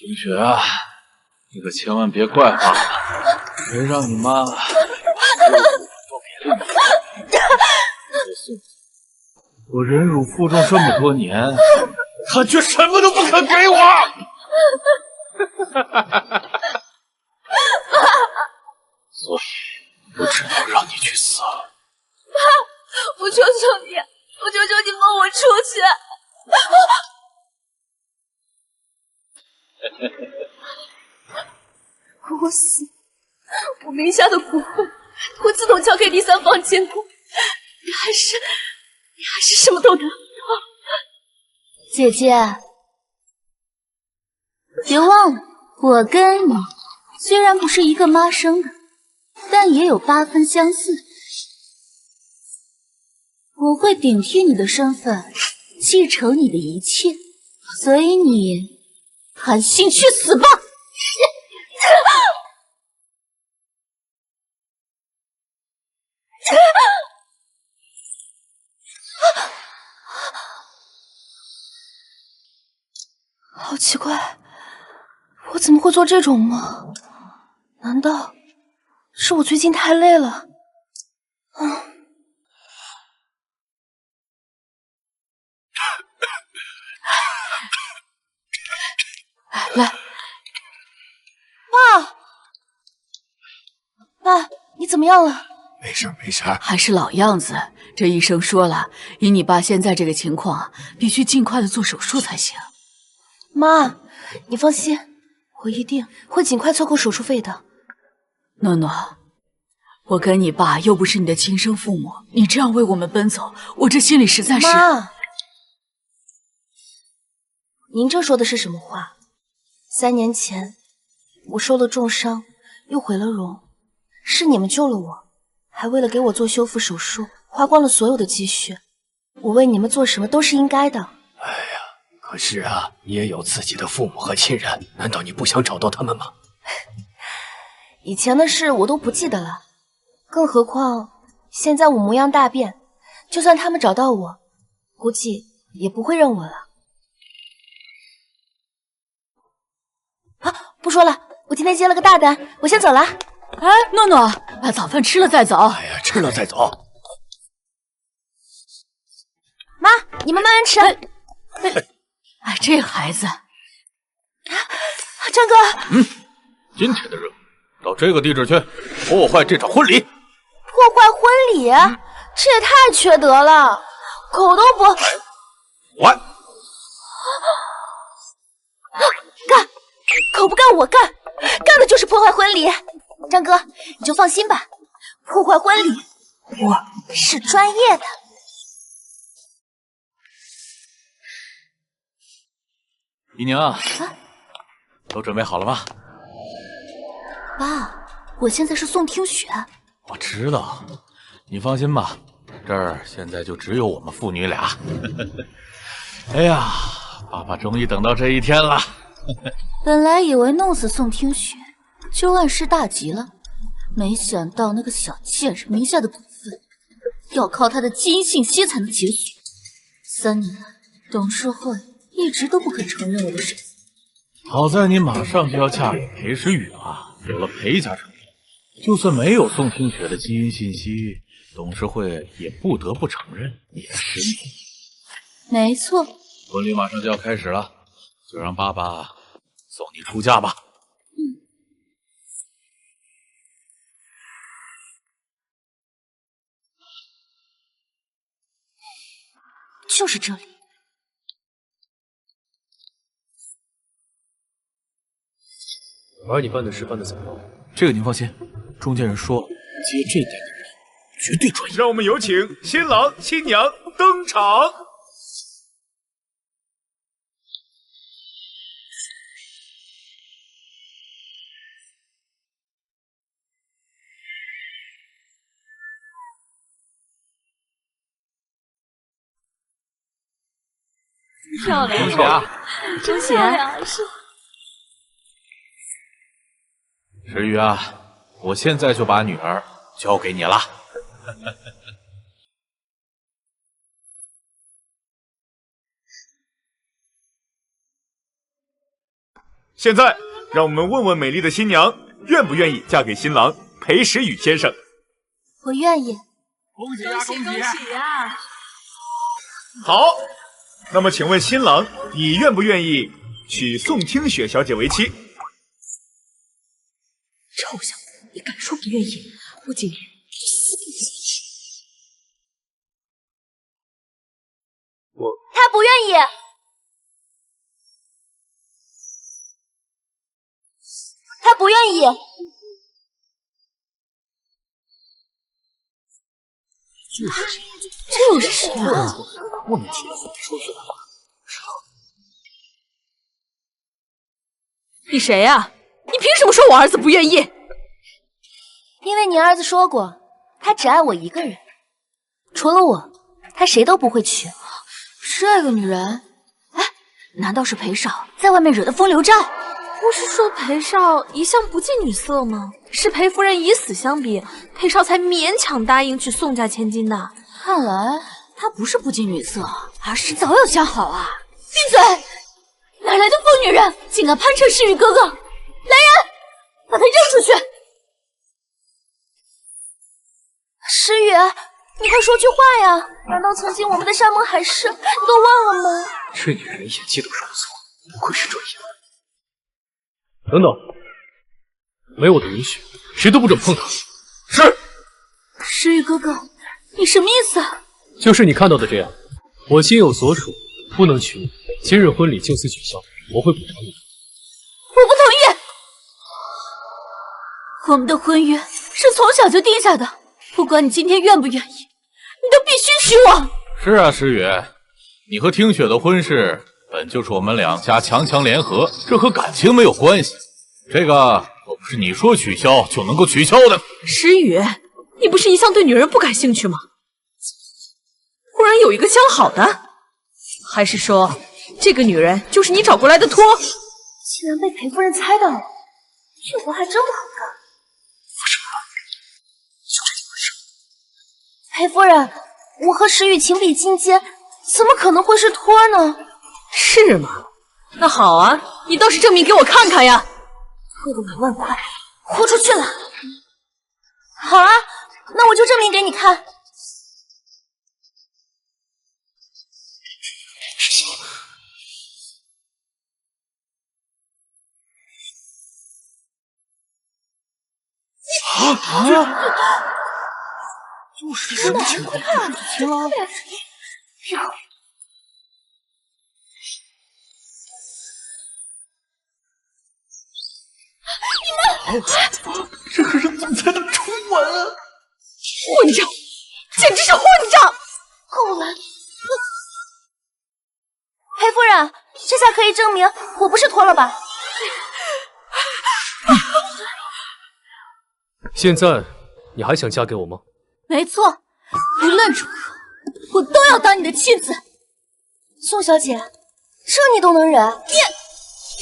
冰雪啊，你可千万别怪爸爸，别让你妈妈多给了你。我忍辱负重这么多年，他却什么都不肯给我。所以，我只能让你去死了。爸，我求求你，我求求你放我出去！我死，我名下的骨灰会自动交给第三方监管，你还是什么都得。姐姐，别忘了，我跟你虽然不是一个妈生的，但也有8分相似。我会顶替你的身份，继承你的一切，所以你狠心去死吧！好奇怪，我怎么会做这种梦？难道是我最近太累了？来，爸，你怎么样了？没事没事，还是老样子。这医生说了，以你爸现在这个情况，必须尽快的做手术才行。妈，你放心，我一定会尽快凑够手术费的。诺诺，我跟你爸又不是你的亲生父母，你这样为我们奔走，我这心里实在是……妈，您这说的是什么话？3年前我受了重伤，又毁了容，是你们救了我，还为了给我做修复手术，花光了所有的积蓄。我为你们做什么都是应该的。哎呀，可是啊，你也有自己的父母和亲人，难道你不想找到他们吗？以前的事我都不记得了，更何况现在我模样大变，就算他们找到我，估计也不会认我了。不说了，我今天接了个大单，我先走了。哎，诺诺，把早饭吃了再走。哎呀，吃了再走。妈，你们慢慢吃。哎，这孩子。张哥。今天的任务到这个地址去，破坏这场婚礼。破坏婚礼？这也太缺德了，口都不……完。干！口不干我干，干的就是破坏婚礼。张哥，你就放心吧，破坏婚礼我是专业的。姨娘啊，都准备好了吗？爸，我现在是宋听雪。我知道，你放心吧，这儿现在就只有我们父女俩。哎呀，爸爸终于等到这一天了。本来以为弄死宋听雪就万事大吉了，没想到那个小贱人名下的股份要靠他的基因信息才能解锁。3年来，董事会一直都不肯承认我的身份。好在你马上就要嫁给裴时雨了，有了裴家承认，就算没有宋听雪的基因信息，董事会也不得不承认你的身份。没错，婚礼马上就要开始了，就让爸爸送你出嫁吧。就是这里。而你办的事办得怎么样？这个您放心，中间人说了，接这单的人绝对专业。让我们有请新郎新娘登场。漂亮，恭喜啊！真漂亮！时雨啊，我现在就把女儿交给你了。现在，让我们问问美丽的新娘，愿不愿意嫁给新郎裴时雨先生？我愿意。恭喜呀，恭喜呀！好，那么请问新郎，你愿不愿意娶宋清雪小姐为妻？臭小子，你敢说不愿意，我今日就撕你下去！他不愿意。他不愿意。这又是谁啊？莫名其妙说出来了。你谁呀？你凭什么说我儿子不愿意？因为你儿子说过，他只爱我一个人，除了我，他谁都不会娶。这个女人，哎，难道是裴少在外面惹的风流债？不是说裴少一向不近女色吗？是裴夫人以死相逼，裴少才勉强答应娶宋家千金的。看来她不是不近女色，而是早有想好啊！闭嘴！哪来的疯女人，竟敢攀扯诗雨哥哥！来人，把她扔出去！诗雨，你快说句话呀！难道曾经我们的山盟海誓你都忘了吗？这女人演技都是不错，不愧是专业的。等等，没我的允许，谁都不准碰她。是。诗雨哥哥，你什么意思？就是你看到的这样，我心有所属，不能娶你，今日婚礼就此取消，我会补偿你。我不同意！我们的婚约是从小就定下的，不管你今天愿不愿意，你都必须娶我。是啊，诗雨，你和听雪的婚事本就是我们两家强强联合，这和感情没有关系。这个可不是你说取消就能够取消的。诗雨，你不是一向对女人不感兴趣吗？忽然有一个相好的，还是说这个女人就是你找过来的托？竟然被裴夫人猜到了，这活还真不好干。裴夫人，我和石宇情比金坚，怎么可能会是托呢？是吗？那好啊，你倒是证明给我看看呀！托个2万块，豁出去了。好啊，那我就证明给你看。就是什么情况？秦郎，这个人怎么才能宠我啊？混账，简直是混账！够了！裴夫人，这下可以证明我不是托了吧？现在你还想嫁给我吗？没错，无论如何，我都要当你的妻子。宋小姐，这你都能忍？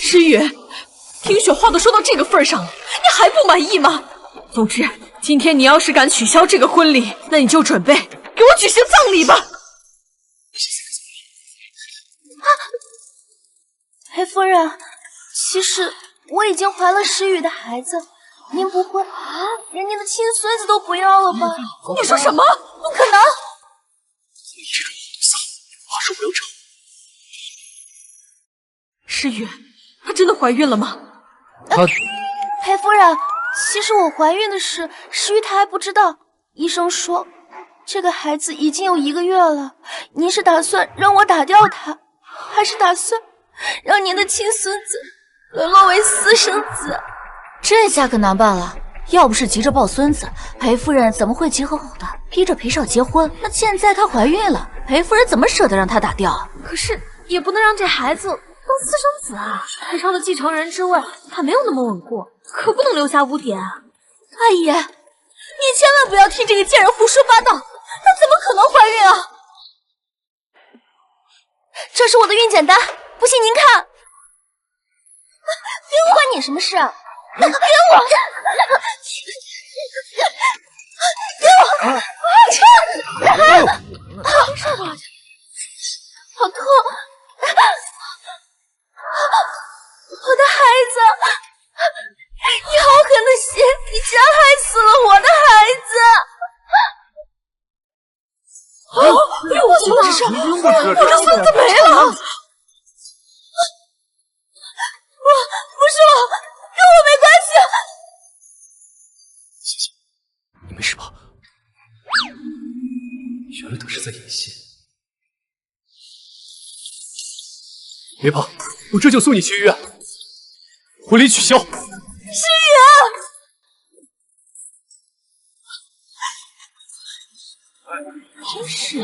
诗雨，听雪话都说到这个份上了，你还不满意吗？总之，今天你要是敢取消这个婚礼，那你就准备给我举行葬礼吧。裴夫人，其实我已经怀了石宇的孩子，您不会连您的亲孙子都不要了吧？你说什么？不可能！这种话说不了成。诗雨，她真的怀孕了吗？裴夫人，其实我怀孕的事，石玉她还不知道。医生说，这个孩子已经有1个月了。您是打算让我打掉他，还是打算让您的亲孙子沦落为私生子？这下可难办了。要不是急着抱孙子，裴夫人怎么会急吼吼的逼着裴少结婚？那现在她怀孕了，裴夫人怎么舍得让她打掉？可是也不能让这孩子当私生子啊！裴少的继承人之位还没有那么稳固，可不能留下污点啊！阿姨，你千万不要听这个贱人胡说八道，她怎么可能怀孕啊？这是我的孕检单，不信您看。关你什么事啊？给我！好痛！我的孩子！怎么回事？我这孙子没了！不是我，跟我没关系。谢谢，你没事吧？原来他是在演戏。别跑，我这就送你去医院。婚礼取消。诗雨，真是。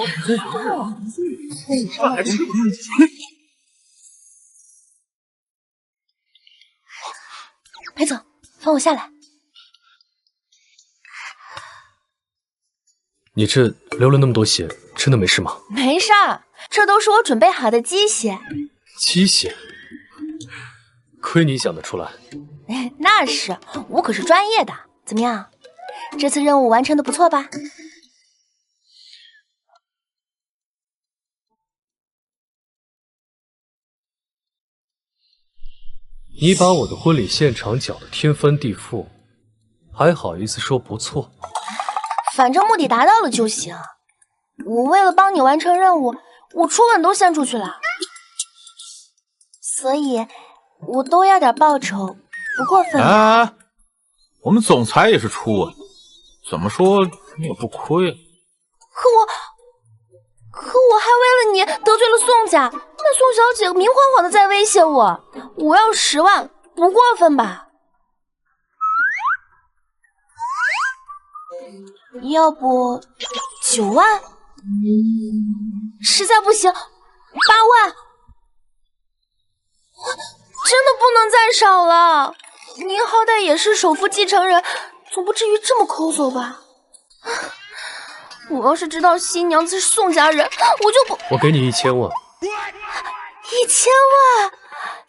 裴总，放我下来。你这流了那么多血，真的没事吗？没事儿，这都是我准备好的鸡血。鸡血？亏你想得出来。那是，我可是专业的。怎么样，这次任务完成的不错吧？你把我的婚礼现场搅得天翻地覆，还好意思说不错？反正目的达到了就行。我为了帮你完成任务，我初吻都献出去了，所以我都要点报酬，不过分。哎，我们总裁也是初吻，怎么说你也不亏。可我还为了你得罪了宋家，那宋小姐明晃晃的在威胁我，我要10万，不过分吧？要不9万？实在不行8万，真的不能再少了。您好歹也是首富继承人，总不至于这么抠搜吧？我要是知道新娘子是宋家人，我就不……我给你1000万。1000万，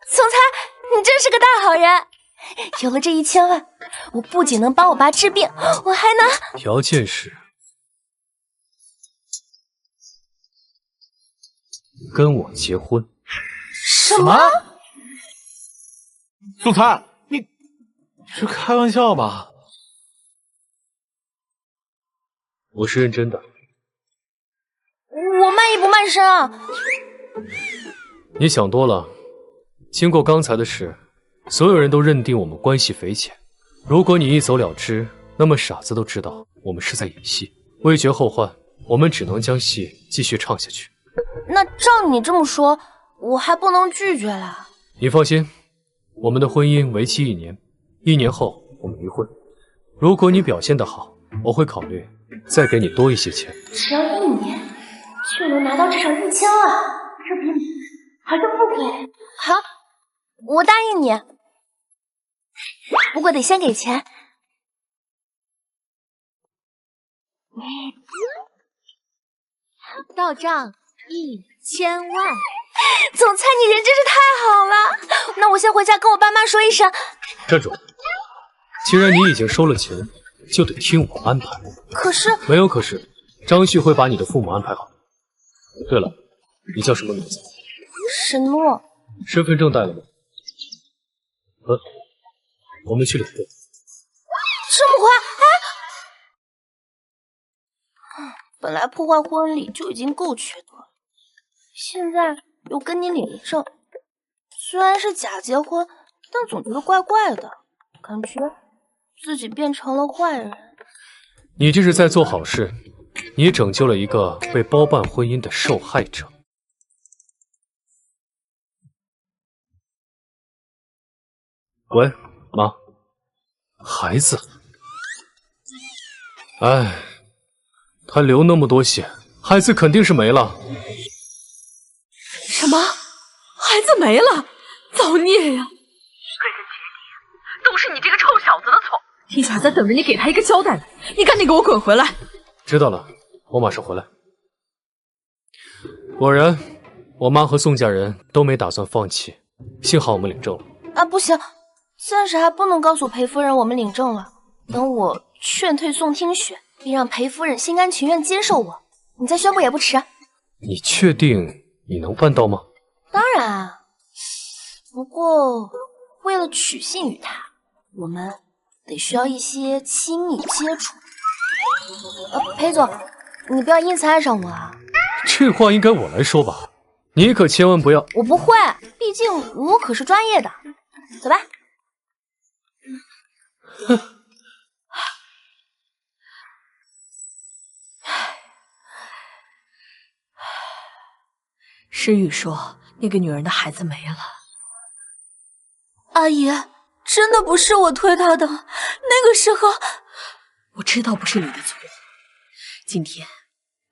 总裁，你真是个大好人。有了这1000万，我不仅能帮我爸治病，我还能……条件是跟我结婚。什么？总裁，你是开玩笑吧？我是认真的。我卖艺不卖身啊！你想多了。经过刚才的事，所有人都认定我们关系匪浅。如果你一走了之，那么傻子都知道我们是在演戏。为绝后患，我们只能将戏继续唱下去。那照你这么说，我还不能拒绝啦。你放心，我们的婚姻为期1年，1年后我们离婚。如果你表现得好，我会考虑再给你多一些钱。只要1年就能拿到至少1000万，这比你好像不亏。好，我答应你，不过得先给钱。到账1000万。总裁，你人真是太好了。那我先回家跟我爸妈说一声。站住！既然你已经收了钱，就得听我安排。可是……没有可是，张旭会把你的父母安排好。对了，你叫什么名字？沈诺。身份证带了吗？很好，我们去领证。这么快？哎，本来破坏婚礼就已经够缺德了，现在又跟你领证，虽然是假结婚，但总觉得怪怪的，感觉自己变成了坏人。你这是在做好事，你拯救了一个被包办婚姻的受害者。喂，妈，孩子，哎，他流那么多血，孩子肯定是没了。什么？孩子没了？造孽呀！归根结底，都是你这个臭小子的错。天下在等着你给他一个交代呢，你赶紧给我滚回来！知道了，我马上回来。果然，我妈和宋家人都没打算放弃，幸好我们领证了。啊，不行，暂时还不能告诉裴夫人我们领证了，等我劝退宋听雪，并让裴夫人心甘情愿接受我，你再宣布也不迟。你确定你能办到吗？当然啊，不过为了取信于他，我们得需要一些亲密接触。裴总，你不要因此爱上我啊！这话应该我来说吧，你可千万不要。我不会，毕竟我可是专业的。走吧。哼。诗雨说，那个女人的孩子没了。阿姨，真的不是我推她的，那个时候我知道不是你的错，今天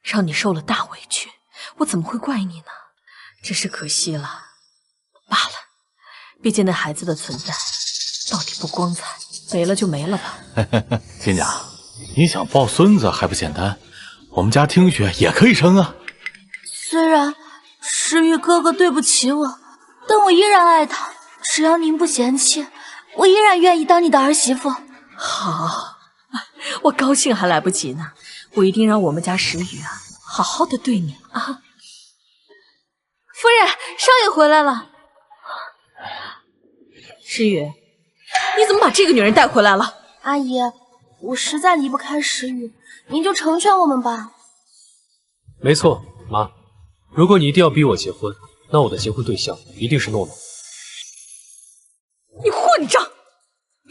让你受了大委屈，我怎么会怪你呢？只是可惜了，罢了，毕竟那孩子的存在到底不光彩，没了就没了吧。亲家，你想抱孙子还不简单，我们家听雪也可以生啊。虽然诗玉哥哥对不起我，但我依然爱他。只要您不嫌弃，我依然愿意当你的儿媳妇。好，我高兴还来不及呢，我一定让我们家石宇啊好好的对你啊。夫人，少爷回来了。石宇，你怎么把这个女人带回来了？阿姨，我实在离不开石宇，您就成全我们吧。没错，妈，如果你一定要逼我结婚，那我的结婚对象一定是诺诺。你混账！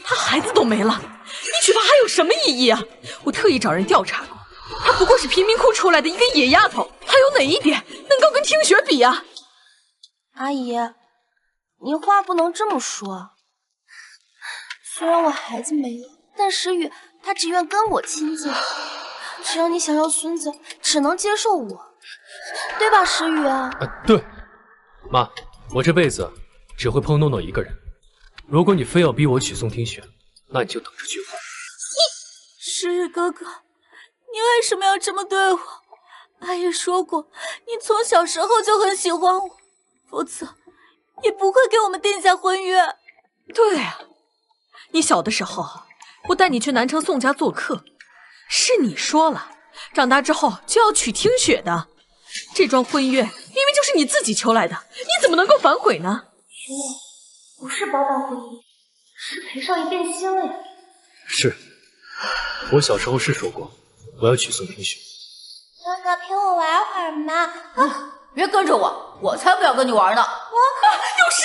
他孩子都没了，你娶她还有什么意义啊？我特意找人调查过，她不过是贫民窟出来的一个野丫头，还有哪一点能够跟听雪比啊？阿姨，您话不能这么说。虽然我孩子没了，但石宇他只愿跟我亲近。只要你想要孙子，只能接受我，对吧，石宇啊？对，妈，我这辈子只会碰诺诺一个人。如果你非要逼我娶宋听雪，那你就等着去吧。诗雨哥哥，你为什么要这么对我？阿姨说过，你从小时候就很喜欢我，否则也不会给我们定下婚约。对啊，你小的时候，我带你去南城宋家做客，是你说了，长大之后就要娶听雪的。这桩婚约明明就是你自己求来的，你怎么能够反悔呢？不是包办婚姻，是裴少爷变心了呀。是，我小时候是说过，我要娶宋听雪。哥哥陪我玩会儿嘛。别跟着我，我才不要跟你玩呢。有蛇！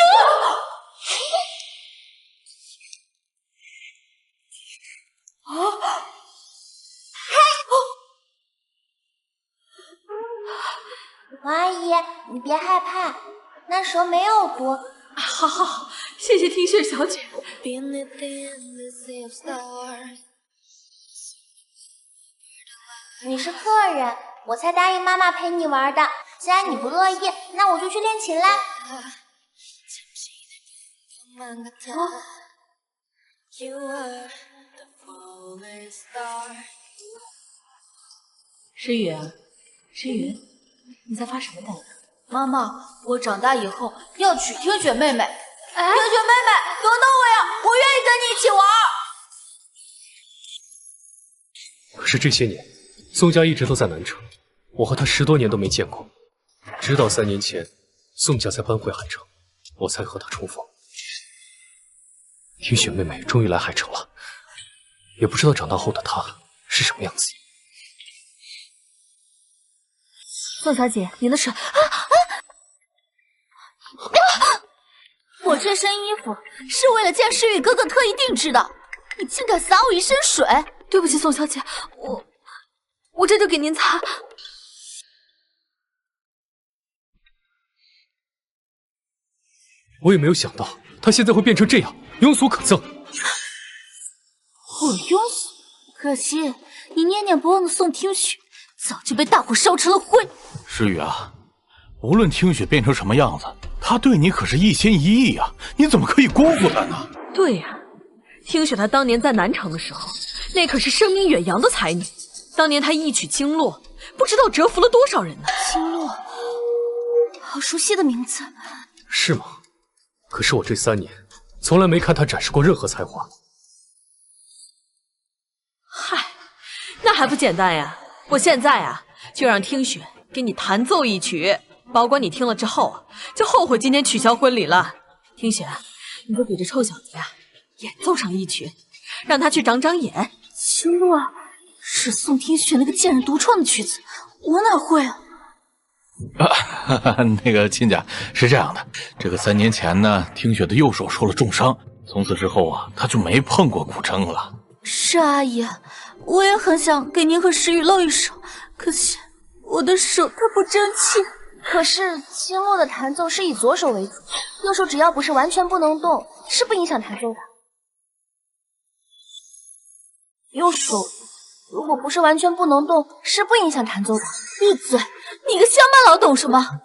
王阿姨，你别害怕，那蛇没有毒。好好好，谢谢听雪小姐。你是客人，我才答应妈妈陪你玩的。既然你不乐意，那我就去练琴啦。诗雨，诗雨，你在发什么呆呢？妈妈，我长大以后要娶听雪妹妹。听雪妹妹，等等我呀，我愿意跟你一起玩。可是这些年，宋家一直都在南城，我和他10多年都没见过，直到3年前，宋家才搬回海城，我才和他重逢。听雪妹妹终于来海城了，也不知道长大后的她是什么样子。宋小姐，您的水。我这身衣服是为了见诗雨哥哥特意定制的，你竟敢洒我一身水！对不起，宋小姐，我这就给您擦。我也没有想到他现在会变成这样，庸俗可憎。我庸俗？可惜你念念不忘的宋听雪早就被大火烧成了灰。诗雨啊，无论听雪变成什么样子，他对你可是一心一意啊，你怎么可以辜负他呢？对呀，听雪她当年在南城的时候，那可是声名远扬的才女。当年她一曲经络，不知道折服了多少人呢。经络，好熟悉的名字。是吗？可是我这3年从来没看她展示过任何才华。嗨，那还不简单呀！我现在啊，就让听雪给你弹奏一曲，保管你听了之后啊，就后悔今天取消婚礼了。听雪，你就给这臭小子呀演奏上一曲，让他去长长眼。经络，是宋听雪那个贱人独创的曲子，我哪会啊？那个亲家是这样的，这个3年前呢，听雪的右手受了重伤，从此之后啊，他就没碰过古筝了。是阿姨，我也很想给您和石宇露一手，可惜我的手它不争气。可是经络的弹奏是以左手为主，右手只要不是完全不能动，是不影响弹奏的。右手如果不是完全不能动，是不影响弹奏的。闭嘴！你个乡巴佬懂什么？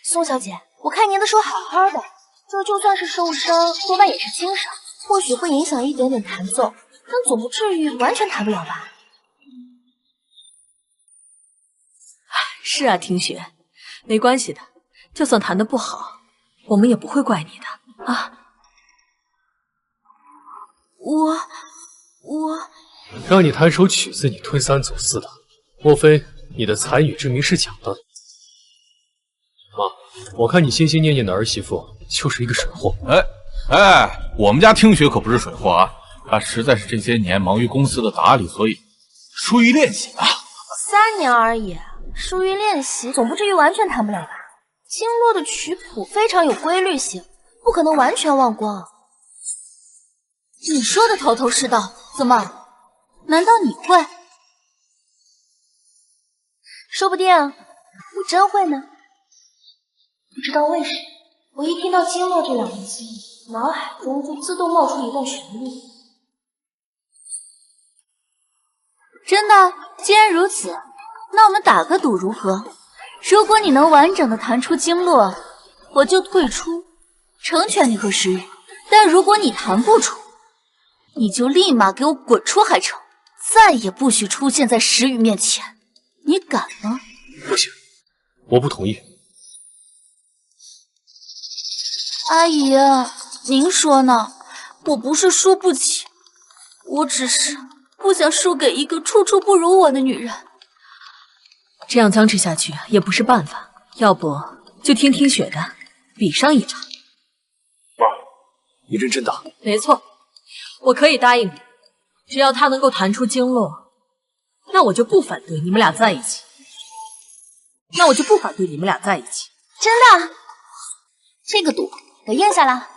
宋小姐，我看您的手好好的，这就算是受伤，多半也是轻伤，或许会影响一点点弹奏，但总不至于完全弹不了吧？是啊，听雪，没关系的，就算弹得不好，我们也不会怪你的啊。我让你弹首曲子，你推三阻四的，莫非你的才女之名是假的？妈，我看你心心念念的儿媳妇就是一个水货。我们家听雪可不是水货啊，她实在是这些年忙于公司的打理，所以疏于练习啊。3年而已，疏于练习，总不至于完全弹不了吧？经络的曲谱非常有规律性，不可能完全忘光。你说的头头是道，怎么？难道你会？说不定我真会呢。不知道为什么，我一听到经络这2个字，脑海中就自动冒出一段旋律。真的？既然如此，那我们打个赌如何？如果你能完整的弹出经络，我就退出，成全你和石宇；但如果你弹不出，你就立马给我滚出海城，再也不许出现在石宇面前。你敢吗？不行，我不同意。阿姨，您说呢？我不是输不起，我只是不想输给一个处处不如我的女人。这样僵持下去也不是办法，要不就听听雪的，比上一场。妈，你认真的？没错，我可以答应你，只要他能够弹出经络，那我就不反对你们俩在一起。真的？这个赌我应下了。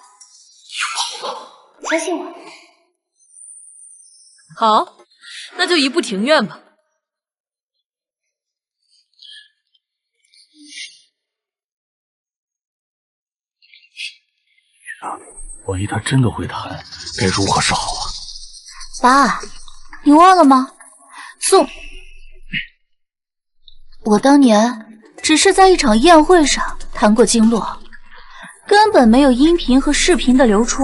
相信我。好，那就一步庭院吧。万一他真的会弹，该如何是好啊？爸，你忘了吗？我当年只是在一场宴会上弹过经络，根本没有音频和视频的流出，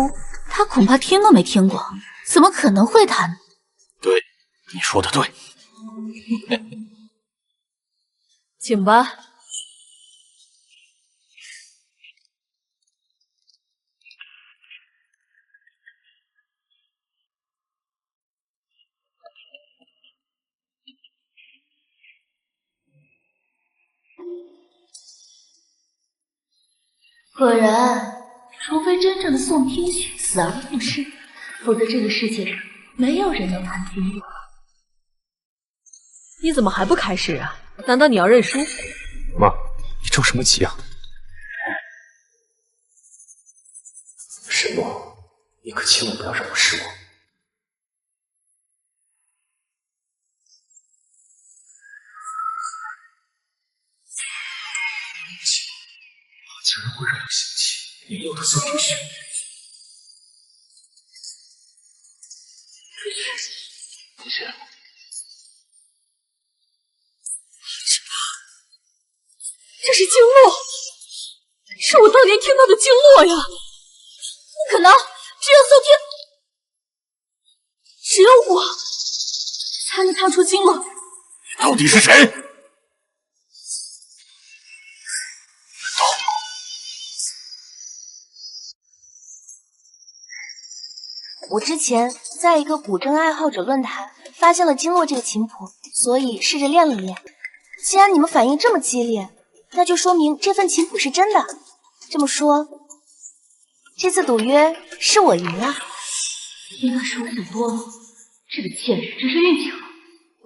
他恐怕听都没听过，怎么可能会弹？对，你说的对。请吧。果然，除非真正的宋听雪死而复生，否则这个世界上没有人能弹经络。你怎么还不开始啊？难道你要认输？妈，你着什么急啊？沈墨，你可千万不要让我失望。竟然会让我想起年幼的宋听雪。谢谢。这是经络，是我当年听到的经络呀！不可能，只有我才能弹出经络。到底是谁？我之前在一个古筝爱好者论坛发现了经络这个琴谱，所以试着练了练。既然你们反应这么激烈，那就说明这份琴谱是真的。这么说，这次赌约是我赢了。应该是我赌多了，这个贱人真是运气好，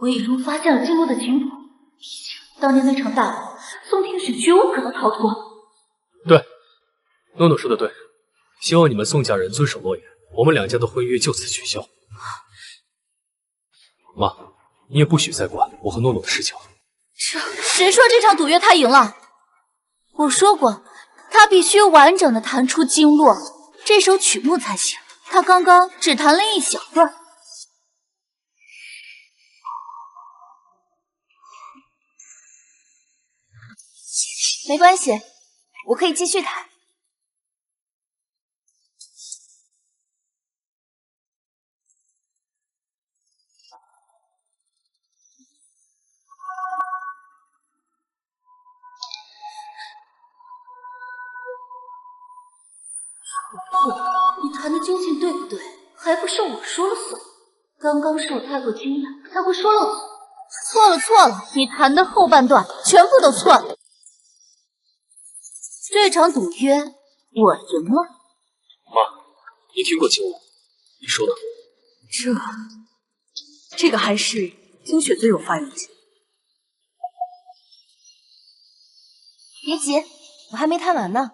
我已中发现了京洛的情谱，毕竟当年那场大火，宋听雪绝无可能逃脱。对，诺诺说的对，希望你们宋家人遵守诺言，我们两家的婚约就此取消。妈，你也不许再管我和诺诺的事情了。谁说这场赌约他赢了？我说过，他必须完整的弹出经络这首曲目才行。他刚刚只弹了一小段。没关系，我可以继续弹。你弹的究竟对不对，还不是我说了算。刚刚是我太过惊讶，才会说漏嘴。错了，你弹的后半段全部都错了。这场赌约我赢了。妈，你听过经络，你说呢？这个还是听雪最有发言权。别急，我还没弹完呢。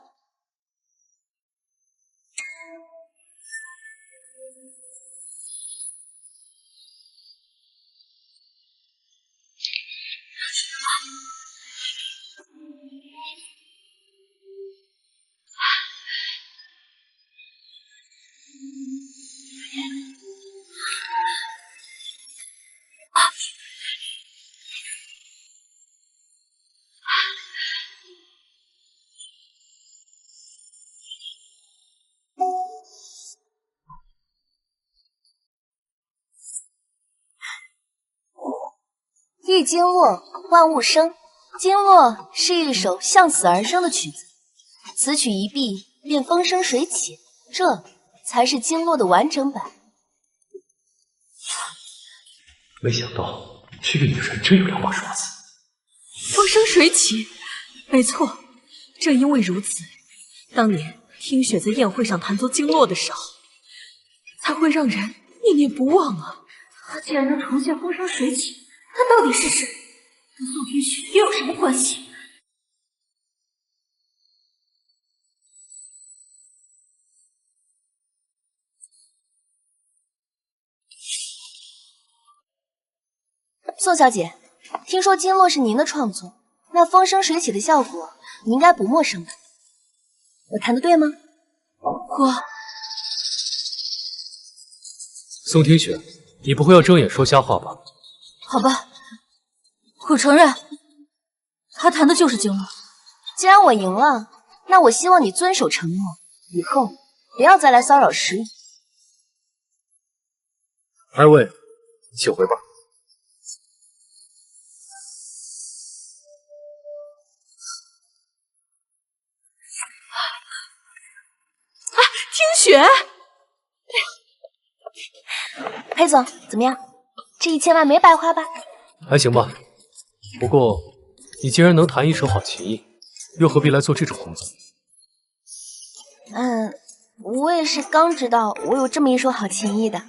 一经落，万物生。经络是一首向死而生的曲子，此曲一毕，便风生水起，这才是经络的完整版。没想到这个女人真有两把刷子。风生水起，没错，正因为如此，当年听雪在宴会上弹奏经络的时候，才会让人念念不忘啊。他竟然能重现风生水起，他到底是谁？跟宋听雪又有什么关系？宋小姐，听说经络是您的创作，那风生水起的效果你应该不陌生吧？我弹的对吗？宋听雪，你不会要睁眼说瞎话吧？好吧，我承认，他弹的就是经络。既然我赢了，那我希望你遵守承诺，以后不要再来骚扰石雨。二位，请回吧。听雪，裴总，怎么样？这1000万没白花吧？还行吧，不过你既然能弹一手好琴艺，又何必来做这种工作？我也是刚知道我有这么一手好琴艺的。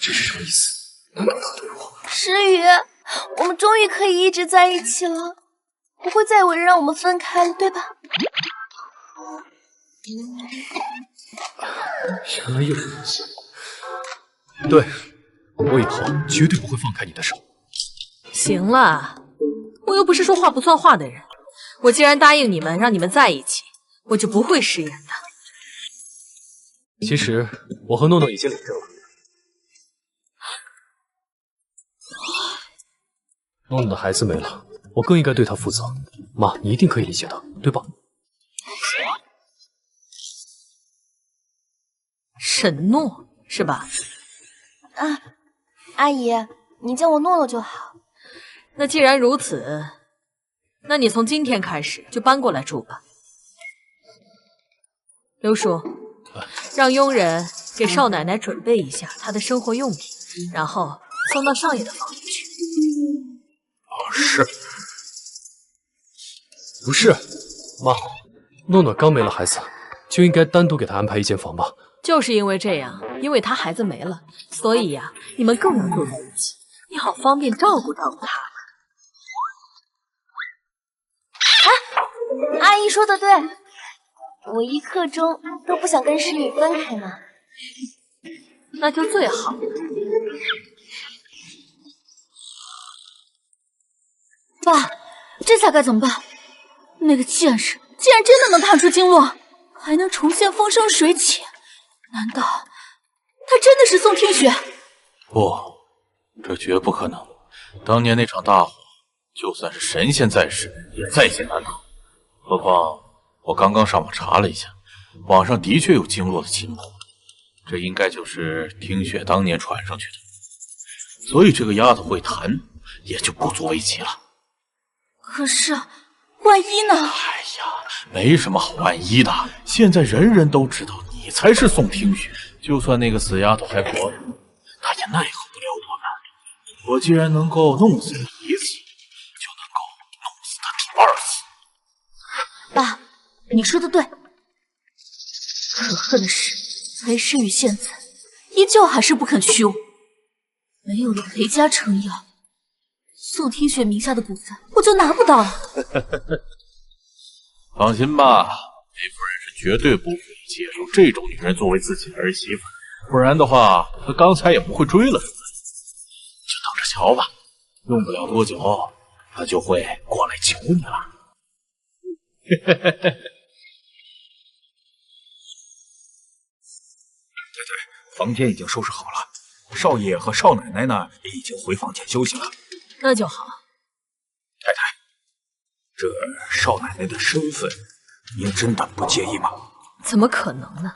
这是什么意思？难道他对我？石雨，我们终于可以一直在一起了，不会再有人让我们分开了，对吧？原来又是如此。对，我以后绝对不会放开你的手。行了，我又不是说话不算话的人。我既然答应你们，让你们在一起，我就不会食言的。其实我和诺诺已经领证了。诺诺的孩子没了，我更应该对他负责。妈，你一定可以理解的，对吧？沈诺是吧？啊，阿姨，你叫我诺诺就好。那既然如此，那你从今天开始就搬过来住吧。刘叔，让佣人给少奶奶准备一下她的生活用品，然后送到少爷的房里去。是。不是，妈，诺诺刚没了孩子，就应该单独给她安排一间房吧。就是因为这样，因为他孩子没了，所以呀，你们更要住在一起，你好方便照顾照顾他。阿姨说的对，我一刻钟都不想跟诗雨分开呢。那就最好。爸，这下该怎么办？那个剑士竟然真的能探出经络，还能重现风生水起，难道他真的是宋听雪？不，这绝不可能。当年那场大火，就算是神仙在世，也在劫难逃。何况我刚刚上网查了一下，网上的确有经络的琴谱，这应该就是听雪当年传上去的，所以这个丫头会弹，也就不足为奇了。可是，万一呢？哎呀，没什么好万一的，现在人人都知道你才是宋听雪，就算那个死丫头还活着，她也奈何不了我们。我既然能够弄死你一次，就能够弄死她第二次。爸，你说的对。可恨的是，裴诗雨现在依旧还是不肯屈我。没有了裴家撑腰，宋听雪名下的股份我就拿不到了。放心吧，裴夫人是绝对不会接受这种女人作为自己的儿媳妇，不然的话，她刚才也不会追了出来。就等着瞧吧，用不了多久，她就会过来求你了。房间已经收拾好了，少爷和少奶奶呢也已经回房间休息了。那就好。太太，这少奶奶的身份，您真的不介意吗？怎么可能呢？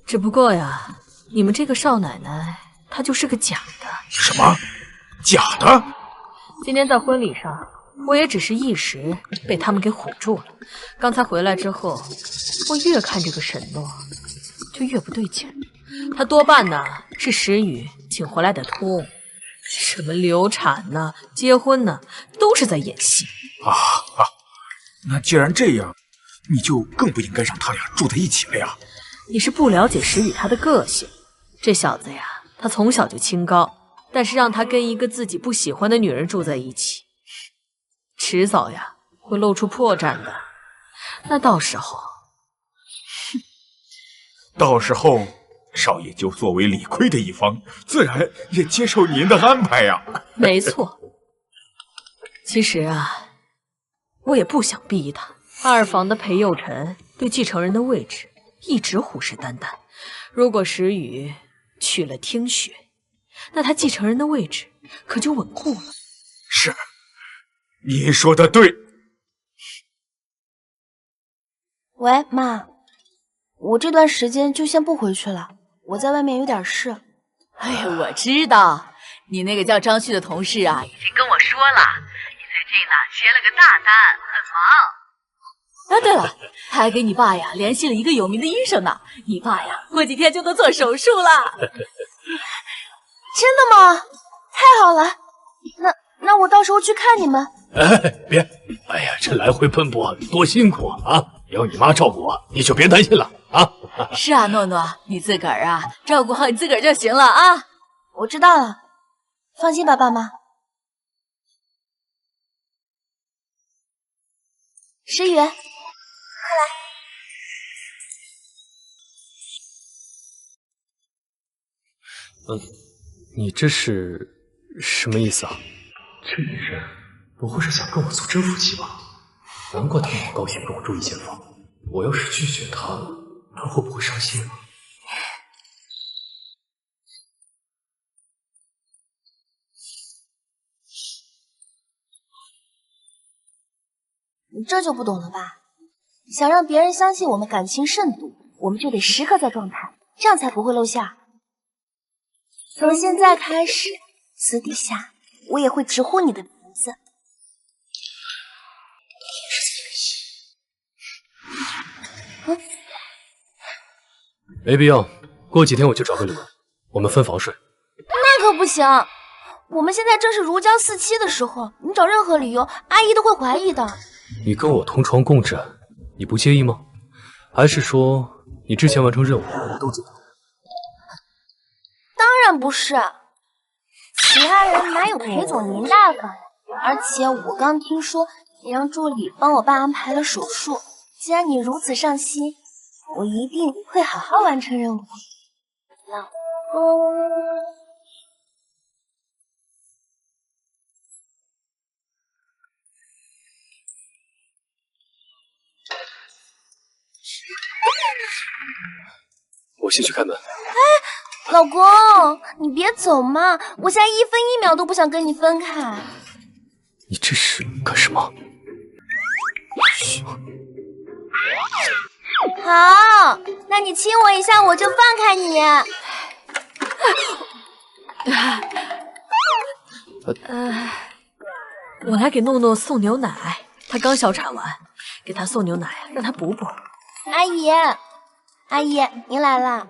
只不过呀，你们这个少奶奶，她就是个假的。什么？假的？今天在婚礼上，我也只是一时被他们给唬住了。刚才回来之后，我越看这个沈诺，就越不对劲。他多半呢是石宇请回来的托，什么流产呢、结婚呢，都是在演戏啊！那既然这样，你就更不应该让他俩住在一起了呀。你是不了解石宇他的个性，这小子呀，他从小就清高，但是让他跟一个自己不喜欢的女人住在一起，迟早呀会露出破绽的。那到时候，少爷就作为理亏的一方，自然也接受您的安排呀。没错。其实啊，我也不想逼他。二房的裴佑辰对继承人的位置一直虎视眈眈，如果石宇娶了听雪，那他继承人的位置可就稳固了。是，你说的对。喂，妈，我这段时间就先不回去了，我在外面有点事。哎呀，我知道，你那个叫张旭的同事啊，已经跟我说了，你最近呢接了个大单，很忙。啊，对了，他还给你爸呀联系了一个有名的医生呢，你爸呀过几天就能做手术了。真的吗？太好了，那我到时候去看你们。哎，别，哎呀，这来回奔波多辛苦啊！有你妈照顾我，你就别担心了啊。是啊，诺诺，你自个儿啊照顾好你自个儿就行了啊。我知道了，放心吧，爸妈。石宇，快来。你这是什么意思啊？这女人不会是想跟我做真夫妻吧？难怪她那么高兴跟我住一间房。我要是拒绝她，她会不会伤心啊？你这就不懂了吧？想让别人相信我们感情甚笃，我们就得时刻在状态，这样才不会露馅。从现在开始，私底下我也会直呼你的名字。没必要，过几天我就找个理由，我们分房睡。那可不行，我们现在正是如胶似漆的时候，你找任何理由，阿姨都会怀疑的。你跟我同床共枕，你不介意吗？还是说你之前完成任务都知道。当然不是，其他人哪有裴总您大方呀？而且我刚听说你让助理帮我爸安排了手术，既然你如此上心，我一定会好好完成任务。老公。我先去开门。哎，老公，你别走嘛，我现在1分1秒都不想跟你分开。你这是干什么？好，那你亲我一下，我就放开你。我来给诺诺送牛奶，他刚小产完，给他送牛奶，让他补补。阿姨，阿姨，您来了。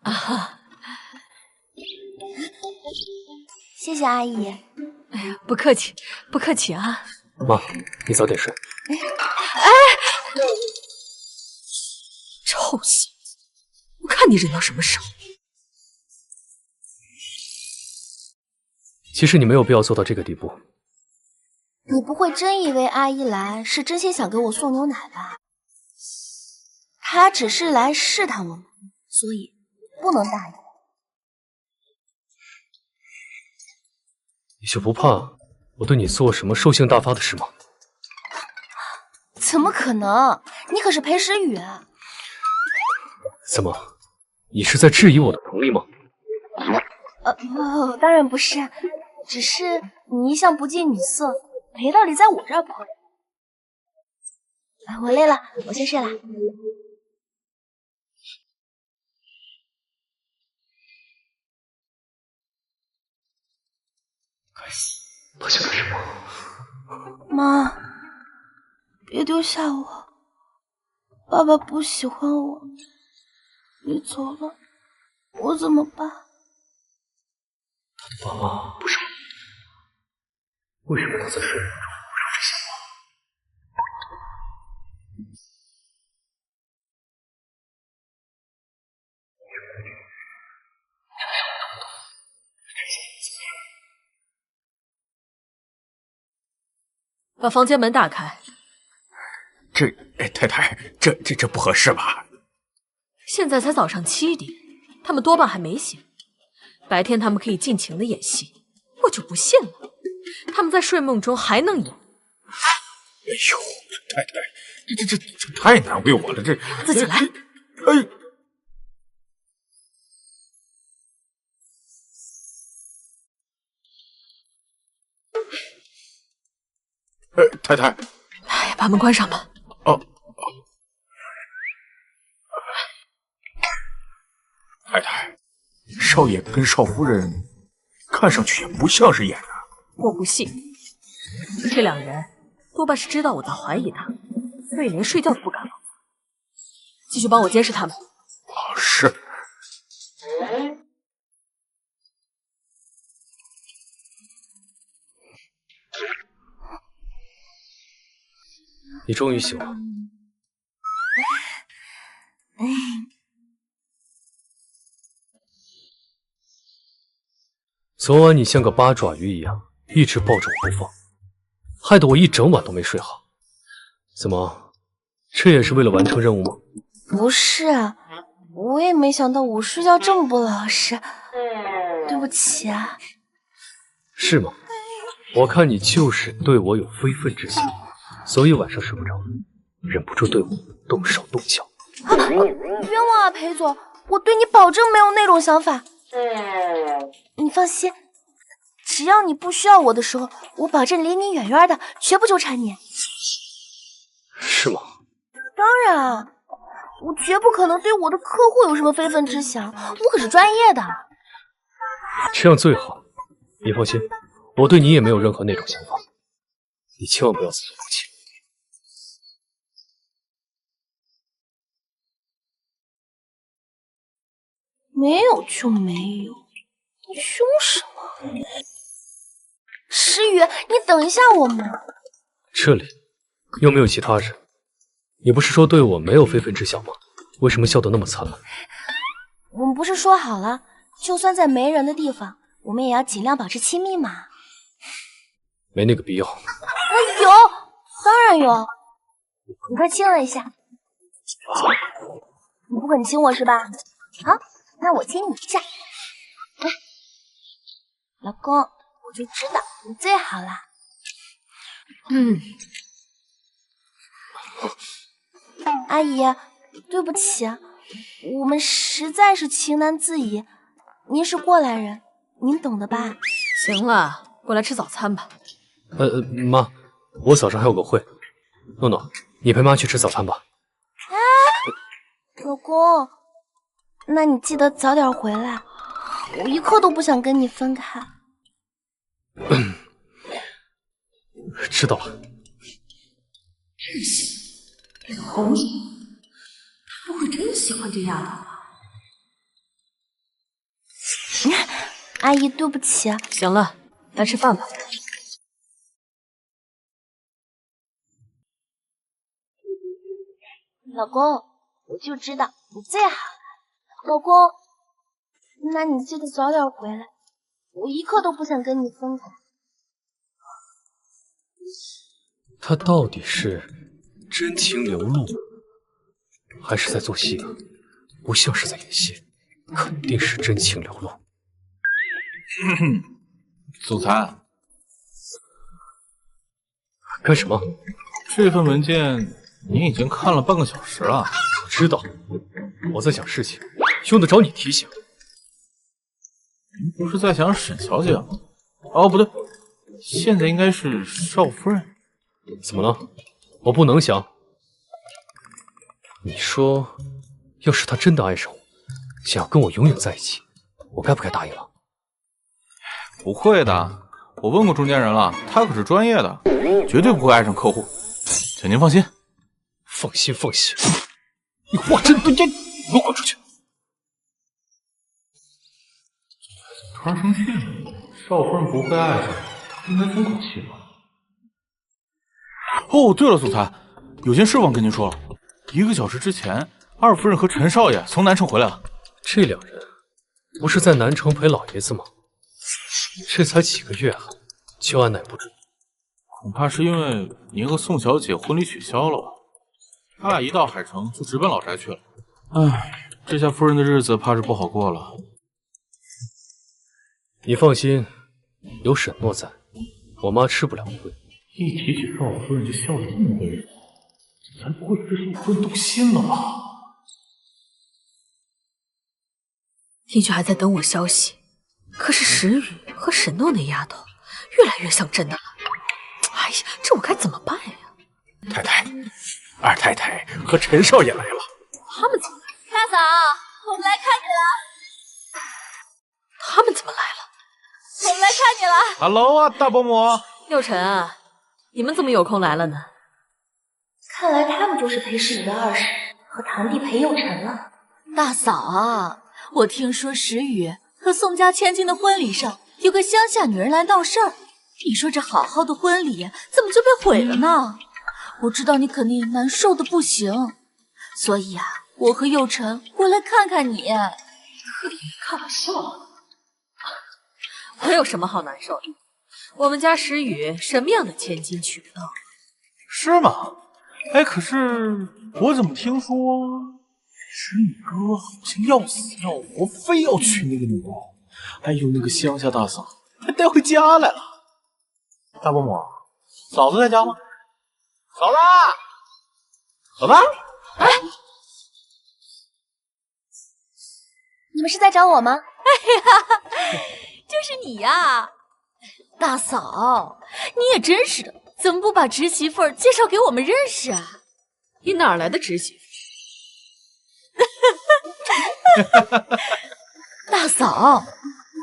啊，谢谢阿姨。哎呀，不客气，不客气啊。妈，你早点睡。哎，臭小子，我看你忍到什么时候。其实你没有必要做到这个地步。你不会真以为阿姨来是真心想给我送牛奶吧？她只是来试探我们，所以不能答应。你就不怕我对你做什么兽性大发的事吗？怎么可能？你可是裴时雨。怎么，你是在质疑我的能力吗？不，当然不是，只是你一向不近女色，裴道理在我这儿破。我累了，我先睡了。他想干什么？妈，别丢下我，爸爸不喜欢我，你走了，我怎么办？他的爸妈不是我，为什么能在睡梦中说这些话？把房间门打开。太太，这不合适吧？现在才早上7点，他们多半还没醒。白天他们可以尽情的演戏，我就不信了，他们在睡梦中还能演。哎呦，太太，这太难为我了，这自己来。太太，哎呀，把门关上吧。太太，少爷跟少夫人看上去也不像是演的。我不信，这两人多半是知道我在怀疑他，所以连睡觉都不敢放。继续帮我监视他们。是。你终于醒了。昨晚你像个八爪鱼一样，一直抱着我不放，害得我一整晚都没睡好。怎么，这也是为了完成任务吗？不是，我也没想到我睡觉这么不老实，对不起啊。是吗？我看你就是对我有非分之想，所以晚上睡不着，忍不住对我动手动脚。冤枉啊，裴总，我对你保证没有那种想法。你放心，只要你不需要我的时候，我保证离你远远的，绝不纠缠你。是吗？当然，我绝不可能对我的客户有什么非分之想，我可是专业的。这样最好。你放心，我对你也没有任何那种想法，你千万不要自作多情。没有就没有，你凶什么？时雨，你等一下我嘛。这里又没有其他人，你不是说对我没有非分之想吗？为什么笑得那么灿烂？我们不是说好了，就算在没人的地方，我们也要尽量保持亲密嘛。没那个必要。有，当然有。你快亲我一下。你不肯亲我是吧？好，那我亲你一下。来，老公，我就知道你最好了。阿姨，对不起，我们实在是情难自已。您是过来人，您懂的吧？行了，过来吃早餐吧。妈，我早上还有个会。诺诺，你陪妈去吃早餐吧。老公，那你记得早点回来，我一刻都不想跟你分开。知道了。脸红什么？他不会真喜欢这丫头吧？阿姨，对不起。行了，来吃饭吧。老公，我就知道你最好了。老公，那你记得早点回来，我一刻都不想跟你分开。他到底是真情流露，还是在做戏呢？不像是在演戏，肯定是真情流露。祖残，干什么？这份文件你已经看了半个小时了。我知道，我在想事情，用得着你提醒？您不是在想沈小姐吗？哦，不对，现在应该是少夫人。怎么了？我不能想。你说，要是他真的爱上我，想要跟我永远在一起，我该不该答应了？不会的，我问过中间人了，他可是专业的，绝对不会爱上客户，请您放心。放心放心，你话真多，你给我滚出去！突然生气了，少夫人不会爱上他，应该松口气吧？哦，对了，祖才，有件事忘跟您说了，1个小时之前，二夫人和陈少爷从南城回来了。这两人不是在南城陪老爷子吗？这才几个月啊，就按捺不住。恐怕是因为您和宋小姐婚礼取消了吧？他俩一到海城就直奔老宅去了。唉，这下夫人的日子怕是不好过了。你放心，有沈诺在，我妈吃不了亏。一提起少夫人就笑得这么温柔，才不会是少夫人动心了吧？听雪还在等我消息，可是石宇和沈诺那丫头越来越像真的了。哎呀，这我该怎么办呀？太太，二太太和陈少爷来了。他们怎么来？大嫂，我们来看你了。他们怎么来了？我们来看你了。Hello 啊，大伯母。佑辰啊，你们怎么有空来了呢？看来他们就是裴世宇的二婶和堂弟裴佑辰了。大嫂啊，我听说石宇和宋家千金的婚礼上有个乡下女人来闹事儿，你说这好好的婚礼怎么就被毁了呢？我知道你肯定难受的不行，所以啊，我和佑辰过来看看你。特地开玩笑，我有什么好难受的？我们家石宇什么样的千金娶不到？是吗？哎，可是我怎么听说石宇哥好像要死要活，非要娶那个女人，还有那个乡下大嫂还带回家来了。大伯母，嫂子在家吗？嫂子，嫂子，哎，你们是在找我吗？就是你呀，大嫂，你也真是的，怎么不把侄媳妇儿介绍给我们认识啊？你哪来的侄媳妇？大嫂，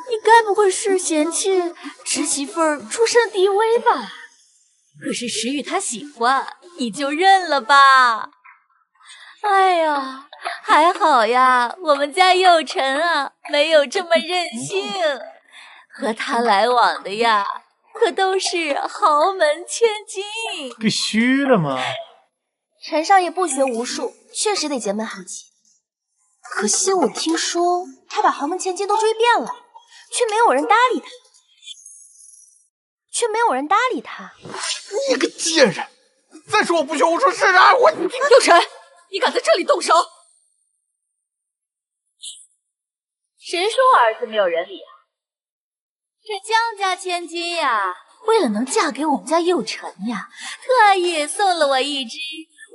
你该不会是嫌弃侄媳妇儿出身低微吧？可是石宇他喜欢，你就认了吧。哎呀，还好呀，我们家佑辰啊，没有这么任性。和他来往的呀，可都是豪门千金。必须的嘛。陈少爷不学无术，确实得结门好亲。可惜我听说他把豪门千金都追遍了，却没有人搭理他。你个贱人！再说我不凶，我说是啊，我……佑辰，你敢在这里动手？谁说我儿子没有人理啊？这江家千金呀，为了能嫁给我们家佑辰呀，特意送了我一只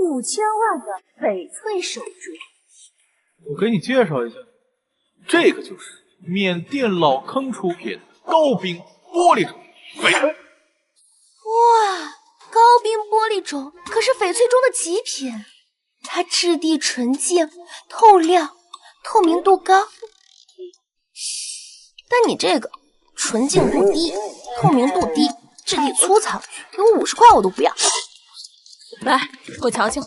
5000万的翡翠手镯。我给你介绍一下，这个就是缅甸老坑出品高冰玻璃种翡翠。哇，高冰玻璃种可是翡翠中的极品，它质地纯净、透亮、透明度高。但你这个纯净度低、透明度低、质地粗糙，给我50块我都不要。来，我瞧瞧。哎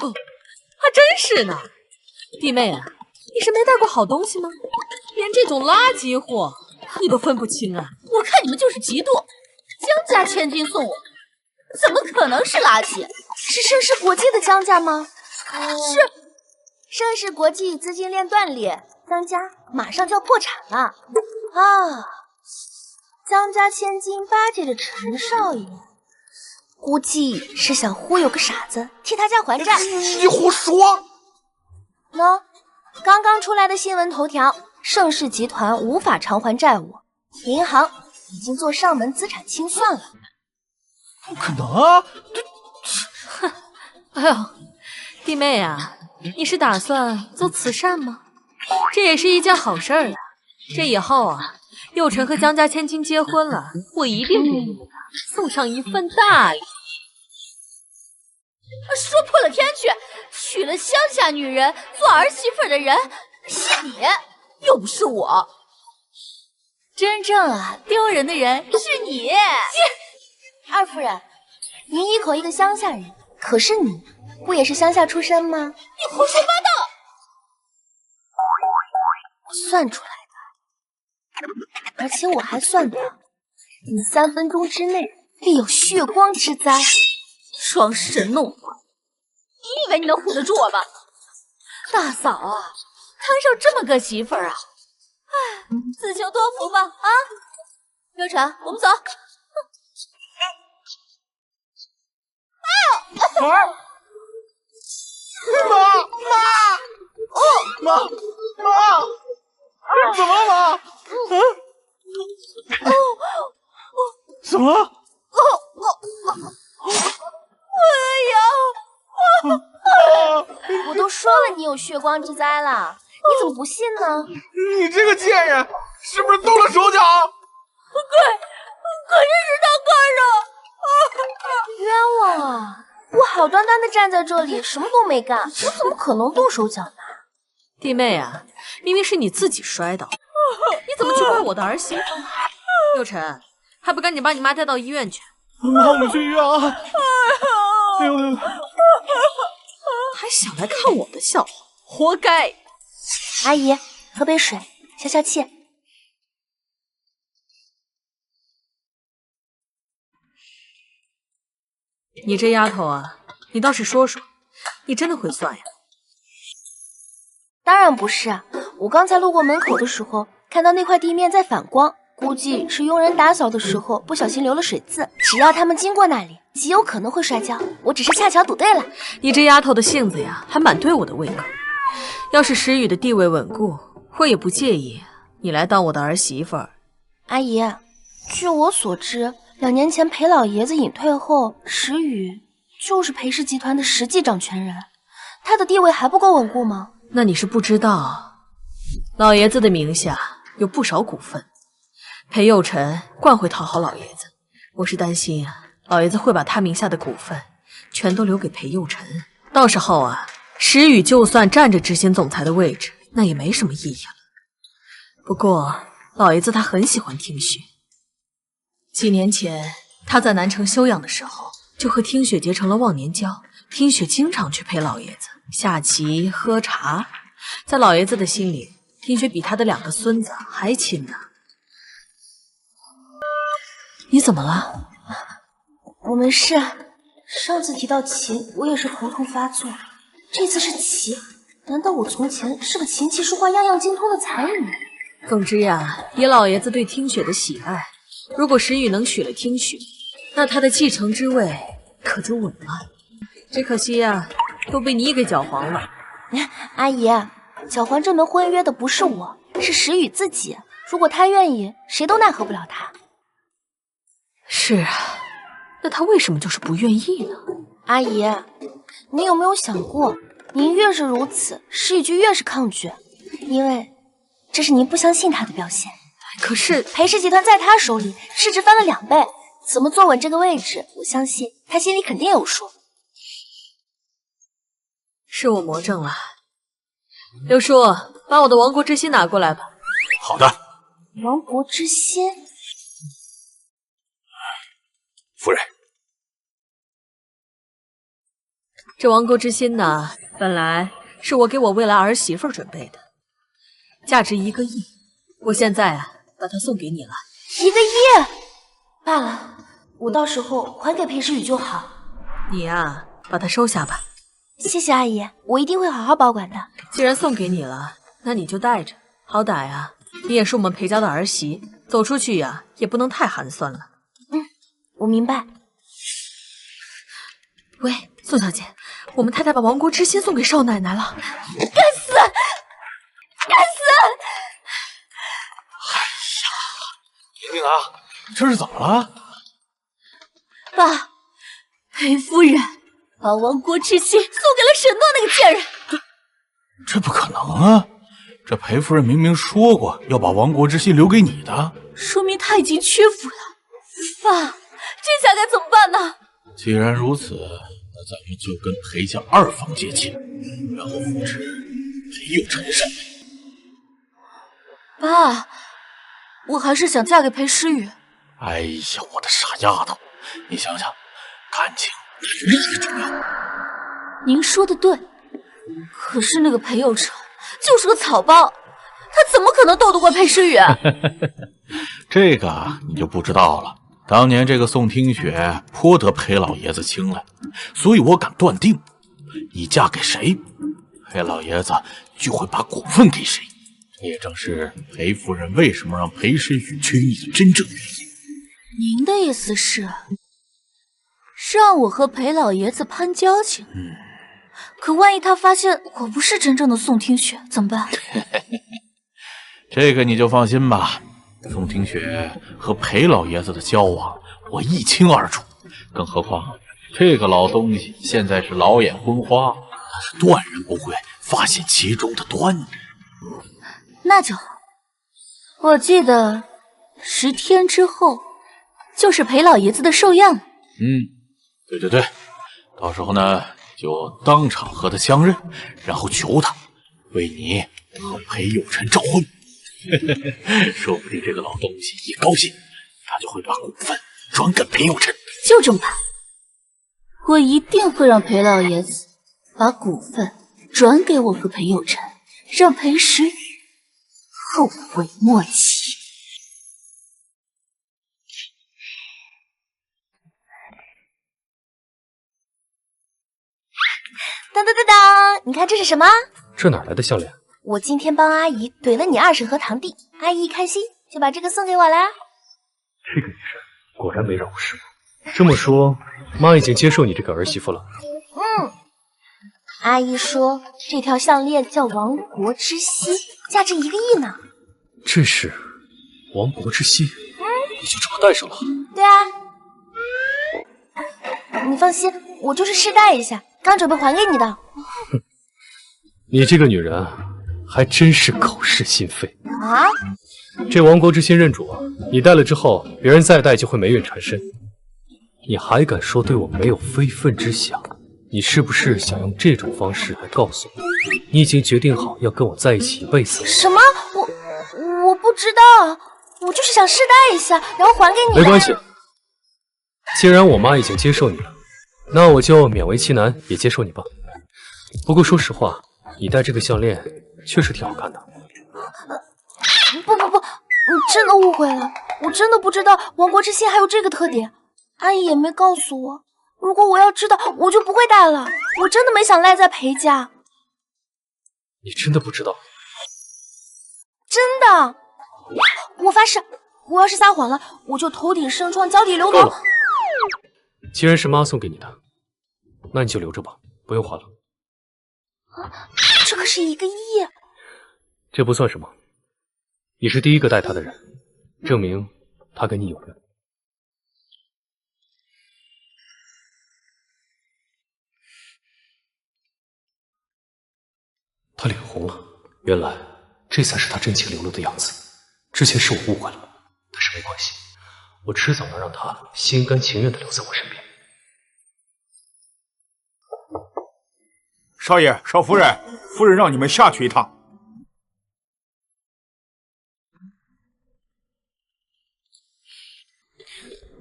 呦，还真是呢。弟妹啊，你是没带过好东西吗？连这种垃圾货你都分不清啊！我看你们就是嫉妒。江家千金送我，怎么可能是垃圾？是盛世国际的江家吗？是。盛世国际资金链断裂，江家马上就要破产了啊！江家千金巴结着陈少爷，估计是想忽悠个傻子替他家还债。你胡说！喏，刚刚出来的新闻头条：盛世集团无法偿还债务，银行已经做上门资产清算了。不可能啊！哎呦，弟妹啊，你是打算做慈善吗？这也是一件好事儿啊！这以后啊，佑辰和江家千金结婚了，我一定给你们送上一份大礼。说破了天去，娶了乡下女人做儿媳妇的人是你，又不是我。真正丢人的人是你。二夫人，您一口一个乡下人，可是你不也是乡下出身吗？你胡说八道！我算出来的，而且我还算到你3分钟之内必有血光之灾。装神弄鬼，你以为你能唬得住我吗？大嫂啊，摊上这么个媳妇儿啊，哎，自求多福吧啊！刘晨，我们走。儿，妈，怎么了妈？怎么了？我都说了你有血光之灾了，你怎么不信呢？你这个贱人，是不是动了手脚？可是他干的。冤枉啊！我好端端的站在这里，什么都没干，我怎么可能动手脚呢？弟妹啊，明明是你自己摔倒，你怎么去怪我的儿媳妇？佑辰，还不赶紧把你妈带到医院去！妈，我们去医院啊！哎呦！还想来看我的笑话，活该！阿姨，喝杯水，消消气。你这丫头啊，你倒是说说，你真的会算呀？当然不是，我刚才路过门口的时候，看到那块地面在反光，估计是佣人打扫的时候不小心留了水渍。只要他们经过那里，极有可能会摔跤。我只是恰巧赌对了。你这丫头的性子呀，还蛮对我的胃口。要是石宇的地位稳固，我也不介意你来当我的儿媳妇儿。阿姨，据我所知，2年前裴老爷子隐退后，石宇就是裴氏集团的实际掌权人，他的地位还不够稳固吗？那你是不知道，老爷子的名下有不少股份，裴佑辰惯会讨好老爷子，我是担心老爷子会把他名下的股份全都留给裴佑辰，到时候石宇就算站着执行总裁的位置，那也没什么意义了。不过老爷子他很喜欢听雪，几年前他在南城休养的时候，就和听雪结成了忘年交。听雪经常去陪老爷子下棋喝茶，在老爷子的心里，听雪比他的2个孙子还亲呢。你怎么了？我没事，上次提到棋，我也是头痛发作，这次是棋，难道我从前是个琴棋书画样样精通的才女？总之呀，以老爷子对听雪的喜爱，如果石宇能娶了听雪，那他的继承之位可就稳了。只可惜呀，都被你给搅黄了。阿姨，搅黄这门婚约的不是我，是石宇自己。如果他愿意，谁都奈何不了他。是啊，那他为什么就是不愿意呢？阿姨，你有没有想过，您越是如此，石宇就越是抗拒，因为这是您不相信他的表现。可是裴氏集团在他手里市值翻了2倍，怎么坐稳这个位置，我相信他心里肯定有数。是我魔怔了。六叔，把我的亡国之心拿过来吧。好的。亡国之心，夫人，这亡国之心呢，本来是我给我未来儿媳妇准备的，价值1个亿。我现在啊，把它送给你了。1个亿？罢了，我到时候还给裴诗雨就好。你呀，把它收下吧。谢谢阿姨，我一定会好好保管的。既然送给你了，那你就带着，好歹啊，你也是我们裴家的儿媳，走出去呀，也不能太寒酸了。我明白。喂，宋小姐，我们太太把亡国之心送给少奶奶了。该死！该死！哎呀，婷婷啊，这是怎么了？爸，裴夫人把亡国之心送给了沈诺那个贱人。这不可能啊！这裴夫人明明说过要把亡国之心留给你的，说明她已经屈服了。爸，这下该怎么办呢？既然如此，那咱们就跟裴家2房结亲，然后扶持裴有辰上位。爸，我还是想嫁给裴诗雨。哎呀，我的傻丫头，你想想，感情大于利益重要。您说的对，可是那个裴有辰就是个草包，他怎么可能斗得过裴诗雨？这个你就不知道了。当年这个宋听雪颇得裴老爷子青睐，所以我敢断定，你嫁给谁，裴老爷子就会把股份给谁。这也正是裴夫人为什么让裴诗雨娶你的真正原因。您的意思是让我和裴老爷子攀交情？可万一他发现我不是真正的宋听雪怎么办？这个你就放心吧，宋听雪和裴老爷子的交往我一清二楚，更何况这个老东西现在是老眼昏花，他是断然不会发现其中的端倪。那就好。我记得10天之后就是裴老爷子的寿宴了。对，到时候呢就当场和他相认，然后求他为你和裴有辰照婚。说不定这个老东西一高兴，他就会把股份转给裴有辰。就这么办，我一定会让裴老爷子把股份转给我和裴有辰，让裴时雨后悔莫及。当当当当，你看这是什么？这哪来的项链？我今天帮阿姨怼了你2婶和堂弟，阿姨一开心就把这个送给我啦。这个女人果然没让我失望。这么说，妈已经接受你这个儿媳妇了？阿姨说这条项链叫亡国之心，价值1个亿呢。这是亡国之心，你就这么戴上了？对啊，你放心，我就是试戴一下，刚准备还给你的。你这个女人还真是口是心非啊！这亡国之心认主啊，你戴了之后，别人再戴就会霉运缠身。你还敢说对我没有非分之想？你是不是想用这种方式来告诉我，你已经决定好要跟我在一起一辈子？什么？我不知道，我就是想试戴一下，然后还给你。没关系，既然我妈已经接受你了，那我就勉为其难也接受你吧。不过说实话，你戴这个项链确实挺好看的。不，你真的误会了，我真的不知道亡国之心还有这个特点，阿姨也没告诉我。如果我要知道，我就不会戴了。我真的没想赖在裴家。你真的不知道？真的，我发誓，我要是撒谎了，我就头顶生疮，脚底流脓。既然是妈送给你的，那你就留着吧，不用还了。这可是1个亿！这不算什么，你是第一个带她的人，证明她跟你有缘。她脸红了，原来这才是她真情流露的样子。之前是我误会了，但是没关系，我迟早能让她心甘情愿地留在我身边。少爷、少夫人，夫人让你们下去一趟。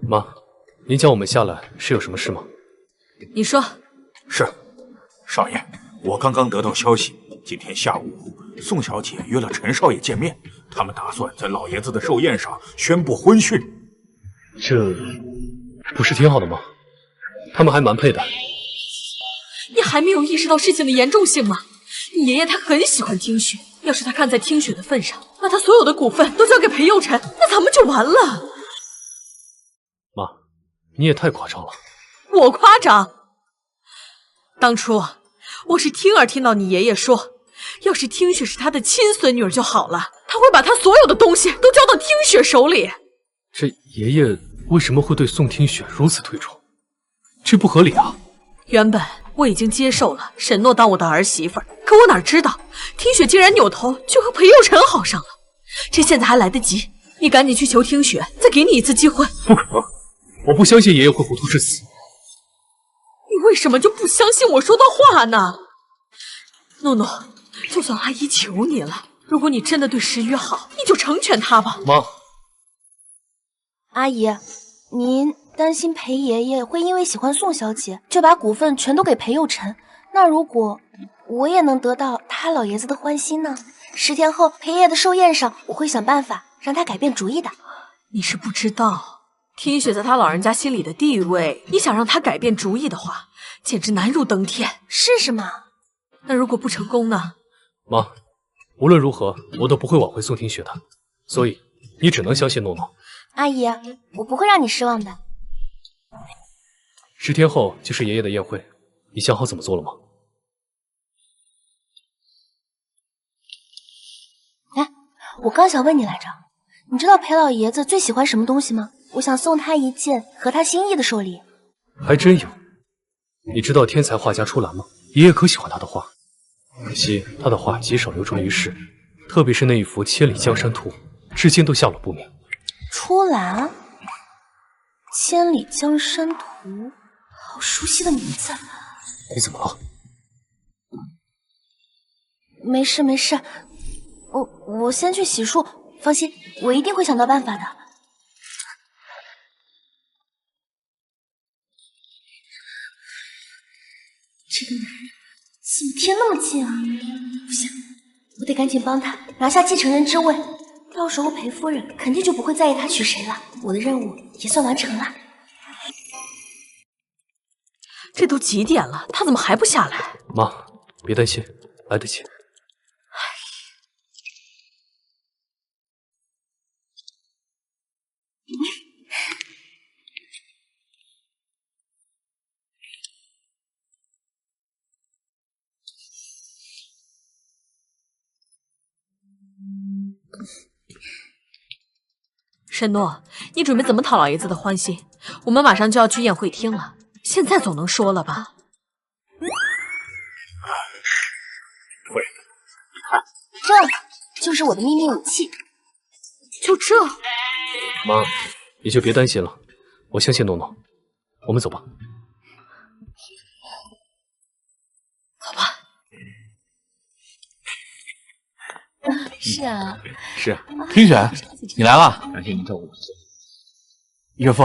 妈，您叫我们下来是有什么事吗？你说。是，少爷，我刚刚得到消息，今天下午宋小姐约了陈少爷见面，他们打算在老爷子的寿宴上宣布婚讯。这不是挺好的吗？他们还蛮配的。你还没有意识到事情的严重性吗？你爷爷他很喜欢听雪，要是他看在听雪的份上，把他所有的股份都交给裴佑辰，那咱们就完了。妈，你也太夸张了。我夸张？当初我是听儿听到你爷爷说，要是听雪是他的亲孙女儿就好了，他会把他所有的东西都交到听雪手里。这爷爷为什么会对宋听雪如此推崇？这不合理啊！原本我已经接受了沈诺当我的儿媳妇儿，可我哪知道听雪竟然扭头就和裴佑辰好上了。这现在还来得及，你赶紧去求听雪，再给你一次机会。不可能，我不相信爷爷会糊涂至死。你为什么就不相信我说的话呢？诺诺，就算阿姨求你了，如果你真的对石宇好，你就成全他吧。妈，阿姨，您担心裴爷爷会因为喜欢宋小姐，就把股份全都给裴佑辰。那如果我也能得到他老爷子的欢心呢？10天后裴爷爷的寿宴上，我会想办法让他改变主意的。你是不知道，听雪在他老人家心里的地位，你想让他改变主意的话，简直难如登天。试试嘛。那如果不成功呢？妈，无论如何，我都不会挽回宋听雪的，所以你只能相信诺诺。阿姨，我不会让你失望的。10天后就是爷爷的宴会，你想好怎么做了吗？哎，我刚想问你来着，你知道裴老爷子最喜欢什么东西吗？我想送他一件合他心意的寿礼。还真有。你知道天才画家出兰吗？爷爷可喜欢他的画，可惜他的画极少流传于世，特别是那一幅《千里江山图》，至今都下落不明。出兰，《千里江山图》，好熟悉的名字。你怎么了？没事没事，我先去洗漱，放心，我一定会想到办法的。这个男人怎么贴那么近啊？不行，我得赶紧帮他拿下继承人之位，到时候裴夫人肯定就不会在意他娶谁了。我的任务也算完成了。这都几点了，他怎么还不下来？妈，别担心，来得及。沈诺，你准备怎么讨老爷子的欢心？我们马上就要去宴会厅了，现在总能说了吧？夫人，你看，这就是我的秘密武器。就这？妈，你就别担心了，我相信诺诺。我们走吧。走吧。是啊，是听雪，你来了，感谢您照顾我。岳父。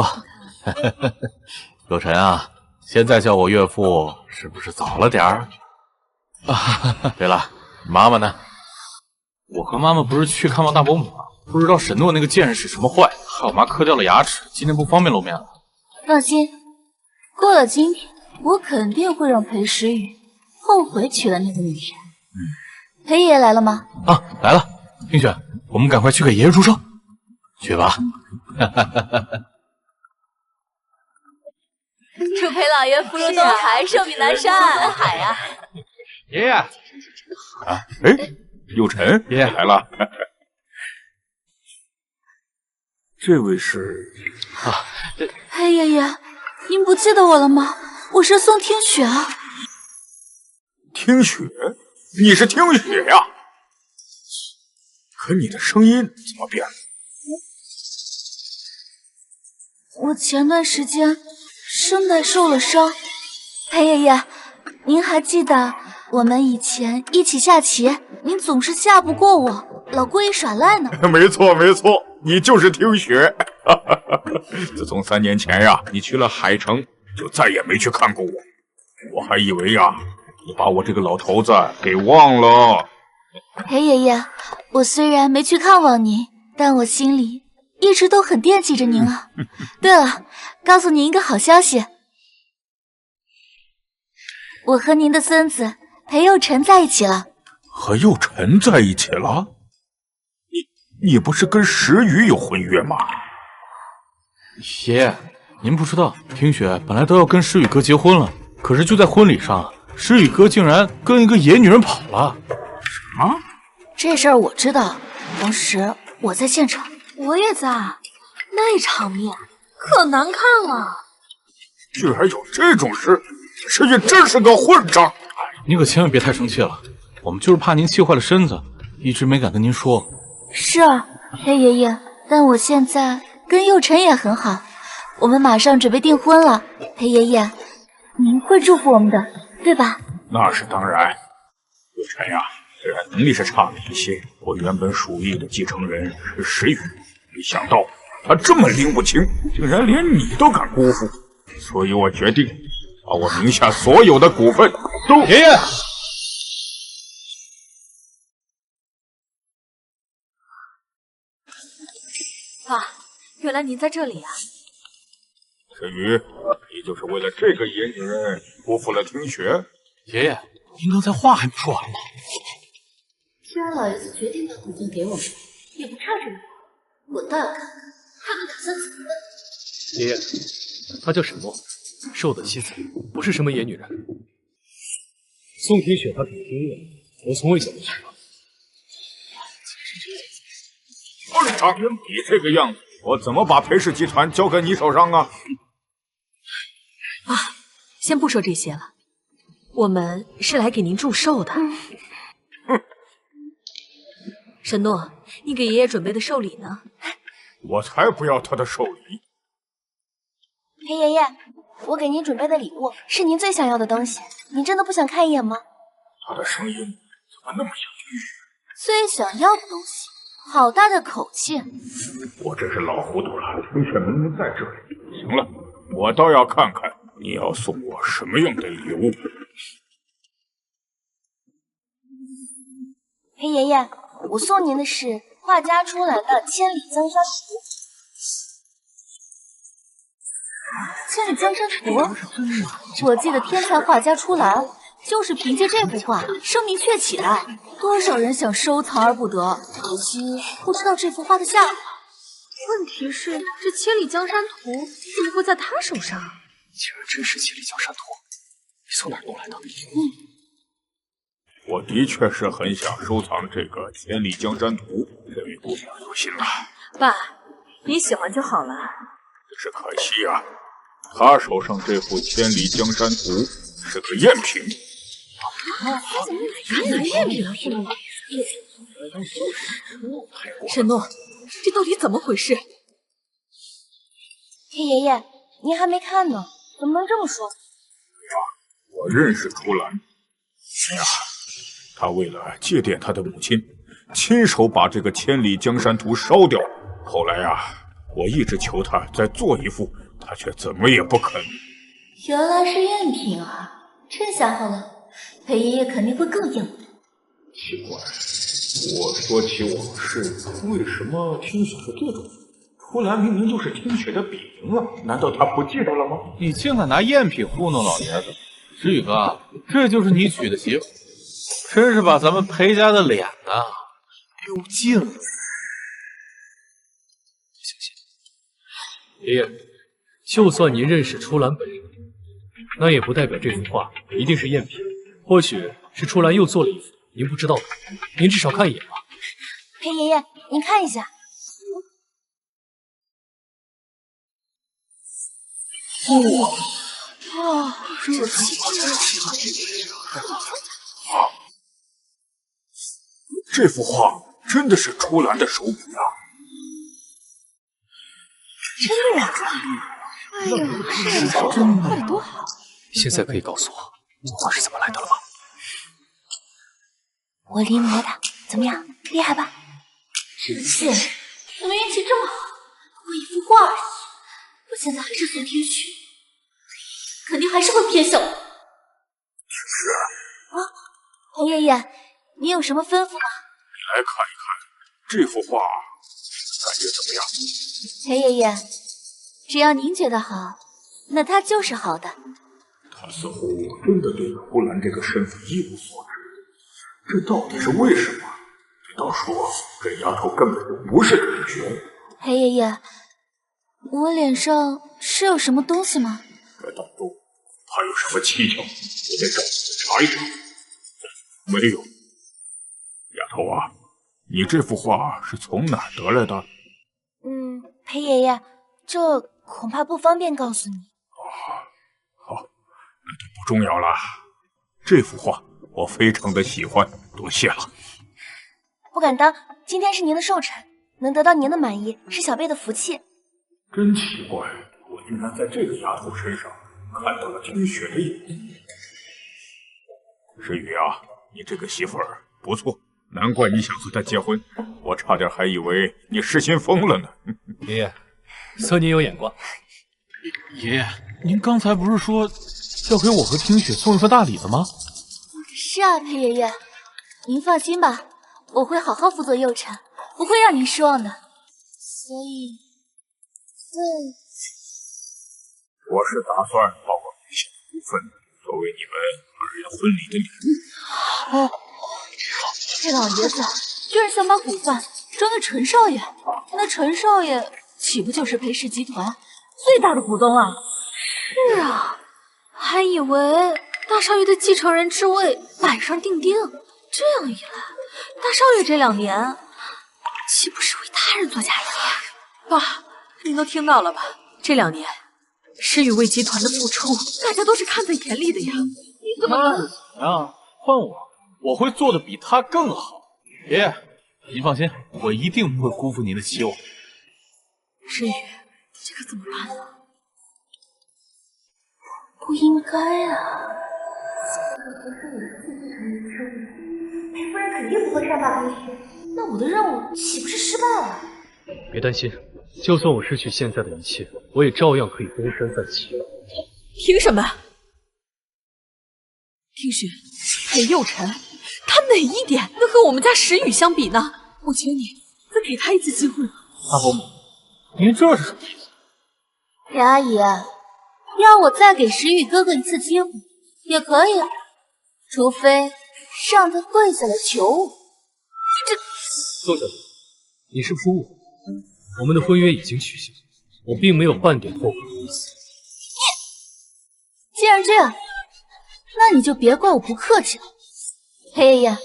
有辰啊，现在叫我岳父是不是早了点儿？啊，对了，妈妈呢？我和妈妈不是去看望大伯母吗？不知道沈诺那个贱人使什么坏，害我妈磕掉了牙齿，今天不方便露面了。放心，过了今天，我肯定会让裴时雨后悔娶了那个女人。裴爷爷来了吗？啊，来了。听雪，我们赶快去给爷爷祝寿。去吧。祝裴老爷福如东海，寿比南山。海呀！爷爷。啊，哎，佑辰，爷爷来了。这位是裴爷爷，您不记得我了吗？我是宋听雪啊。听雪？你是听雪呀？可你的声音怎么变了？我前段时间声带受了伤。裴爷爷，您还记得我们以前一起下棋，您总是下不过我，老故意耍赖呢。没错没错，你就是听雪。自从3年前呀，你去了海城，就再也没去看过我。我还以为呀，你把我这个老头子给忘了。裴爷爷，我虽然没去看望您，但我心里一直都很惦记着您啊。对了，告诉您一个好消息，我和您的孙子裴佑辰在一起了。和佑辰在一起了？你不是跟石宇有婚约吗？爷爷，您不知道，听雪本来都要跟石宇哥结婚了，可是就在婚礼上，石宇哥竟然跟一个野女人跑了。什么？这事儿我知道，当时我在现场。我也在，那场面可难看了。居然有这种事！石宇真是个混账！您可千万别太生气了，我们就是怕您气坏了身子，一直没敢跟您说。是啊，裴爷爷，但我现在跟佑辰也很好，我们马上准备订婚了。裴爷爷，您会祝福我们的，对吧？那是当然。佑辰呀，虽然能力是差了一些，我原本属意的继承人是石宇，没想到他这么拎不清，竟然连你都敢辜负，所以我决定把我名下所有的股份都……爷爷，爸，原来您在这里啊！石宇，你就是为了这个野女人辜负了听雪？爷爷，您刚才话还没说完呢。既然老爷子决定把股份给我们，也不差这一步，我倒要看看他们打算怎么办。爷爷，她叫沈墨，是我的妻子，不是什么野女人。宋听雪她挺听的，我从未想过什么。二长，你这个样子，我怎么把裴氏集团交给你手上啊？啊，先不说这些了，我们是来给您祝寿的。沈诺，你给爷爷准备的寿礼呢？我才不要他的寿礼！裴爷爷，我给您准备的礼物是您最想要的东西，您真的不想看一眼吗？他的声音怎么那么像听雪？最想要的东西，好大的口气！我真是老糊涂了，听雪明明在这里。行了，我倒要看看你要送我什么样的礼物。裴爷爷，我送您的是画家出兰的《千里江山图》。千里江山图，我记得天才画家出兰就是凭借这幅画声名鹊起的，多少人想收藏而不得，可惜不知道这幅画的下落。问题是，这千里江山图怎么会在他手上？竟然真是千里江山图，你从哪儿弄来的？我的确是很想收藏这个《千里江山图》，这位姑娘有心了。爸，你喜欢就好了。只是可惜啊，他手上这幅《千里江山图》是个赝品。看来赝品了。沈诺，这到底怎么回事？裴爷爷，您还没看呢，怎么能这么说？我认识出兰。哎呀，他为了祭奠他的母亲，亲手把这个《千里江山图》烧掉。后来啊，我一直求他再做一幅，他却怎么也不肯。原来是赝品啊！这下好了，裴爷爷肯定会更厌恶的。奇怪，我说起往事，为什么听雪是这种？出兰明明就是听雪的笔名啊，难道他不记得了吗？你竟敢拿赝品糊弄老爷子！石宇哥，这就是你娶的媳妇？真是把咱们裴家的脸呐丢尽了。爷爷，就算您认识出兰本人，那也不代表这幅画一定是赝品，或许是出兰又做了一幅您不知道的，您至少看一眼吧。裴爷爷，您看一下。这幅画真的是出兰的手笔啊！真的呀！哎呀，是真的，画得多好！现在可以告诉我这画是怎么来的了吗？我临摹的，怎么样？厉害吧？真贱人，怎么运气这么好？不过一幅画而已。我现在还是宋天雪，肯定还是会偏向我。是啊，裴爷爷，你有什么吩咐吗？来看一看这幅画，感觉怎么样？裴爷爷，只要您觉得好，那它就是好的。他似乎真的对呼兰这个身份一无所知，这到底是为什么？难道说这丫头根本就不是主角？裴爷爷，我脸上是有什么东西吗？这当中怕有什么蹊跷，我得找查一查。没有，丫头啊，你这幅画是从哪儿得来的？裴爷爷，这恐怕不方便告诉你。好，那就不重要了。这幅画我非常的喜欢，多谢了。不敢当，今天是您的寿辰，能得到您的满意是小辈的福气。真奇怪，我竟然在这个丫头身上看到了听雪的影子。诗雨啊，你这个媳妇儿不错，难怪你想和她结婚，我差点还以为你失心疯了呢。爷爷，算您有眼光。爷爷，您刚才不是说要给我和听雪送一份大礼的吗？是啊，裴爷爷，您放心吧，我会好好辅佐幼辰，不会让您失望的。所以，我是打算把我名下的股份作为你们二人婚礼的礼物。哦，这老爷子居然想把股份转给陈少爷，那陈少爷岂不就是裴氏集团最大的股东啊？是啊，还以为大少爷的继承人之位板上钉钉，这样一来，大少爷这2年岂不是为他人做嫁衣？爸，您都听到了吧？这2年，诗雨为集团的付出，大家都是看在眼里的呀。你怎么能……怎样？换我会做的比他更好。爷爷，您放心，我一定不会辜负您的期望。诗雨，这可怎么办呢？不应该啊！裴夫人肯定不会善罢甘休，那我的任务岂不是失败了？别担心，就算我失去现在的一切，我也照样可以东山再起。凭什么？听雪，裴佑辰，他哪一点能和我们家石宇相比呢？我求你，再给他一次机会。大伯母，您这是什么意思？裴阿姨，要我再给石宇哥哥一次机会也可以，除非让他跪下来求我。宋小姐，你是不是误会？我们的婚约已经取消，我并没有半点后悔的意思。既然这样，那你就别怪我不客气了。裴爷爷，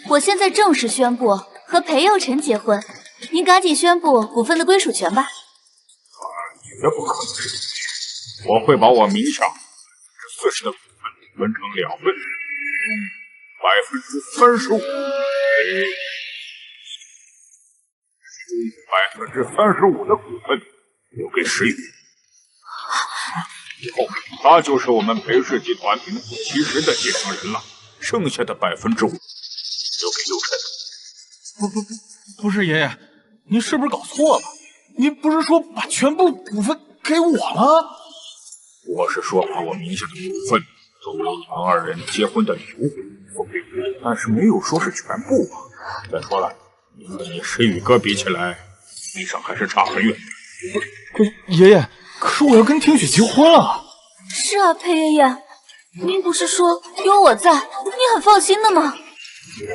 我现在正式宣布和裴佑辰结婚，您赶紧宣布股份的归属权吧。绝不可能是这样，我会把我名下40%的股份分成2份，35%给35%的股份留给石宇，以后他就是我们裴氏集团名副其实的继承人了。剩下的5%留给佑辰。不是爷爷，您是不是搞错了？您不是说把全部股份给我吗？我是说把我名下的股份作为你们2人结婚的礼物送给你，但是没有说是全部啊。再说了，你和你石宇哥比起来，比上还是差很远。爷爷，可是我要跟听雪结婚了。是啊，裴爷爷，您不是说有我在，你很放心的吗？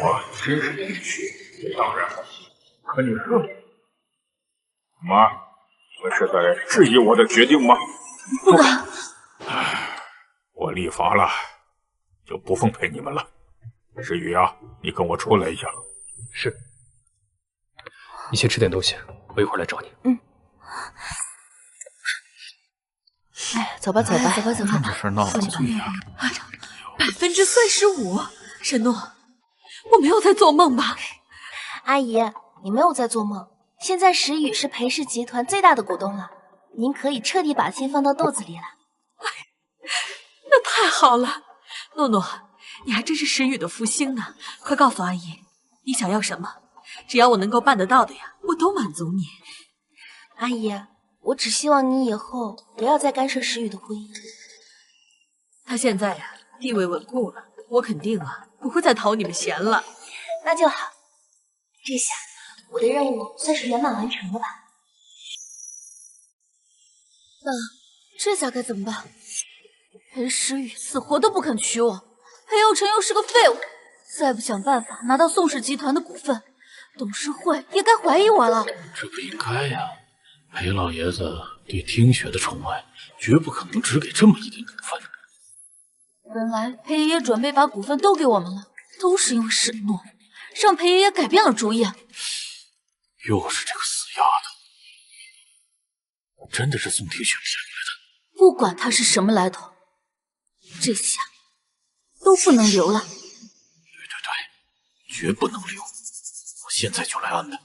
我真是听血，这当然不行。可你是妈，你们是在质疑我的决定吗？不敢。我立法了，就不奉陪你们了。诗雨啊，你跟我出来一下。是。你先吃点东西，我一会儿来找你。哎，走吧，走吧，走吧，走吧。这事闹得怎么样35%，沈诺，我没有在做梦吧？阿姨，你没有在做梦。现在石宇是裴氏集团最大的股东了，您可以彻底把心放到肚子里了。那太好了，诺诺，你还真是石宇的福星呢！快告诉阿姨，你想要什么？只要我能够办得到的呀，我都满足你。阿姨，我只希望你以后不要再干涉石宇的婚姻。他现在呀，地位稳固了，我肯定啊不会再讨你们嫌了。那就好，这下我的任务算是圆满完成了吧？那这下该怎么办？裴时雨死活都不肯娶我，裴佑成又是个废物，再不想办法拿到宋氏集团的股份，董事会也该怀疑我了。这不应该呀！裴老爷子对听雪的宠爱，绝不可能只给这么一点股份。本来裴爷爷准备把股份都给我们了，都是因为沈诺，让裴爷爷改变了主意。又是这个死丫头，真的是宋听雪派来的？不管他是什么来头，这下都不能留了。对，绝不能留！我现在就来安排。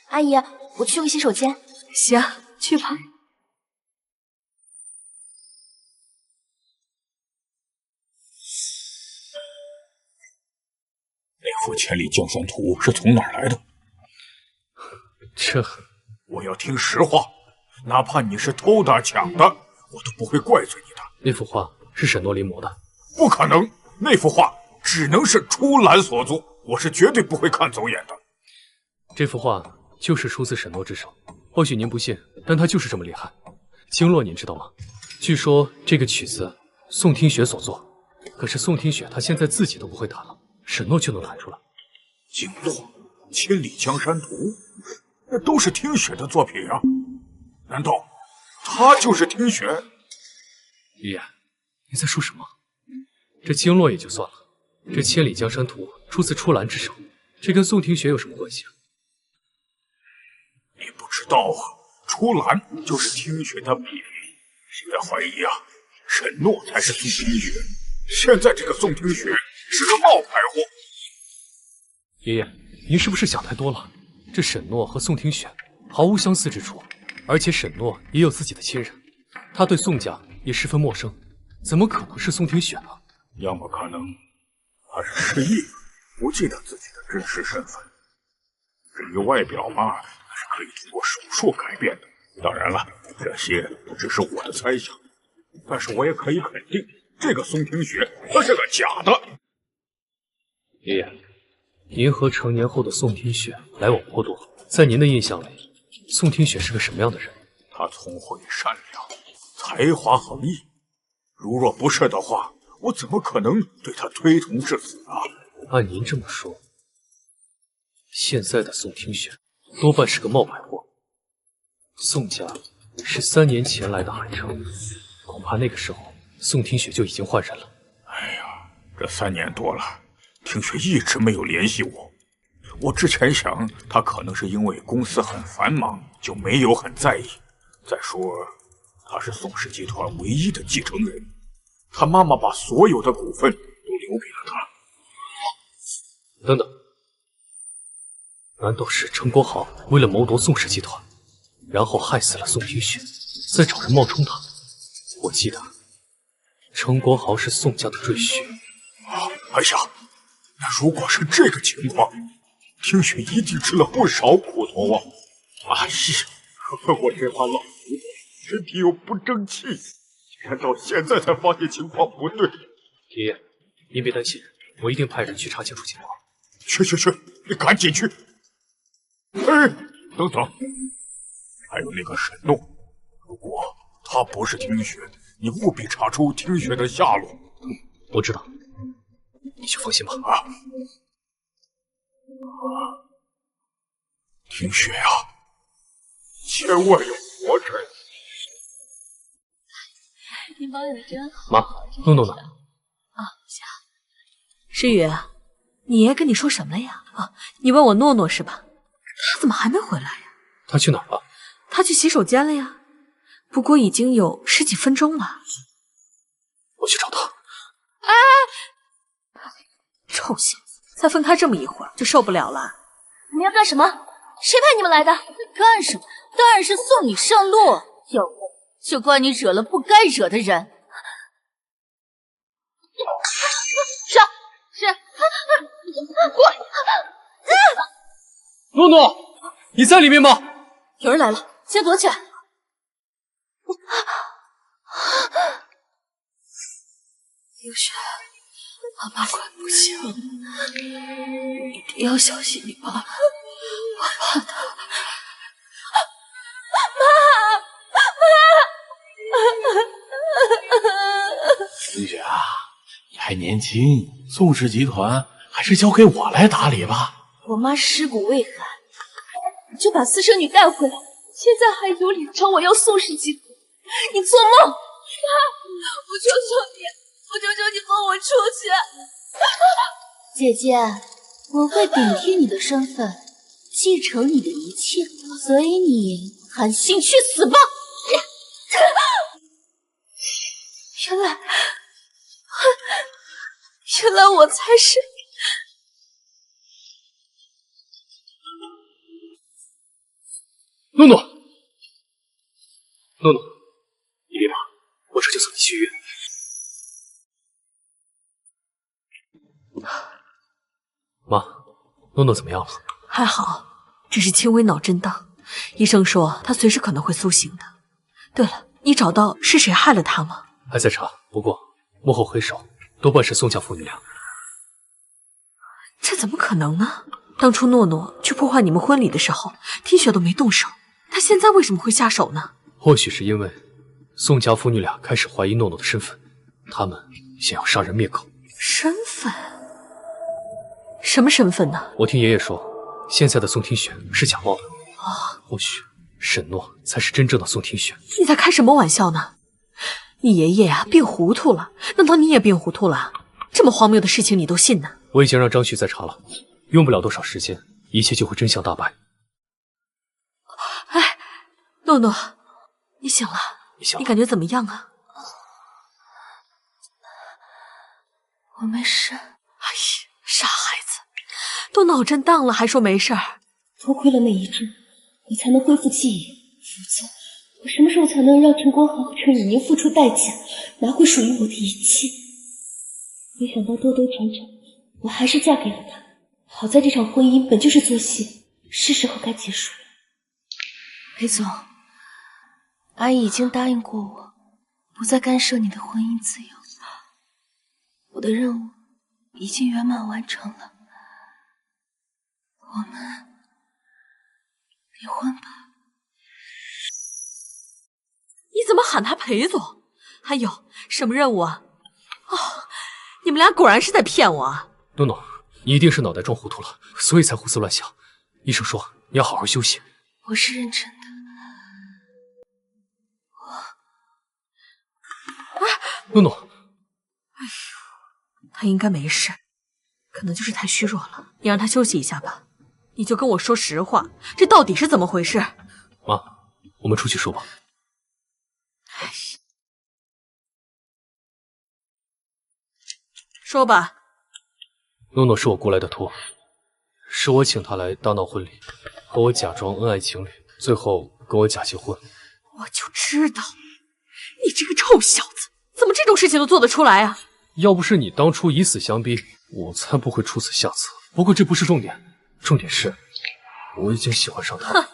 阿姨，我去个洗手间。行，去吧。那幅千里江山图是从哪儿来的？这，我要听实话，哪怕你是偷的抢的，我都不会怪罪你的。那幅画是沈诺临摹的？不可能，那幅画只能是初兰所作，我是绝对不会看走眼的。这幅画就是出自沈诺之手，或许您不信，但他就是这么厉害。经络您知道吗？据说这个曲子宋听雪所作，可是宋听雪她现在自己都不会弹了，沈诺就能弹出来。经络、千里江山图，那都是听雪的作品啊！难道他就是听雪？爷爷，你在说什么？这经络也就算了，这千里江山图出自初兰之手，这跟宋听雪有什么关系啊？你不知道啊，初兰就是听雪的笔名。现在怀疑啊，沈诺才是宋听雪。现在这个宋听雪是个冒牌货。爷爷，您是不是想太多了？这沈诺和宋听雪毫无相似之处，而且沈诺也有自己的亲人，他对宋家也十分陌生，怎么可能是宋听雪呢？要么可能他是失忆，不记得自己的真实身份。至于外表嘛，那是可以通过手术改变的。当然了，这些只是我的猜想，但是我也可以肯定，这个宋听雪他是个假的。爷爷，您和成年后的宋听雪来往颇多，在您的印象里，宋听雪是个什么样的人？他聪慧善良，才华横溢。如若不是的话，我怎么可能对他推崇至死啊？按您这么说，现在的宋听雪多半是个冒牌货。宋家是3年前来的韩城，恐怕那个时候宋听雪就已经换人了。哎呀，这3年多了，听雪一直没有联系我。我之前想，他可能是因为公司很繁忙，就没有很在意。再说，他是宋氏集团唯一的继承人，他妈妈把所有的股份都留给了他。等等，难道是陈国豪为了谋夺宋氏集团，然后害死了宋听雪，再找人冒充他？我记得陈国豪是宋家的赘婿。哎呀，那如果是这个情况，听雪一定吃了不少苦头啊！哎呀，我这把老糊涂，身体又不争气，竟然到现在才发现情况不对。爷爷，您别担心，我一定派人去查清楚情况。去，你赶紧去！哎，等等，还有那个沈诺，如果他不是听雪，你务必查出听雪的下落。我知道。你就放心吧。听雪呀，千万要活着。您保养的真好。妈，诺诺呢？诗雨，你爷跟你说什么了呀？你问我诺诺是吧？他怎么还没回来呀？他去哪儿了？他去洗手间了呀，不过已经有10几分钟了。我去找他。臭小子，才分开这么一会儿就受不了了。你们要干什么？谁派你们来的？干什么？当然是送你上路。要不就怪你惹了不该惹的人。是。诺诺，你在里面吗？有人来了，先躲起来。流雪，妈妈快不行了，一定要小心你爸爸，我怕他。冰雪啊，你还年轻，宋氏集团还是交给我来打理吧。我妈尸骨未寒，你就把私生女带回来，现在还有脸找我要宋氏集团？你做梦！妈，我求求你，我求求你放我出去！姐姐，我会顶替你的身份，继承你的一切，所以你狠心去死吧！原来我才是。诺诺，你别怕，我这就送你去医院。妈，诺诺怎么样了？还好，只是轻微脑震荡，医生说他随时可能会苏醒的。对了，你找到是谁害了他吗？还在查，不过幕后黑手多半是宋家父女俩。这怎么可能呢？当初诺诺去破坏你们婚礼的时候，听雪都没动手，他现在为什么会下手呢？或许是因为宋家父女俩开始怀疑诺诺的身份，他们想要杀人灭口。身份？什么身份呢？我听爷爷说，现在的宋听雪是假冒的。或许沈诺才是真正的宋听雪。你在开什么玩笑呢？你爷爷呀，病糊涂了。难道你也病糊涂了？这么荒谬的事情你都信呢？我已经让张旭再查了，用不了多少时间，一切就会真相大白。哎，诺诺，你醒了？你感觉怎么样啊？我没事。哎呀，傻孩子，都脑震荡了还说没事儿。多亏了那一阵，我才能恢复记忆，否则我什么时候才能让陈光豪和陈雨宁付出代价，拿回属于我的一切？没想到兜兜转转，我还是嫁给了他。好在这场婚姻本就是作戏，是时候该结束了。裴总，阿姨已经答应过我，不再干涉你的婚姻自由。我的任务已经圆满完成了，我们离婚吧。你怎么喊他裴总？还有什么任务啊？你们俩果然是在骗我啊！诺诺，你一定是脑袋撞糊涂了，所以才胡思乱想。医生说你要好好休息。我是认真的。诺诺，他应该没事，可能就是太虚弱了。你让他休息一下吧。你就跟我说实话，这到底是怎么回事？妈，我们出去说吧。说吧。诺诺是我雇来的托，是我请他来大闹婚礼，和我假装恩爱情侣，最后跟我假结婚。我就知道，你这个臭小子，怎么这种事情都做得出来啊？要不是你当初以死相逼，我才不会出此下策。不过这不是重点，重点是我已经喜欢上他了，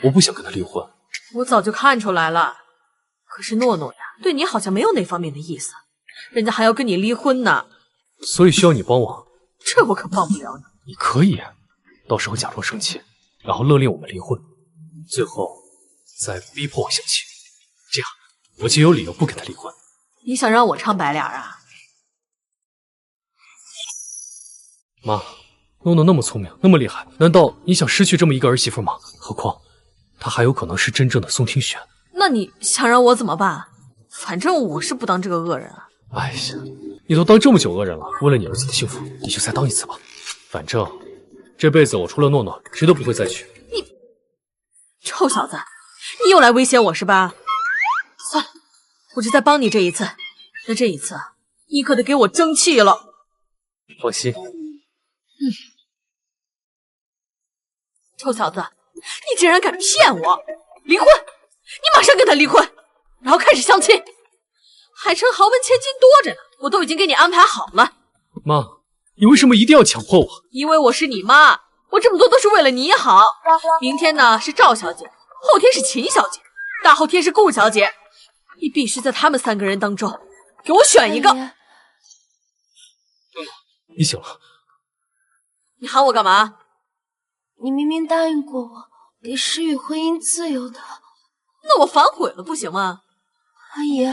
我不想跟他离婚。我早就看出来了，可是诺诺呀，对你好像没有那方面的意思，人家还要跟你离婚呢。所以需要你帮我。这我可帮不了你。你可以，到时候假装生气，然后勒令我们离婚，最后再逼迫我相信，这样我就有理由不跟他离婚。你想让我唱白脸啊？妈，诺诺那么聪明，那么厉害，难道你想失去这么一个儿媳妇吗？何况，她还有可能是真正的宋听玄。那你想让我怎么办？反正我是不当这个恶人啊。哎呀，你都当这么久恶人了，为了你儿子的幸福，你就再当一次吧。反正这辈子我除了诺诺，谁都不会再娶。你臭小子，你又来威胁我是吧？算了，我就再帮你这一次。那这一次，你可得给我争气了。放心。臭小子，你竟然敢骗我！离婚！你马上跟他离婚，然后开始相亲。海城豪门千金多着呢，我都已经给你安排好了。妈，你为什么一定要强迫我？因为我是你妈，我这么多都是为了你好。明天呢是赵小姐，后天是秦小姐，大后天是顾小姐，你必须在他们3个人当中给我选一个。你醒了？你喊我干嘛？你明明答应过我，给诗雨婚姻自由的。那我反悔了不行吗？阿姨，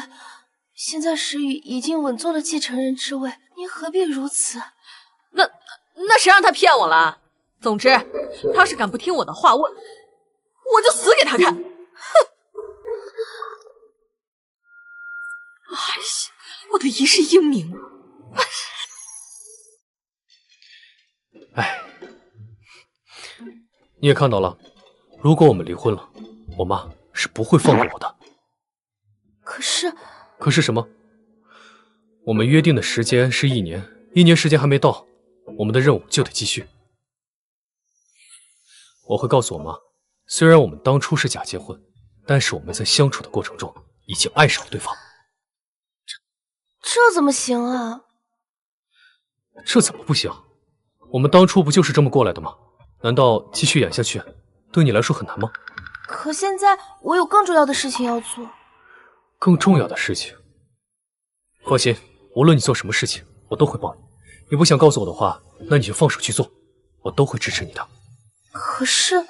现在诗雨已经稳坐了继承人之位，您何必如此？那谁让他骗我了？总之，他要是敢不听我的话，我就死给他看！哼！哎呀，我的一世英名！哎，你也看到了，如果我们离婚了，我妈是不会放过我的。可是什么？我们约定的时间是1年，1年时间还没到，我们的任务就得继续。我会告诉我妈，虽然我们当初是假结婚，但是我们在相处的过程中已经爱上了对方。这怎么行啊？这怎么不行？我们当初不就是这么过来的吗？难道继续演下去对你来说很难吗？可现在我有更重要的事情要做。更重要的事情？放心，无论你做什么事情，我都会帮你。你不想告诉我的话，那你就放手去做，我都会支持你的。可是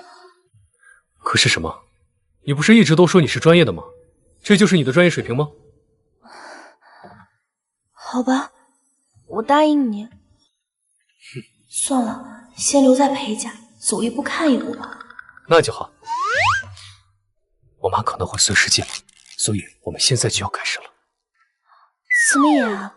什么？你不是一直都说你是专业的吗？这就是你的专业水平吗？好吧，我答应你。算了，先留在裴家，走一步看一步吧。那就好。我妈可能会随时进来，所以我们现在就要开始了。怎么演啊？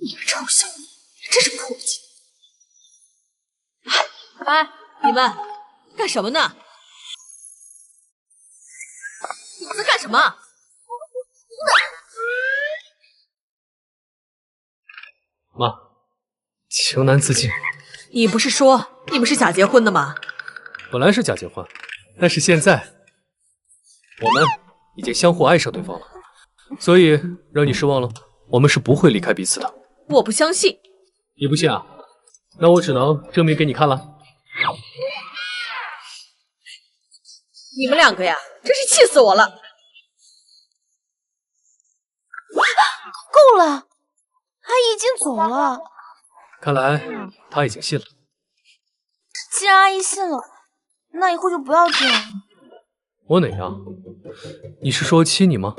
你个臭小子，真是破戒！哎，你们干什么呢？你们在干什么？妈，情难自禁。你不是说你们是假结婚的吗？本来是假结婚，但是现在我们已经相互爱上对方了，所以让你失望了。我们是不会离开彼此的。我不相信。你不信啊？那我只能证明给你看了。你们2个呀，真是气死我了！够了，阿姨已经走了。看来他已经信了。既然阿姨信了，那以后就不要这样。我哪样？你是说亲你吗？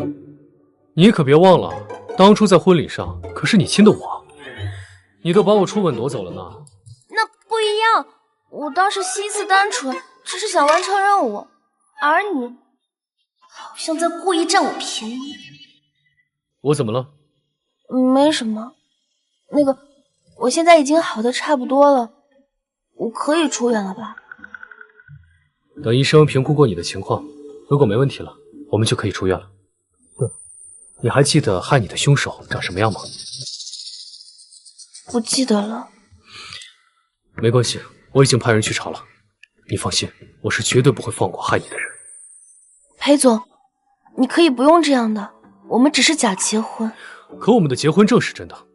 你可别忘了，当初在婚礼上可是你亲的我，你都把我初吻夺走了呢。那不一样，我当时心思单纯，只是想完成任务，而你好像在故意占我便宜。我怎么了？没什么，我现在已经好的差不多了，我可以出院了吧？等医生评估过你的情况，如果没问题了，我们就可以出院了。对，你还记得害你的凶手长什么样吗？不记得了。没关系，我已经派人去查了。你放心，我是绝对不会放过害你的人。裴总，你可以不用这样的，我们只是假结婚。可我们的结婚证是真的，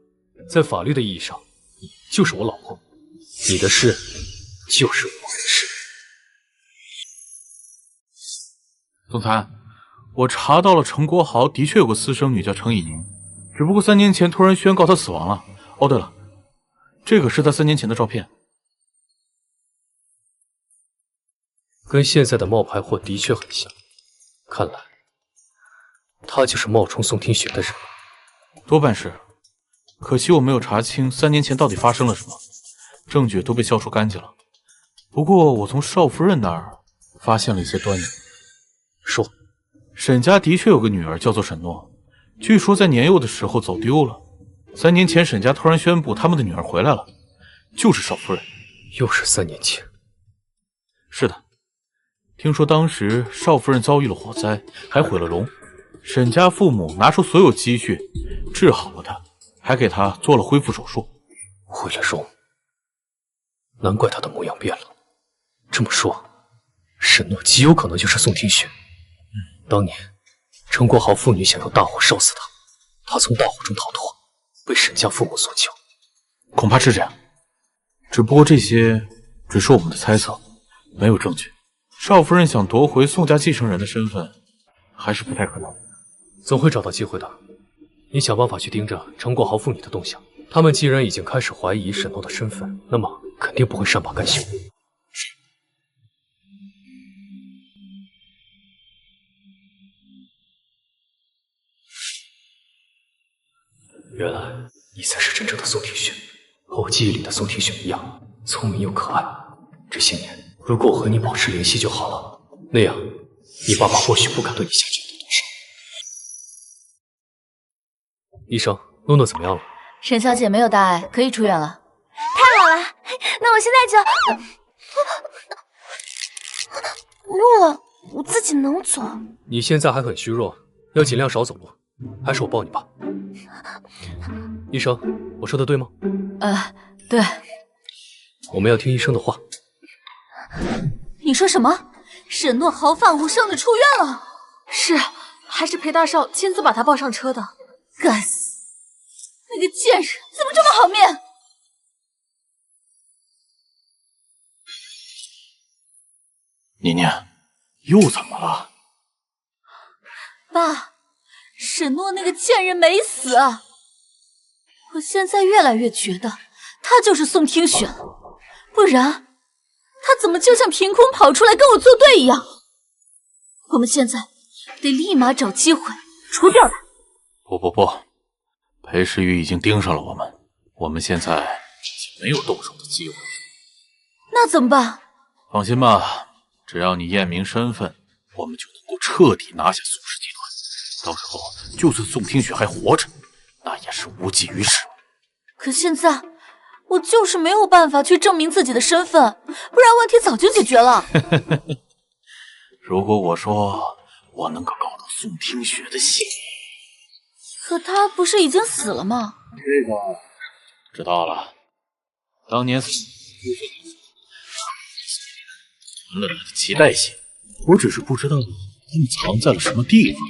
在法律的意义上，你就是我老婆，你的事就是我的事。总裁，我查到了程国豪的确有个私生女叫程以宁，只不过3年前突然宣告她死亡了。哦，对了，这个是他3年前的照片，跟现在的冒牌货的确很像，看来他就是冒充宋听雪的人。多半是，可惜我没有查清3年前到底发生了什么，证据都被消除干净了。不过我从邵夫人那儿发现了一些端倪。说，沈家的确有个女儿叫做沈诺，据说在年幼的时候走丢了。3年前沈家突然宣布他们的女儿回来了，就是邵夫人。又是3年前。是的，听说当时邵夫人遭遇了火灾，还毁了容。沈家父母拿出所有积蓄治好了她，还给她做了恢复手术。毁了容，难怪她的模样变了。这么说，沈诺极有可能就是宋听雪。当年陈国豪父女想用大火烧死他，他从大火中逃脱，被沈家父母所救。恐怕是这样，只不过这些只是我们的猜测，没有证据。邵夫人想夺回宋家继承人的身份，还是不太可能。总会找到机会的。你想办法去盯着陈国豪父女的动向，他们既然已经开始怀疑沈诺的身份，那么肯定不会善罢甘休。原来你才是真正的宋听雪，和我记忆里的宋听雪一样，聪明又可爱。这些年，如果我和你保持联系就好了，那样你爸爸或许不敢对你下这样的毒手。医生，诺诺怎么样了？沈小姐没有大碍，可以出院了。太好了，那我现在就录了，我自己能走。你现在还很虚弱，要尽量少走路。还是我抱你吧。医生，我说的对吗？对。我们要听医生的话。你说什么？沈诺毫发无伤的出院了？是，还是裴大少亲自把他抱上车的。该死，那个贱人怎么这么好面？妮妮，又怎么了？爸，沈诺那个贱人没死啊！我现在越来越觉得他就是宋听雪了，不然他怎么就像凭空跑出来跟我作对一样？我们现在得立马找机会除掉他。不，裴时雨已经盯上了我们现在已经没有动手的机会。那怎么办？放心吧，只要你验明身份，我们就能够彻底拿下宋氏集团。到时候就算宋听雪还活着，那也是无济于事。可现在我就是没有办法去证明自己的身份，不然问题早就解决了。如果我说我能够搞到宋听雪的血，可他不是已经死了吗？这个知道了。当年死存了他的脐带血，我只是不知道他们藏在了什么地方。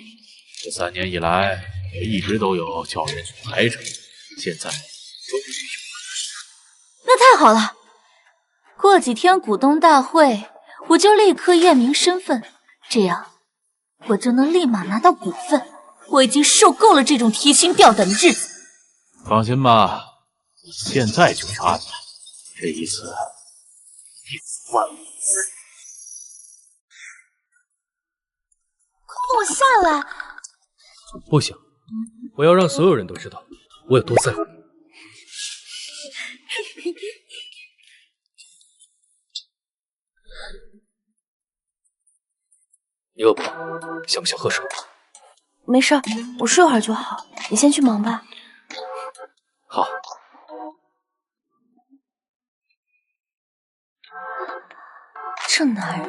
这3年以来，我一直都有叫人去排着，现在终于有了。那太好了，过几天股东大会，我就立刻验明身份，这样我就能立马拿到股份。我已经受够了这种提心吊胆的日子。放心吧，我现在就杀他，这一次一死万无余。我下来。不行，我要让所有人都知道我有多在乎你。你饿不饿？想不想喝水？没事，我睡会儿就好。你先去忙吧。好。这男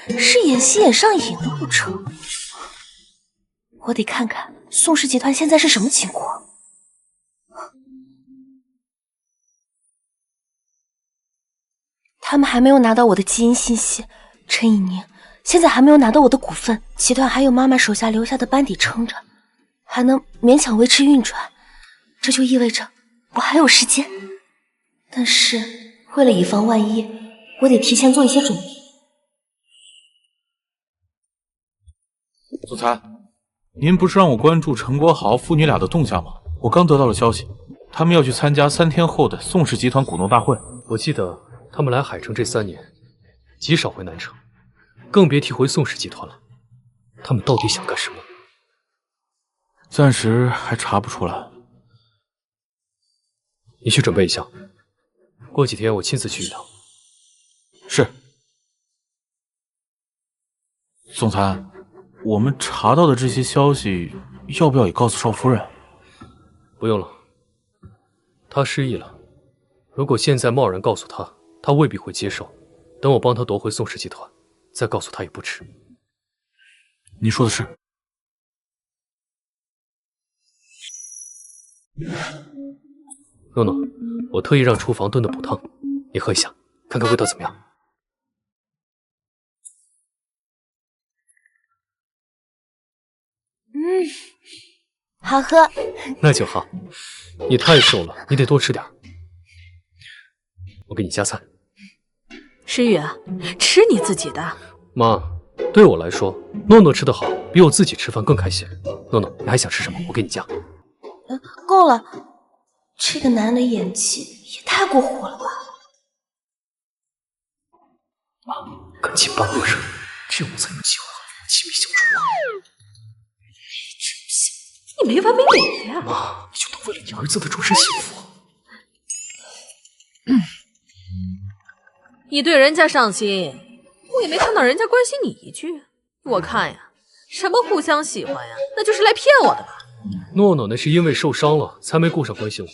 人是演戏演上瘾了不成？我得看看宋氏集团现在是什么情况。他们还没有拿到我的基因信息，陈以宁现在还没有拿到我的股份，集团还有妈妈手下留下的班底撑着，还能勉强维持运转，这就意味着我还有时间。但是为了以防万一，我得提前做一些准备。总裁，您不是让我关注陈国豪父女俩的动向吗？我刚得到了消息，他们要去参加3天后的宋氏集团股东大会。我记得他们来海城这3年，极少回南城，更别提回宋氏集团了。他们到底想干什么？暂时还查不出来。你去准备一下，过几天我亲自去一趟。是。总裁，我们查到的这些消息，要不要也告诉少夫人？不用了，她失忆了。如果现在贸然告诉她，她未必会接受。等我帮她夺回宋氏集团，再告诉她也不迟。你说的是。诺诺，我特意让厨房炖的补汤，你喝一下，看看味道怎么样。好喝。那就好。你太瘦了，你得多吃点。我给你夹菜。诗雨，吃你自己的。妈，对我来说，诺诺吃得好，比我自己吃饭更开心。诺诺，你还想吃什么？我给你夹。够了，这个男人的演技也太过火了吧！妈，赶紧帮我热，这样我才有机会和齐眉相处啊！你没完没了呀！妈，你就当为了你儿子的终身幸福。你对人家上心，我也没看到人家关心你一句。我看呀，什么互相喜欢呀，那就是来骗我的吧。诺诺那是因为受伤了才没顾上关心我，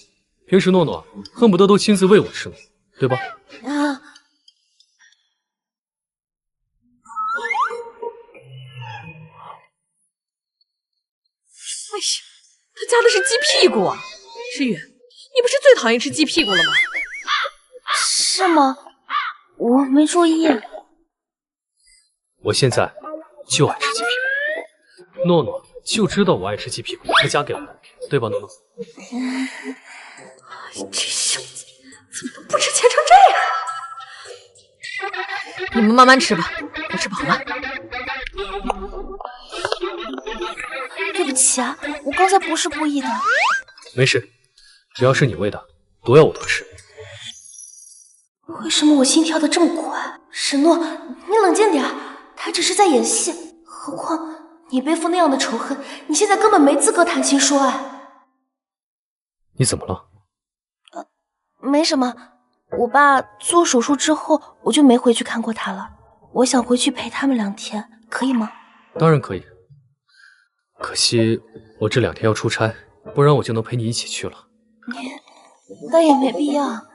平时诺诺恨不得都亲自喂我吃呢，对吧？啊！哎呀，他夹的是鸡屁股啊！诗雨，你不是最讨厌吃鸡屁股了吗？是吗？我没注意。我现在就爱吃鸡屁股，诺诺就知道我爱吃鸡屁股，才夹给了我，对吧，诺诺？这小子怎么不值钱成这样啊？你们慢慢吃吧，我吃饱了。对不起啊，我刚才不是故意的。没事，只要是你喂的，多要我都吃。为什么我心跳的这么快？沈诺，你冷静点，他只是在演戏。何况你背负那样的仇恨，你现在根本没资格谈情说爱。你怎么了？没什么，我爸做手术之后，我就没回去看过他了。我想回去陪他们2天，可以吗？当然可以。可惜我这2天要出差，不然我就能陪你一起去了。那也没必要。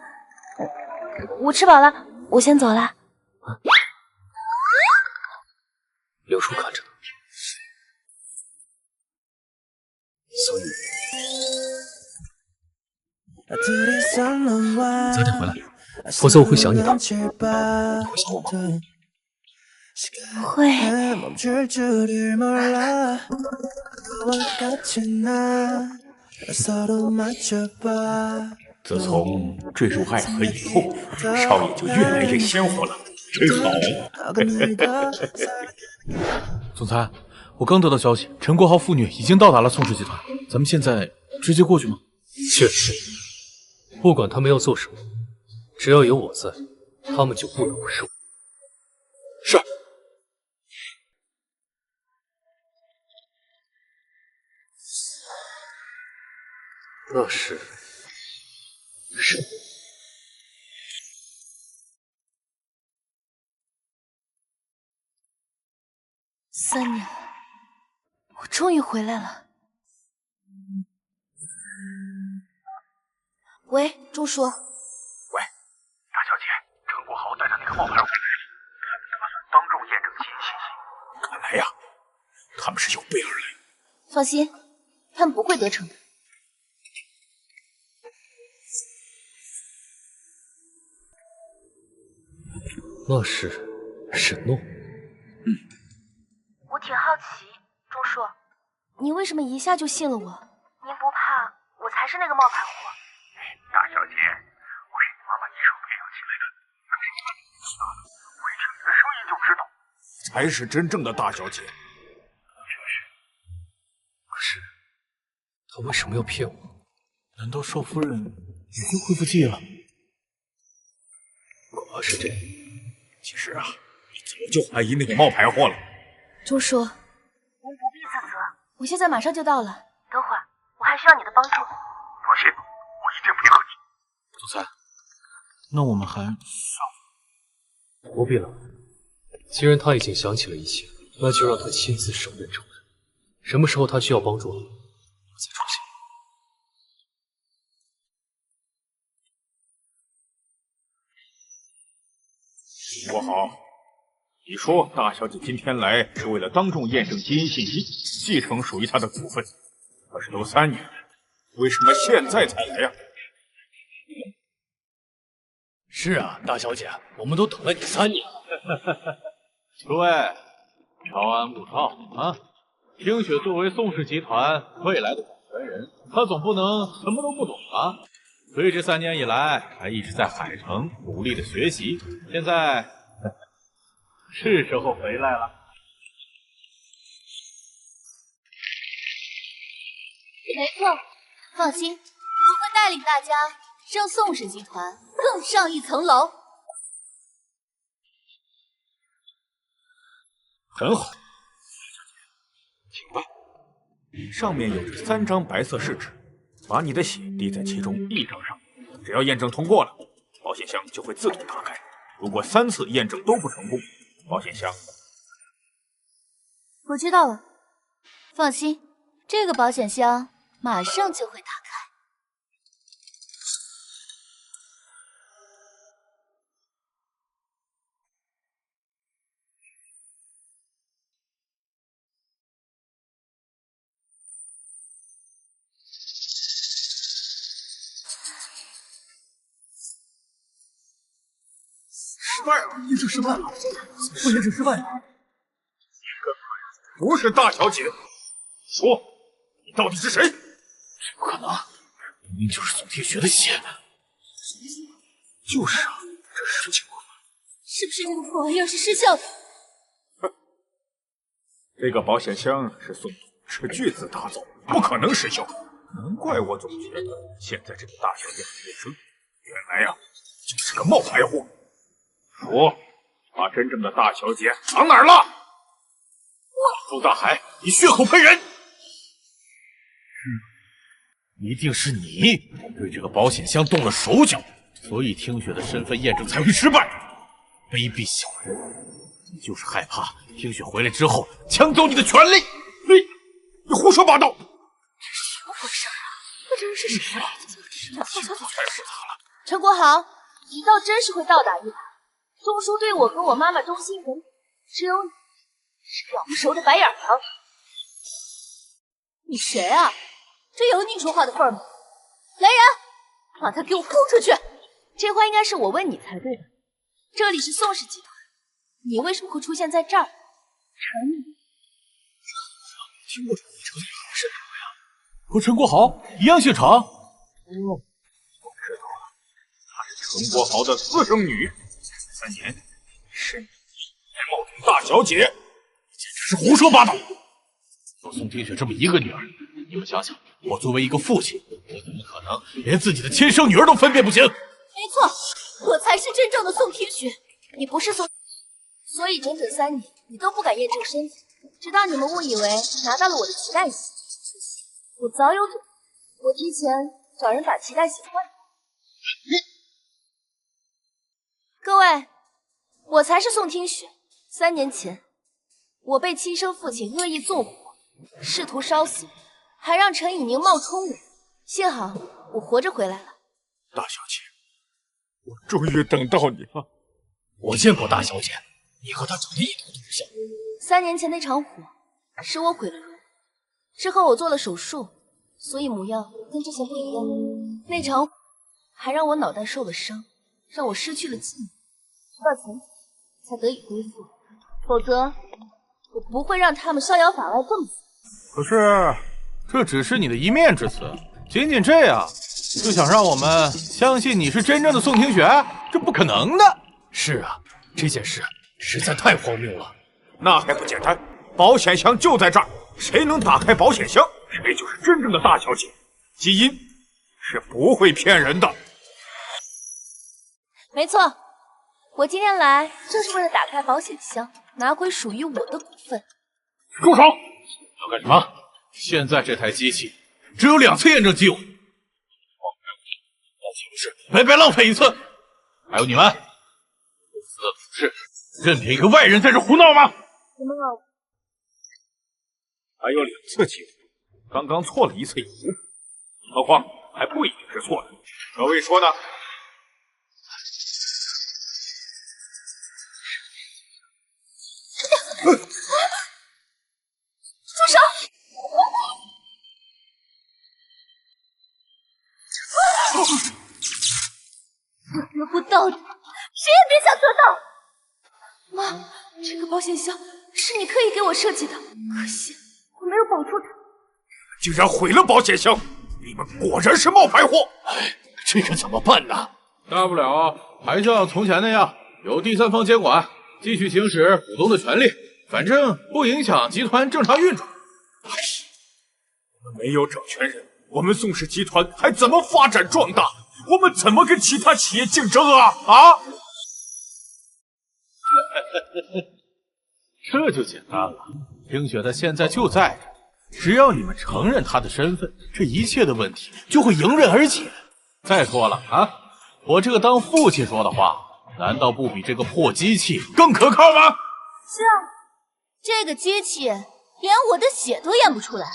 我吃饱了，我先走了。柳叔看着呢。所以早点回来，否则我会想你的。你会想我吗？会。自从坠入爱河以后，少爷就越来越鲜活了，真好。总裁，我刚得到消息，陈国豪父女已经到达了宋氏集团，咱们现在直接过去吗？确实，不管他们要做什么，只要有我在，他们就不能无视我。是。那是3年了，我终于回来了。喂，钟叔。喂，大小姐，陈国豪带着那个冒牌回来了，他们打算当众验证新信息。看来呀，他们是有备而来。放心，他们不会得逞的。那是沈诺。我挺好奇，钟叔，你为什么一下就信了我？您不怕我才是那个冒牌货？大小姐，我是你妈妈一手培养起来的，但是你们我一听你的声音就知道，才是真正的大小姐。可是他为什么要骗我？难道少夫人已经恢复记忆了？恐怕是这样。其实啊，你早就怀疑那个冒牌货了。钟叔，您不必自责，我现在马上就到了，等需要你的帮助。放心，我一定配合你。总裁，那我们还不必了。既然他已经想起了一切，那就让他亲自承认承认。什么时候他需要帮助了，我再出现。我好，你说大小姐今天来是为了当众验证基因信息，继承属于她的股份。可是都3年了，为什么现在才来呀？是啊，大小姐，我们都等了你3年了。诸位，稍安勿躁啊！听雪作为宋氏集团未来的掌权人，他总不能什么都不懂啊。所以这3年以来，还一直在海城努力的学习。现在是时候回来了。没错，放心，我会带领大家让宋氏集团更上一层楼。很好，请吧。上面有着3张白色试纸，把你的血滴在其中1张上，只要验证通过了，保险箱就会自动打开。如果3次验证都不成功，保险箱……我知道了，放心，这个保险箱马上就会打开。失败了，验证失败了，我验证失败了。不是大小姐，说你到底是谁？这不可能，明明就是宋天雪的血。就是啊，这是什么情况？是不是这个破玩意儿是失效的？这个保险箱是宋董斥巨资打造，不可能失效。难怪我总觉得现在这个大小姐很认真，原来呀，就是个冒牌货。说，把真正的大小姐藏哪儿了？周大海，你血口喷人！一定是你对这个保险箱动了手脚，所以听雪的身份验证才会失败。卑鄙小人，你就是害怕听雪回来之后抢走你的权利。你胡说八道！怎么回事啊？那这人是谁啊？太复杂了。陈国豪，你倒真是会倒打一耙。钟叔对我和我妈妈忠心耿耿，只有你是表不熟的白眼狼。你谁啊？这有你说话的份儿吗？来人，把他给我轰出去！这话应该是我问你才对的。这里是宋氏集团，你为什么会出现在这儿？陈宇，听过这名称，是什么呀？和陈国豪一样姓常。我知道了，她是陈国豪的私生女。3年，是你才冒充大小姐，简直是胡说八道！有宋听雪这么一个女儿，你们想想，我作为一个父亲，我怎么可能连自己的亲生女儿都分辨不清？没错，我才是真正的宋听雪。你不是宋，所以整整3年你都不敢验证身份，直到你们误以为拿到了我的脐带血。可惜我早有准备，我提前找人把脐带血换掉。各位，我才是宋听雪。3年前，我被亲生父亲恶意纵火，试图烧死我，还让陈以宁冒充我。幸好我活着回来了。大小姐，我终于等到你了。我见过大小姐，你和她长得一点都不像。 3年前那场火使我毁了容，之后我做了手术，所以模样跟之前不一样。那场火还让我脑袋受了伤，让我失去了记忆，直到前几天才得以恢复。否则，我不会让他们逍遥法外这么死。可是，这只是你的一面之词，仅仅这样就想让我们相信你是真正的宋听雪，这不可能的。是啊，这件事实在太荒谬了。那还不简单？保险箱就在这儿，谁能打开保险箱，谁就是真正的大小姐。基因是不会骗人的。没错，我今天来就是为了打开保险箱，拿回属于我的股份。住手！要干什么？现在这台机器只有2次验证机会，那岂不是白白浪费1次？还有你们，公司的董事任凭一个外人在这胡闹吗？怎么了？还有2次机会，刚刚错了1次也无补，何况还不一定是错的。各位说呢？住手！得不到的，谁也别想得到。妈，这个保险箱是你特意给我设计的，可惜我没有保住它。竟然毁了保险箱！你们果然是冒牌货！哎，这可怎么办呢？大不了还像从前那样，由第三方监管，继续行使股东的权利，反正不影响集团正常运转。我们没有掌权人，我们宋氏集团还怎么发展壮大？我们怎么跟其他企业竞争啊？这就简单了，听雪他现在就在这，只要你们承认他的身份，这一切的问题就会迎刃而解。再说了啊，我这个当父亲说的话，难道不比这个破机器更可靠吗？是啊，这个机器连我的血都验不出来，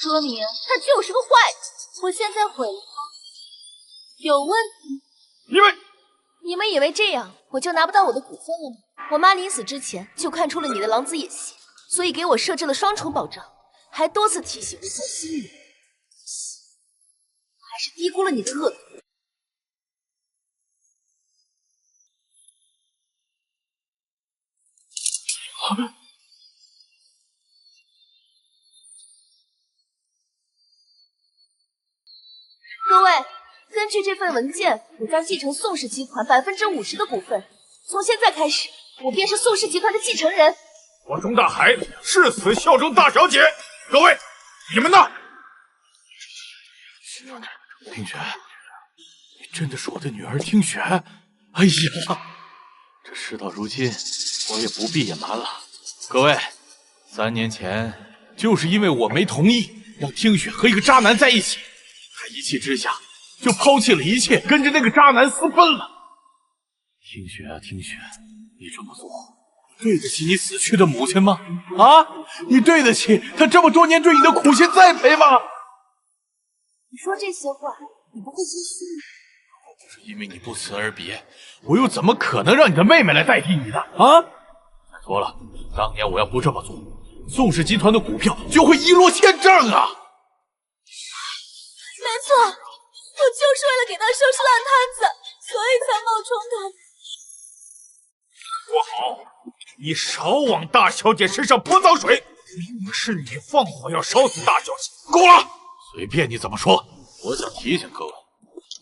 说明它就是个坏的。我现在毁了它，有问题？你们以为这样我就拿不到我的股份了吗？我妈临死之前就看出了你的狼子野心，所以给我设置了双重保障，还多次提醒我小心一点。我还是低估了你的恶毒。各位，根据这份文件，我将继承宋氏集团50%的股份。从现在开始，我便是宋氏集团的继承人。我钟大海誓死效忠大小姐。各位，你们呢？听雪，你真的是我的女儿听雪？哎呀，这事到如今，我也不必隐瞒了。各位，3年前就是因为我没同意让听雪和一个渣男在一起，她一气之下就抛弃了一切，跟着那个渣男私奔了。听雪啊，听雪，你这么做，对得起你死去的母亲吗？啊，你对得起她这么多年对你的苦心栽培吗？你说这些话，你不会心虚吗？不是因为你不辞而别，我又怎么可能让你的妹妹来代替你的啊？再说了，当年我要不这么做，宋氏集团的股票就会一落千丈啊！没错，我就是为了给他收拾烂摊子，所以才冒充他。国豪，你少往大小姐身上泼脏水！明明是你放火要烧死大小姐，够了！随便你怎么说，我想提醒各位，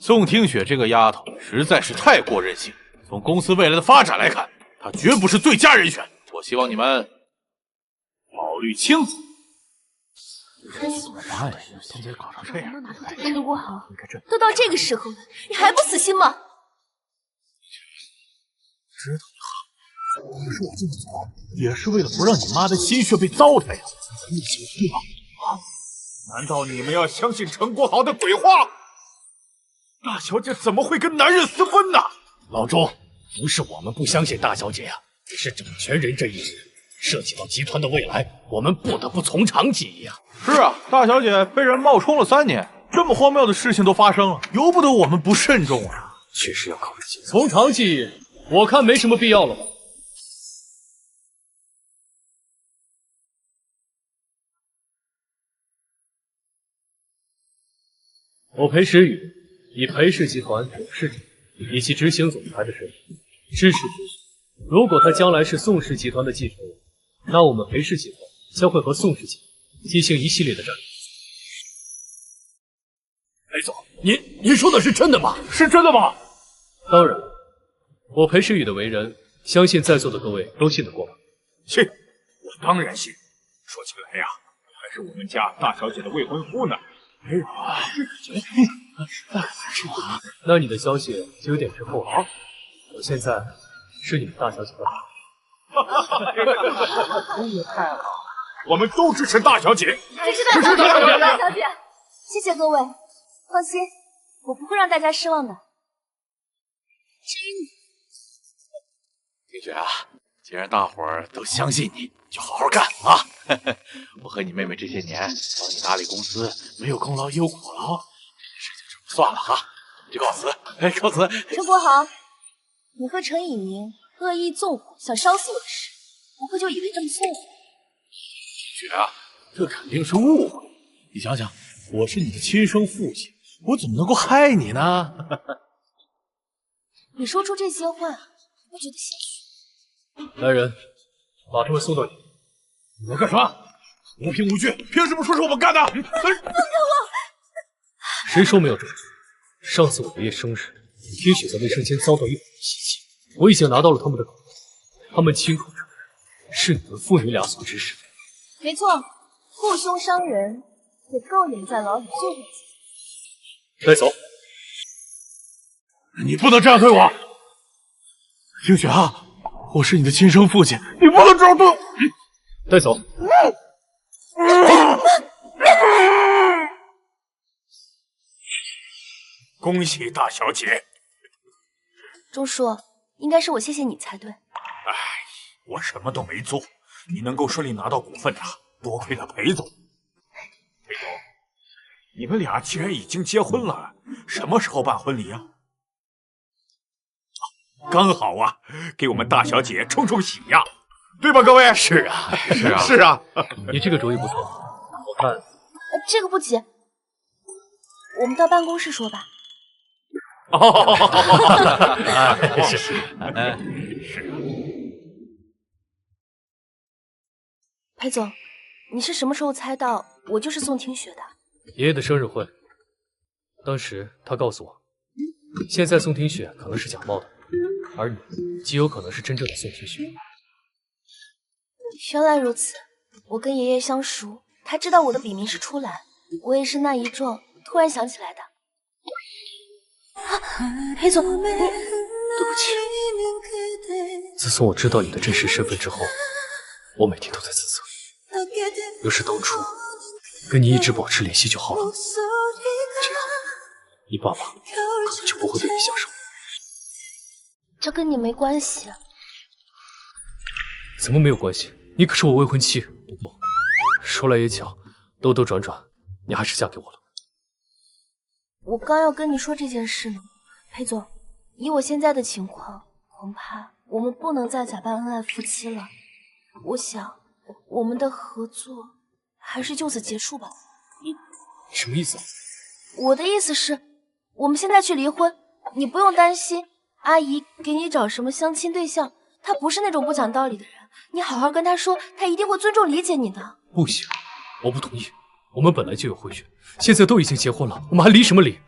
宋听雪这个丫头实在是太过任性。从公司未来的发展来看，她绝不是最佳人选。我希望你们考虑清楚。怎么办呀？现在搞成这样，陆国豪，都到这个时候了，你还不死心吗？知道就好。可是我这么做，也是为了不让你妈的心血被糟蹋呀。你警惕吧。难道你们要相信陈国豪的鬼话？大小姐怎么会跟男人私奔呢？老周，不是我们不相信大小姐啊，只是掌权人这一事涉及到集团的未来，我们不得不从长计议啊。是啊，大小姐被人冒充了3年，这么荒谬的事情都发生了，由不得我们不慎重啊。确实要考虑清楚。从长计议，我看没什么必要了吧。我裴时雨以裴氏集团董事长以及执行总裁的身份支持裴雪。如果他将来是宋氏集团的继承人，那我们裴氏集团将会和宋氏集团进行一系列的战斗。裴总，您说的是真的吗？是真的吗？当然，我裴时雨的为人，相信在座的各位都信得过吧？信，我当然信。说起来呀，还是我们家大小姐的未婚夫呢。那你的消息就有点滞后了。我现在是你们大小姐的太好了，我们都支持大小姐，支持大小姐。谢谢各位，放心，我不会让大家失望的。至于你，听雪啊，既然大伙儿都相信你，就好好干啊！我和你妹妹这些年帮你打理公司，没有功劳也有苦劳，这件事情就不算了哈，就告辞，告辞。陈国豪，你和陈以明恶意纵火，想烧死我的事，不会就以为这么错误？雪啊，这肯定是误会。你想想，我是你的亲生父亲，我怎么能够害你呢？你说出这些话，不觉得些许？来人，把他们送到你。你来干啥？无凭无据，凭什么说是我们干的？放开我！谁说没有证据？上次我爷爷生日，听雪在卫生间遭到一伙袭击，我已经拿到了他们的口供，他们亲口承认是你们父女俩所指使。没错，雇凶伤人，也够演在牢里坐过去。带走。你不能这样对我，听雪啊，我是你的亲生父亲，你不能这样对我。带走。恭喜大小姐！钟叔，应该是我谢谢你才对。哎，我什么都没做，你能够顺利拿到股份啊，多亏了裴总。裴总，你们俩既然已经结婚了，什么时候办婚礼啊？刚好啊，给我们大小姐冲冲喜呀，对吧，各位？是啊，是啊，是啊。你这个主意不错，我看这个不急，我们到办公室说吧。是是，裴总，你是什么时候猜到我就是宋听雪的？爷爷的生日会，当时他告诉我，现在宋听雪可能是假冒的，而你极有可能是真正的宋听雪。原来如此，我跟爷爷相熟，他知道我的笔名是初兰，我也是那一撞突然想起来的。裴总，你……对不起，自从我知道你的真实身份之后，我每天都在自责。要是当初跟你一直保持联系就好了，这样你爸爸可能就不会对你下手。这跟你没关系。怎么没有关系？你可是我未婚妻。不过说来也巧，兜兜转转，你还是嫁给我了。我刚要跟你说这件事呢，裴总，以我现在的情况，恐怕我们不能再假扮恩爱夫妻了。我想，我们的合作还是就此结束吧。你什么意思？我的意思是，我们现在去离婚，你不用担心阿姨给你找什么相亲对象，她不是那种不讲道理的人。你好好跟她说，她一定会尊重理解你的。不行，我不同意。我们本来就有婚约，现在都已经结婚了，我们还离什么离？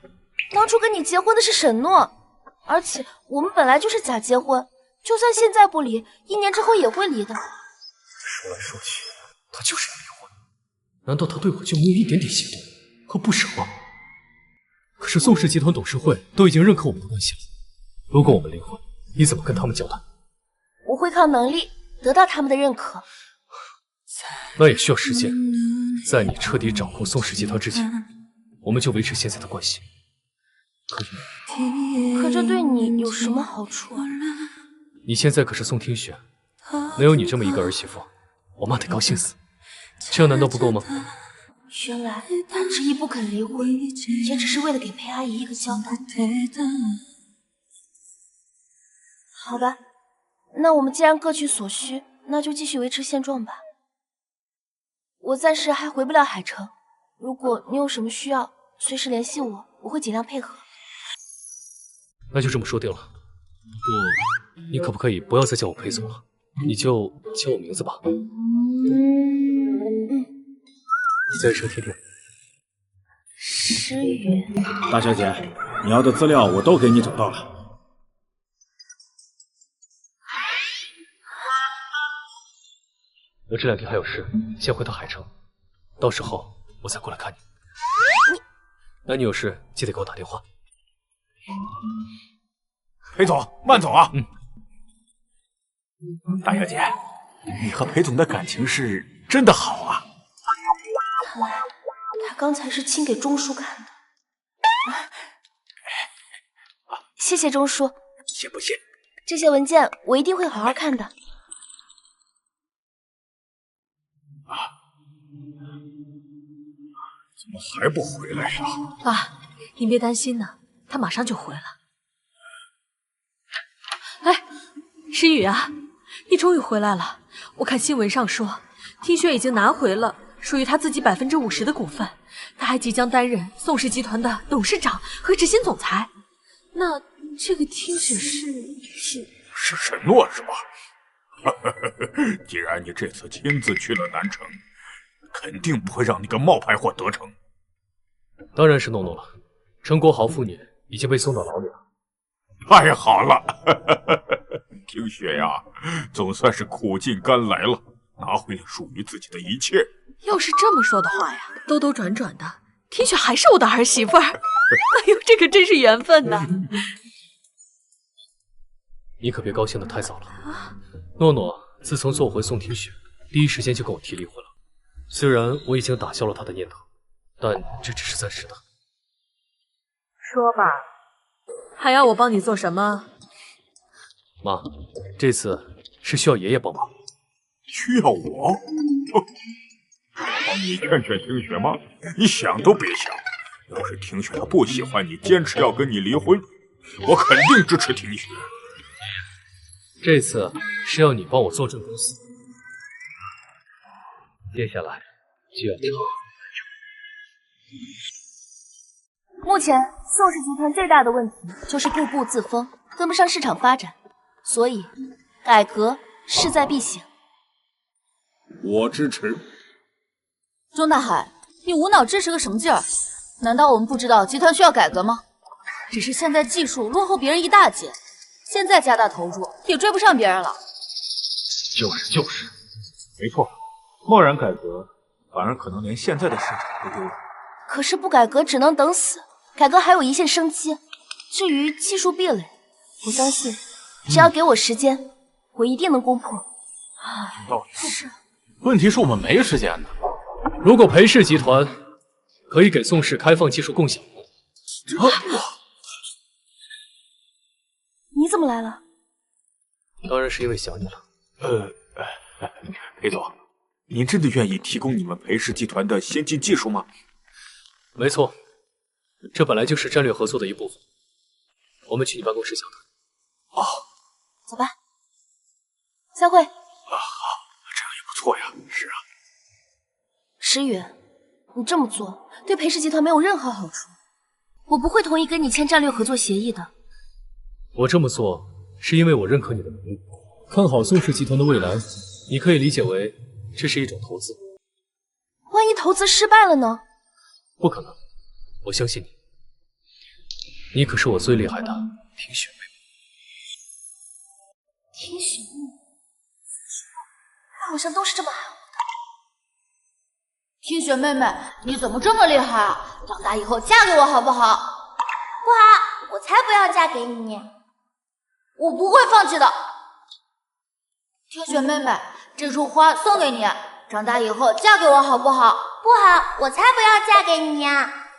当初跟你结婚的是沈诺，而且我们本来就是假结婚，就算现在不离，1年之后也会离的。说来说去，他就是要离婚。难道他对我就没有一点点心动和不舍吗？可是宋氏集团董事会都已经认可我们的关系了，如果我们离婚，你怎么跟他们交代？我会靠能力得到他们的认可。那也需要时间，在你彻底掌控宋氏集团之前，我们就维持现在的关系，可以吗？可这对你有什么好处啊？你现在可是宋听雪，能有你这么一个儿媳妇，我妈得高兴死。这样难道不够吗？原来他执意不肯离婚，也只是为了给裴阿姨一个交代。好吧，那我们既然各取所需，那就继续维持现状吧。我暂时还回不了海城，如果你有什么需要，随时联系我，我会尽量配合。那就这么说定了。不过，你可不可以不要再叫我裴总了，你就叫我名字吧。你再说听听。诗雨，大小姐，你要的资料我都给你找到了。我这2天还有事，先回到海城，到时候我再过来看你。那你有事记得给我打电话。裴总，慢走啊！大小姐，你和裴总的感情是真的好啊！看来他刚才是亲给钟叔看的。谢谢钟叔。谢不谢？这些文件我一定会好好看的。怎么还不回来呀？爸，您别担心呢，他马上就回来。哎，诗雨啊，你终于回来了！我看新闻上说，听雪已经拿回了属于他自己50%的股份，他还即将担任宋氏集团的董事长和执行总裁。那这个听雪是沈诺是吧？既然你这次亲自去了南城，肯定不会让那个冒牌货得逞。当然是诺诺了，陈国豪父女已经被送到牢里了。太好了，听雪呀，总算是苦尽甘来了，拿回了属于自己的一切。要是这么说的话呀，兜兜转转的，听雪还是我的儿媳妇儿。哎呦，这可真是缘分呐！你可别高兴得太早了。诺诺自从做回宋听雪，第一时间就跟我提离婚了。虽然我已经打消了他的念头，但这只是暂时的。说吧，还要我帮你做什么？妈，这次是需要爷爷帮忙。需要我？帮你劝劝听雪吗？你想都别想。要是听雪她不喜欢你，坚持要跟你离婚，我肯定支持听雪。这次是要你帮我坐镇公司，接下来就要听。目前宋氏集团最大的问题就是固步自封，跟不上市场发展，所以改革势在必行。我支持。钟大海，你无脑支持个什么劲儿？难道我们不知道集团需要改革吗？只是现在技术落后别人一大截，现在加大投入也追不上别人了。就是，没错，贸然改革，反而可能连现在的市场都丢了。可是不改革只能等死，改革还有一线生机。至于技术壁垒，我相信只要给我时间，我一定能攻破。有道理。是。问题是我们没时间呢。如果裴氏集团可以给宋氏开放技术共享，你怎么来了？当然是因为想你了。裴总，您真的愿意提供你们裴氏集团的先进技术吗？没错，这本来就是战略合作的一部分。我们去你办公室详谈。走吧，散会。好，这样也不错呀。是啊。石宇，你这么做对裴氏集团没有任何好处，我不会同意跟你签战略合作协议的。我这么做是因为我认可你的能力，看好宋氏集团的未来。你可以理解为这是一种投资。万一投资失败了呢？不可能，我相信你。你可是我最厉害的听雪妹妹。听雪妹妹，她好像都是这么喊我的。听雪妹妹，你怎么这么厉害啊？长大以后嫁给我好不好？不好，我才不要嫁给你。我不会放弃的。听雪妹妹，这束花送给你，长大以后嫁给我好不好？不好，我才不要嫁给你呀！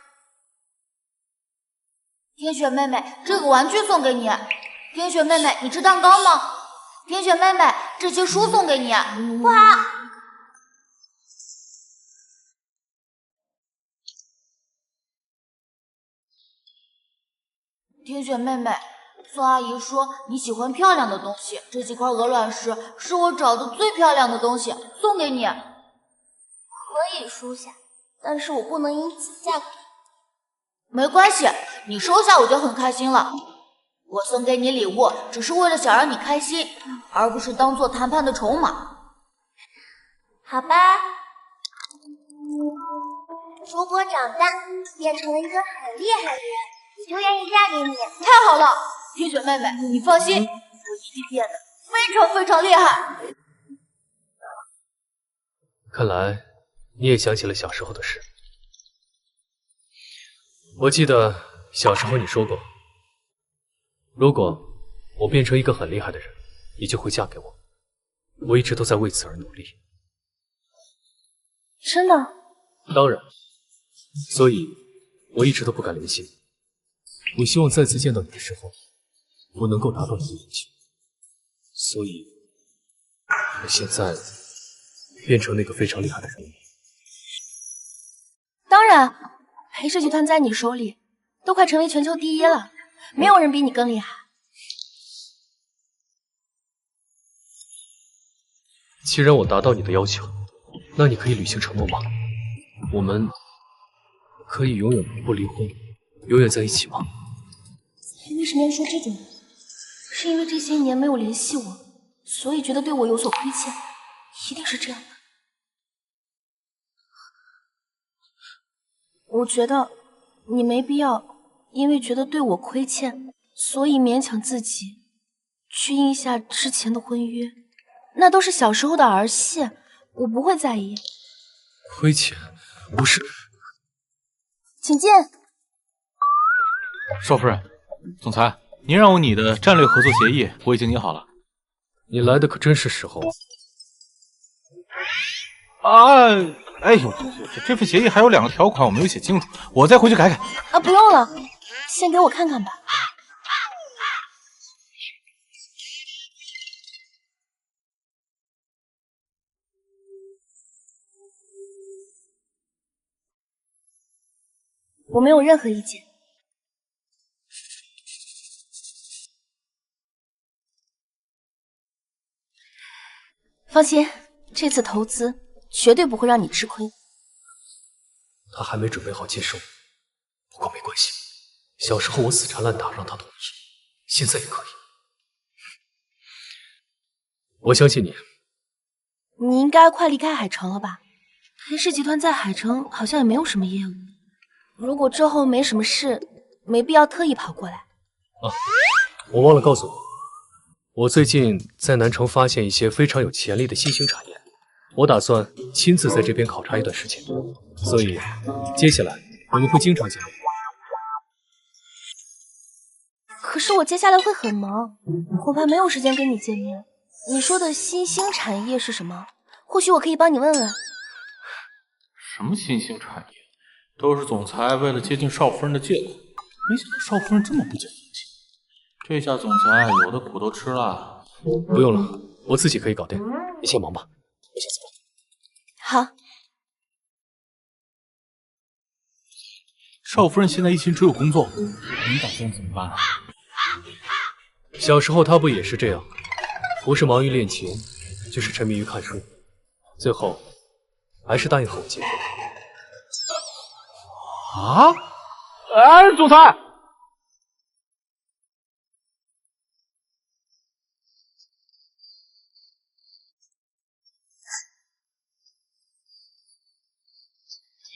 听雪妹妹，这个玩具送给你。听雪妹妹，你吃蛋糕吗？听雪妹妹，这些书送给你。不好。听雪妹妹，宋阿姨说你喜欢漂亮的东西，这几块鹅卵石是我找的最漂亮的东西，送给你。可以收下，但是我不能因此嫁给你。没关系，你收下我就很开心了。我送给你礼物，只是为了想让你开心，而不是当做谈判的筹码。好吧，如果长大变成了一个很厉害的人，我就愿意嫁给你。太好了，听雪妹妹，你放心，我一定变得非常非常厉害。看来你也想起了小时候的事。我记得小时候你说过，如果我变成一个很厉害的人，你就会嫁给我。我一直都在为此而努力。真的？当然，所以我一直都不敢联系你。我希望再次见到你的时候，我能够达到你的要求。所以，我现在变成那个非常厉害的人了。当然，裴氏集团在你手里都快成为全球第一了，没有人比你更厉害。既然我达到你的要求，那你可以履行承诺吗？我们可以永远不离婚，永远在一起吗？你为什么要说这种话？是因为这些年没有联系我，所以觉得对我有所亏欠，一定是这样的。我觉得你没必要因为觉得对我亏欠，所以勉强自己去应一下之前的婚约，那都是小时候的儿戏，我不会在意。亏欠不是。请进。少夫人，总裁，您让我拟的战略合作协议我已经拟好了。你来的可真是时候啊！哎呦，这份协议还有2个条款我没有写清楚，我再回去改改。啊，不用了，先给我看看吧。我没有任何意见。放心，这次投资绝对不会让你吃亏。他还没准备好接受，不过没关系，小时候我死缠烂打让他同意，现在也可以。我相信你。你应该快离开海城了吧？裴氏集团在海城好像也没有什么业务。如果之后没什么事，没必要特意跑过来。啊，我忘了告诉你，我最近在南城发现一些非常有潜力的新兴产业，我打算亲自在这边考察一段时间，所以接下来我们会经常见面。可是我接下来会很忙，恐怕没有时间跟你见面。你说的新兴产业是什么？或许我可以帮你问问。什么新兴产业？都是总裁为了接近少夫人的借口。没想到少夫人这么不解风情，这下总裁有的苦都吃了。不用了，我自己可以搞定。你先忙吧，我先走了。好。少夫人现在一心只有工作，你打算怎么办啊？小时候她不也是这样，不是忙于练琴，就是沉迷于看书，最后还是答应和我结婚。啊！哎，总裁！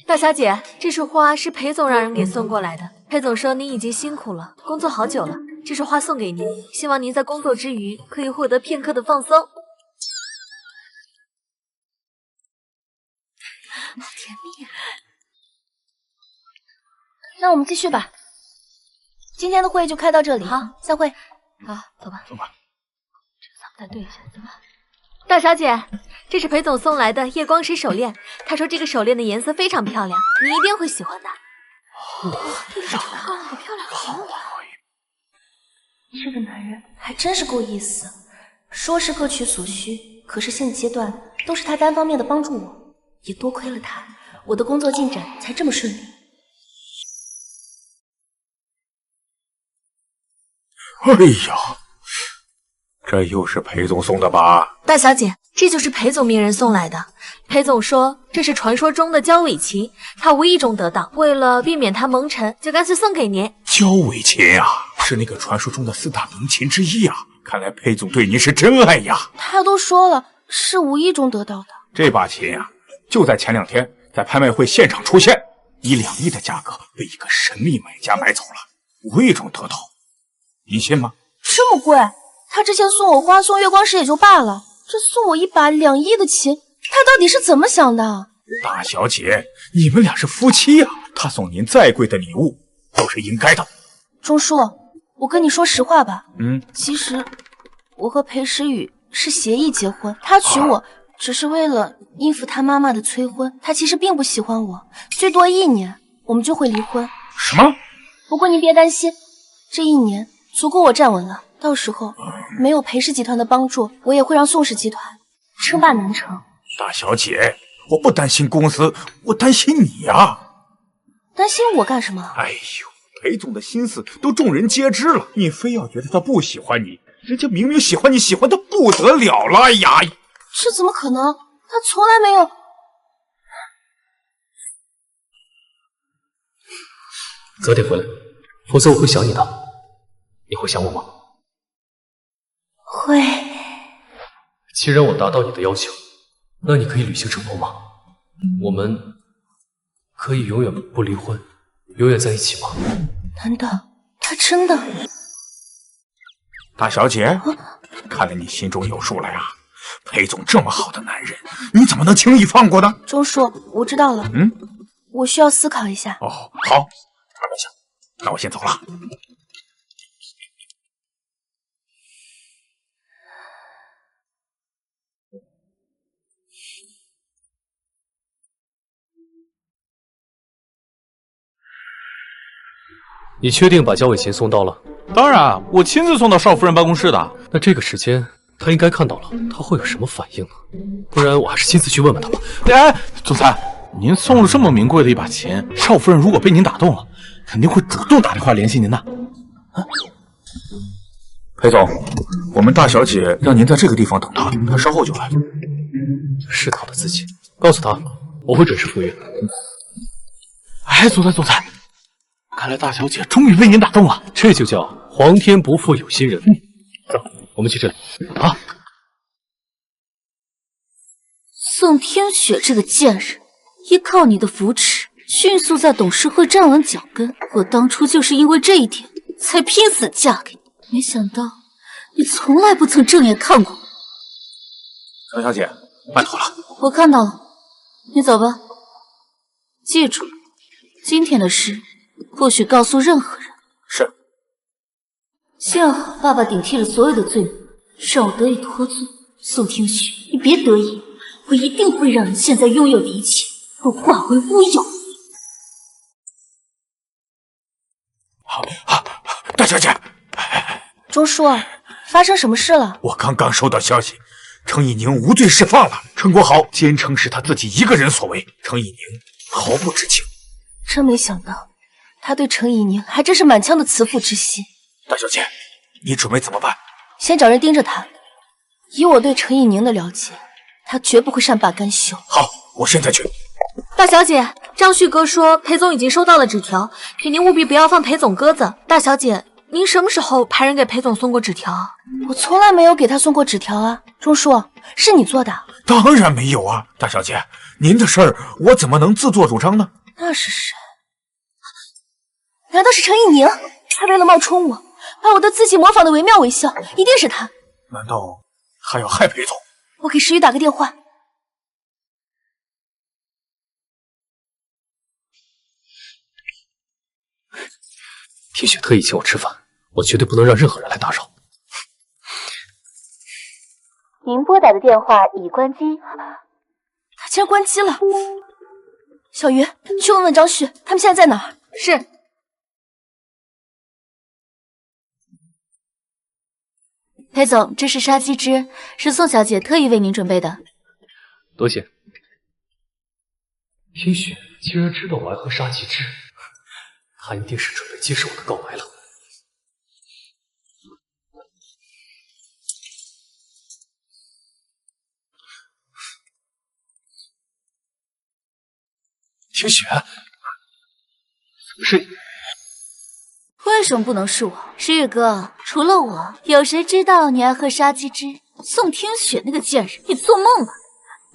大小姐，这束花是裴总让人给送过来的。裴总说您已经辛苦了，工作好久了，这束花送给您，希望您在工作之余可以获得片刻的放松。好甜蜜啊！那我们继续吧，今天的会就开到这里。好，散会。好，走吧。走吧。这个不太对一下，走吧。大小姐，这是裴总送来的夜光石手链，他说这个手链的颜色非常漂亮，你一定会喜欢的。好漂亮，好暖。这个男人还真是够意思，说是各取所需，可是现阶段都是他单方面的帮助我，也多亏了他，我的工作进展才这么顺利。哎呀，这又是裴总送的吧？大小姐，这就是裴总命人送来的。裴总说这是传说中的焦尾琴，他无意中得到，为了避免它蒙尘，就干脆送给您。焦尾琴啊，是那个传说中的4大名琴之一啊！看来裴总对您是真爱呀。他都说了，是无意中得到的。这把琴啊，就在前2天在拍卖会现场出现，以2亿的价格被一个神秘买家买走了，无意中得到。您信吗？这么贵？他之前送我花送月光石也就罢了，这送我一把2亿的琴，他到底是怎么想的？大小姐，你们俩是夫妻呀，他送您再贵的礼物都是应该的。钟叔，我跟你说实话吧，其实我和裴时雨是协议结婚，他娶我只是为了应付他妈妈的催婚，他其实并不喜欢我，最多1年我们就会离婚。什么？不过您别担心，这1年足够我站稳了。到时候没有裴氏集团的帮助，我也会让宋氏集团称霸南城。大小姐，我不担心公司，我担心你呀。担心我干什么？哎呦，裴总的心思都众人皆知了，你非要觉得他不喜欢你，人家明明喜欢你，喜欢的不得了了呀！这怎么可能？他从来没有。早点回来，否则我会想你的。你会想我吗？会。既然我达到你的要求，那你可以履行承诺吗？我们可以永远不离婚，永远在一起吗？难道他真的？大小姐，看来你心中有数了呀。裴总这么好的男人，你怎么能轻易放过呢？钟叔，我知道了。我需要思考一下。哦，好，没事，那我先走了。你确定把焦伟琴送到了？当然，我亲自送到邵夫人办公室的。那这个时间他应该看到了，他会有什么反应呢？不然我还是亲自去问问他吧。哎，总裁，您送了这么名贵的一把琴，邵夫人如果被您打动了，肯定会主动打电话联系您的。啊，裴总，我们大小姐让您在这个地方等她，她稍后就来。是他的自己，告诉他我会准时赴约。哎，总裁，看来大小姐终于被您打动了，这就叫皇天不负有心人。走，我们去这里。啊！宋天雪这个贱人，依靠你的扶持，迅速在董事会站稳脚跟。我当初就是因为这一点，才拼死嫁给你。没想到你从来不曾正眼看过我。程小姐，拜托了。我看到了，你走吧。记住，今天的事不许告诉任何人。是。幸好爸爸顶替了所有的罪名，让我得以脱罪。宋天雪，你别得意，我一定会让你现在拥有的一切都化为乌有。大小姐，钟叔，发生什么事了？我刚刚收到消息，程以宁无罪释放了，程国豪坚称是他自己一个人所为，程以宁毫不知情。真没想到，他对程以宁还真是满腔的慈父之心。大小姐，你准备怎么办？先找人盯着他。以我对程以宁的了解，他绝不会善罢甘休。好，我现在去。大小姐，张旭哥说裴总已经收到了纸条，请您务必不要放裴总鸽子。大小姐，您什么时候派人给裴总送过纸条？我从来没有给他送过纸条啊。钟叔，是你做的？当然没有啊，大小姐，您的事儿我怎么能自作主张呢？那是谁？难道是程以宁？他为了冒充我，把我的字迹模仿的惟妙惟肖，一定是他。难道他要害裴总？我给石宇打个电话。天雪特意请我吃饭，我绝对不能让任何人来打扰。您拨打的电话已关机。他竟然关机了！小鱼，去问问张旭，他们现在在哪儿？是。裴总，这是杀鸡汁，是宋小姐特意为您准备的。多谢。天雪竟然知道我爱喝杀鸡汁，她一定是准备接受我的告白了。天雪，是你？为什么不能是我？石宇哥，除了我，有谁知道你爱喝杀鸡汁？宋天雪那个贱人，你做梦吧！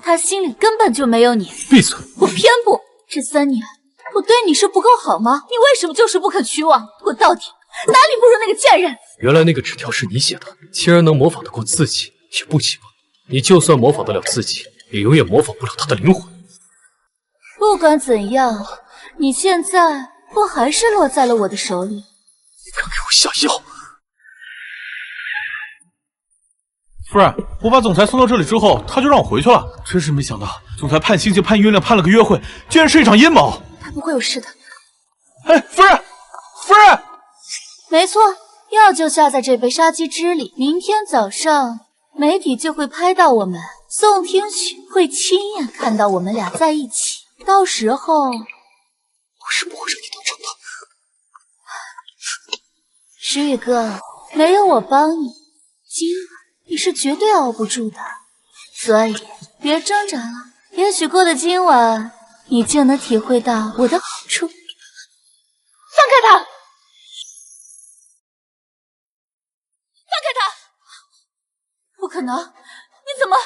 他心里根本就没有你。闭嘴！我偏不！这3年我对你是不够好吗？你为什么就是不肯娶我？我到底哪里不如那个贱人？原来那个纸条是你写的，既然能模仿得过自己，也不奇怪。你就算模仿得了自己，也永远模仿不了他的灵魂。不管怎样，你现在不还是落在了我的手里？不要给我下药！夫人，我把总裁送到这里之后，他就让我回去了。真是没想到，总裁判刑就判晕了，判了个约会，居然是一场阴谋。他不会有事的，哎，夫人，夫人，没错，药就下在这杯杀鸡汁里。明天早上，媒体就会拍到我们，宋听雪会亲眼看到我们俩在一起。到时候，我是不会让你当真的。石宇哥，没有我帮你，今晚你是绝对熬不住的。所以别挣扎了，也许过了今晚，你就能体会到我的好处。放开他！放开他！不可能！你怎么？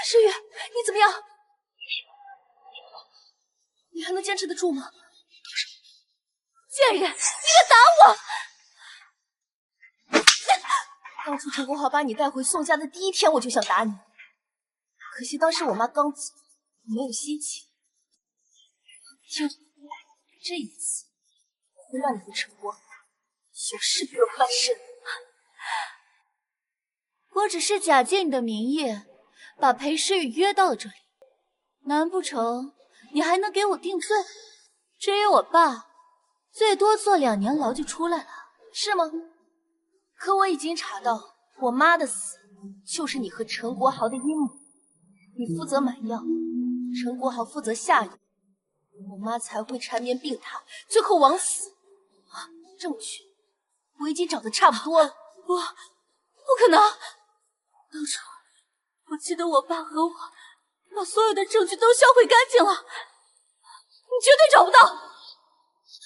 诗雨，你怎么样？你还能坚持得住吗？贱人，你敢打我！当初陈国豪把你带回宋家的第一天，我就想打你，可惜当时我妈刚走，我没有心情。听着，这一次我会让你和陈国豪有事不能翻身。我只是假借你的名义，把裴诗雨约到了这里，难不成你还能给我定罪？至于我爸，最多坐2年牢就出来了，是吗？可我已经查到，我妈的死就是你和陈国豪的阴谋。你负责买药，陈国豪负责下药，我妈才会缠绵病榻，最后枉死。证据我已经找得差不多了。不可能！当初我记得我爸和我把所有的证据都销毁干净了，你绝对找不到。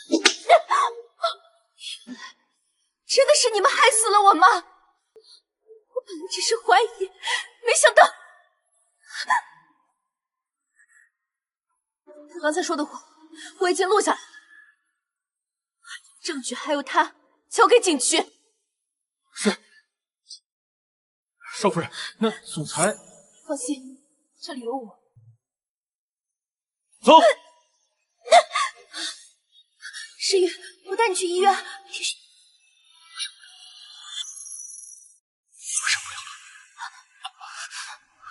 原来真的是你们害死了我妈！我本来只是怀疑，没想到他刚才说的话我已经录下来了，证据还有他交给警局。是。少夫人，那总裁……放心，这里有我。走。诗雨，我带你去医院。为什么不要了？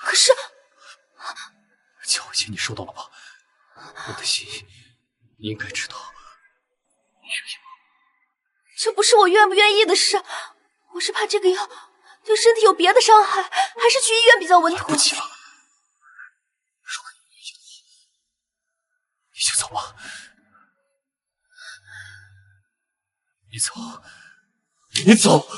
可是，教诲你收到了吧？我的心，你应该知道。你愿意吗？这不是我愿不愿意的事，我是怕这个药对身体有别的伤害，还是去医院比较稳妥。来不及了，如果你愿意的话，你就走吧。你走，你走。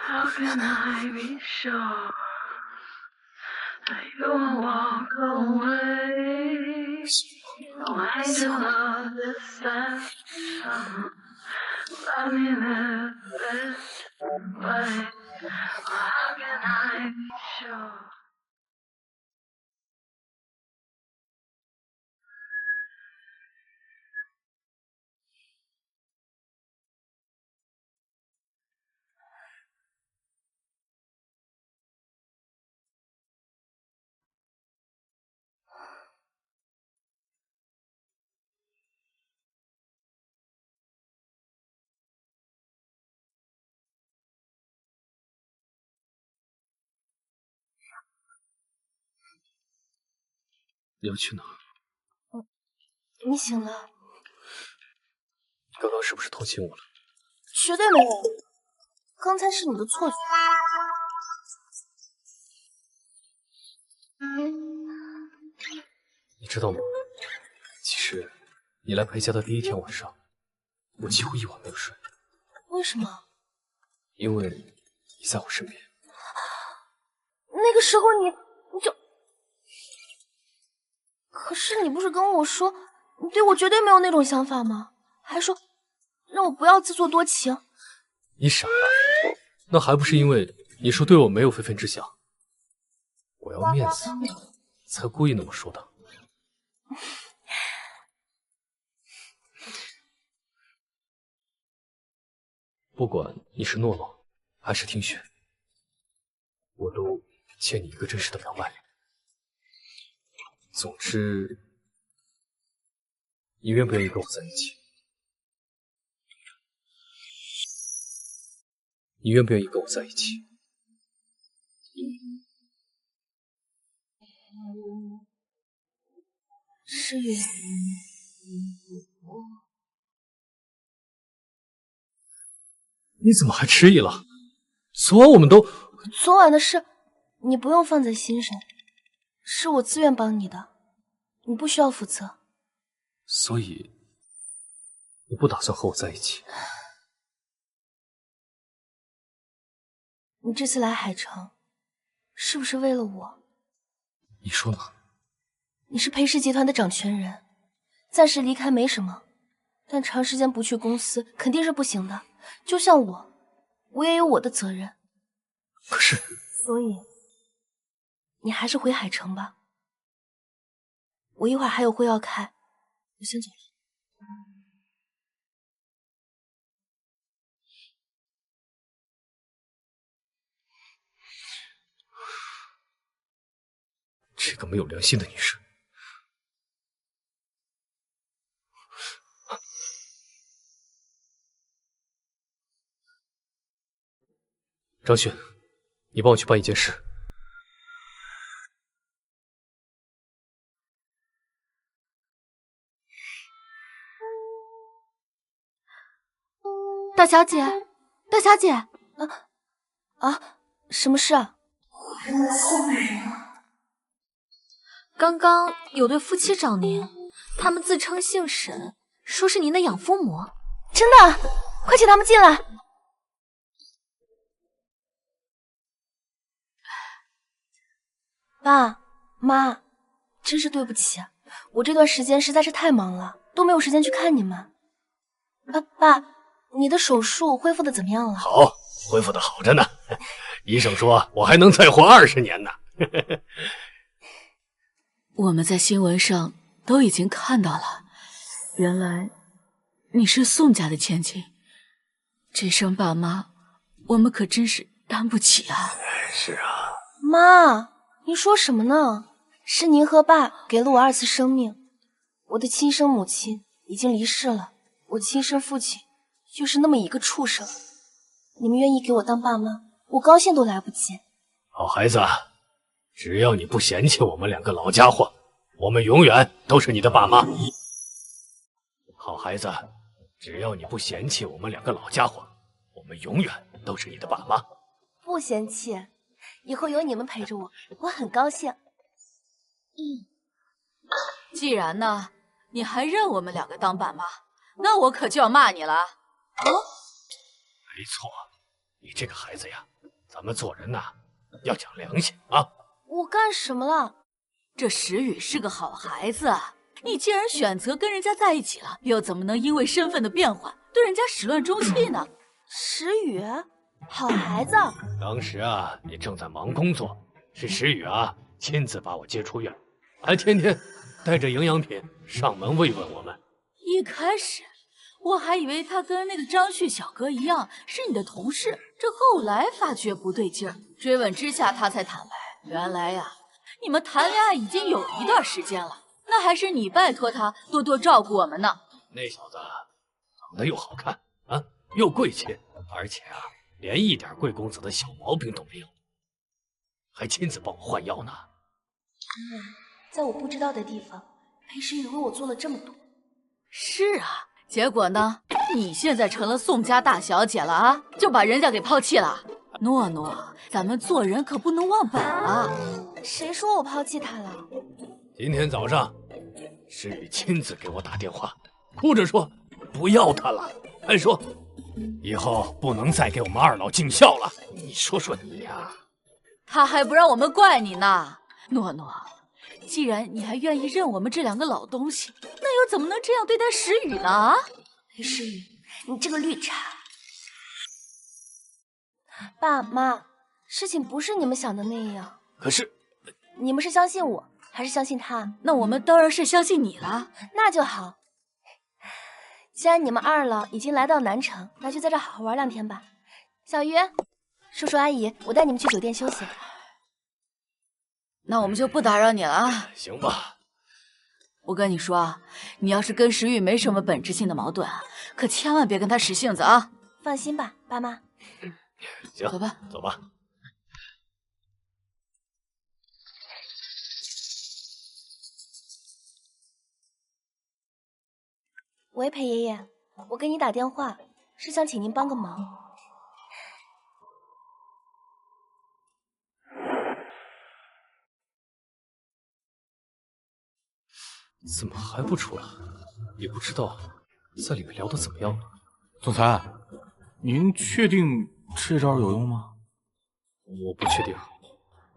How can I be sure that you won't walk away? Why do love this time? Love me the best way. How can I be sure? 你要去哪？你醒了？刚刚是不是偷亲我了？绝对没有，刚才是你的错觉。你知道吗？其实你来裴家的第一天晚上，我几乎一晚没有睡。为什么？因为你在我身边。那个时候你就……可是你不是跟我说，你对我绝对没有那种想法吗？还说让我不要自作多情。你傻啊？那还不是因为你说对我没有非分之想，我要面子，才故意那么说的。不管你是诺诺还是听雪，我都欠你一个真实的表白。总之，你愿不愿意跟我在一起？你愿不愿意跟我在一起？诗雨，你怎么还迟疑了？昨晚我们都……昨晚的事，你不用放在心上，是我自愿帮你的，你不需要负责。所以，你不打算和我在一起？你这次来海城，是不是为了我？你说呢？你是裴氏集团的掌权人，暂时离开没什么，但长时间不去公司肯定是不行的。就像我也有我的责任。可是，所以你还是回海城吧。我一会儿还有会要开，我先走了。这个没有良心的女人。张迅，你帮我去办一件事。大小姐，大小姐，什么事啊？刚刚有对夫妻找您，他们自称姓沈，说是您的养父母。真的？快请他们进来。爸妈，真是对不起，我这段时间实在是太忙了，都没有时间去看你们。爸，你的手术恢复的怎么样了？好，恢复的好着呢。医生说我还能再活20年呢。我们在新闻上都已经看到了，原来你是宋家的千金，这声爸妈，我们可真是担不起啊。是啊，妈，您说什么呢？是您和爸给了我2次生命，我的亲生母亲已经离世了，我亲生父亲就是那么一个畜生。你们愿意给我当爸妈，我高兴都来不及。好孩子，只要你不嫌弃我们2个老家伙，我们永远都是你的爸妈。好孩子，只要你不嫌弃我们2个老家伙，我们永远都是你的爸妈。不嫌弃，以后有你们陪着我，我很高兴。既然呢，你还认我们2个当爸妈，那我可就要骂你了。没错，你这个孩子呀，咱们做人呐，要讲良心啊。我干什么了？这石宇是个好孩子，你既然选择跟人家在一起了，又怎么能因为身份的变化对人家始乱终弃呢？石宇，好孩子。当时啊，你正在忙工作，是石宇啊亲自把我接出院，还天天带着营养品上门慰问我们。一开始我还以为他跟那个张旭小哥一样是你的同事，这后来发觉不对劲儿，追问之下他才坦白，原来呀，你们谈恋爱已经有一段时间了，那还是你拜托他多多照顾我们呢。那小子长得又好看啊，又贵气，而且啊，连一点贵公子的小毛病都没有，还亲自帮我换药呢。在我不知道的地方，裴石宇为我做了这么多。是啊，结果呢？你现在成了宋家大小姐了啊，就把人家给抛弃了。诺诺，咱们做人可不能忘本啊！谁说我抛弃他了？今天早上，石宇亲自给我打电话，哭着说不要他了，还说以后不能再给我们2老尽孝了。你说说你呀，他还不让我们怪你呢。诺诺，既然你还愿意认我们这2个老东西，那又怎么能这样对待石宇呢？裴石宇，你这个绿茶！爸妈，事情不是你们想的那样。可是，你们是相信我，还是相信他？那我们当然是相信你了。那就好。既然你们2老已经来到南城，那就在这好好玩2天吧。小鱼，叔叔阿姨，我带你们去酒店休息。那我们就不打扰你了啊。行吧。我跟你说啊，你要是跟石宇没什么本质性的矛盾，可千万别跟他使性子啊。放心吧，爸妈。行，走吧，走吧。喂，裴爷爷，我给你打电话，是想请您帮个忙。怎么还不出来？也不知道在里面聊得怎么样了。总裁，您确定这招有用吗？我不确定，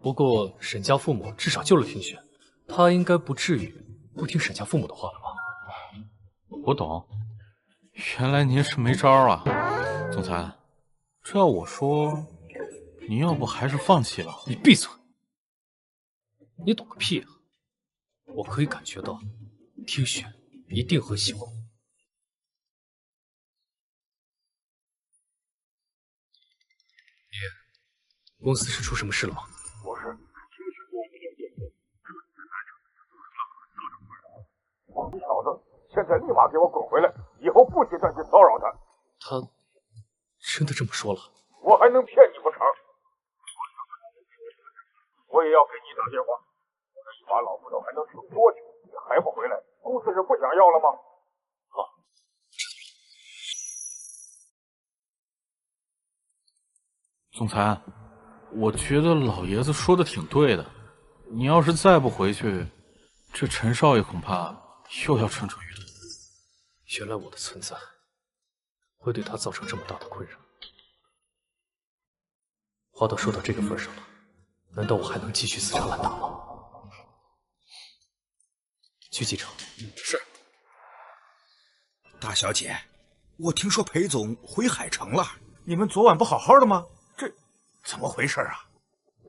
不过沈家父母至少救了听雪，他应该不至于不听沈家父母的话了吧？我懂，原来您是没招啊，总裁。这要我说，您要不还是放弃了？你闭嘴！你懂个屁啊！我可以感觉到，听雪一定很喜欢我。爷，公司是出什么事了吗？不是，听雪给我们连电话，你小子现在立马给我滚回来，以后不许再去骚扰他。他真的这么说了？我还能骗你不成？我也要给你打电话。我这一把老骨头还能撑多久？你还不回来？公司是不想要了吗？好，总裁，我觉得老爷子说的挺对的。你要是再不回去，这陈少爷恐怕又要蠢蠢欲动。原来我的存在会对他造成这么大的困扰。话都说到这个份上了，难道我还能继续死缠烂打吗？去机场。是。大小姐，我听说裴总回海城了，你们昨晚不好好的吗？这怎么回事啊？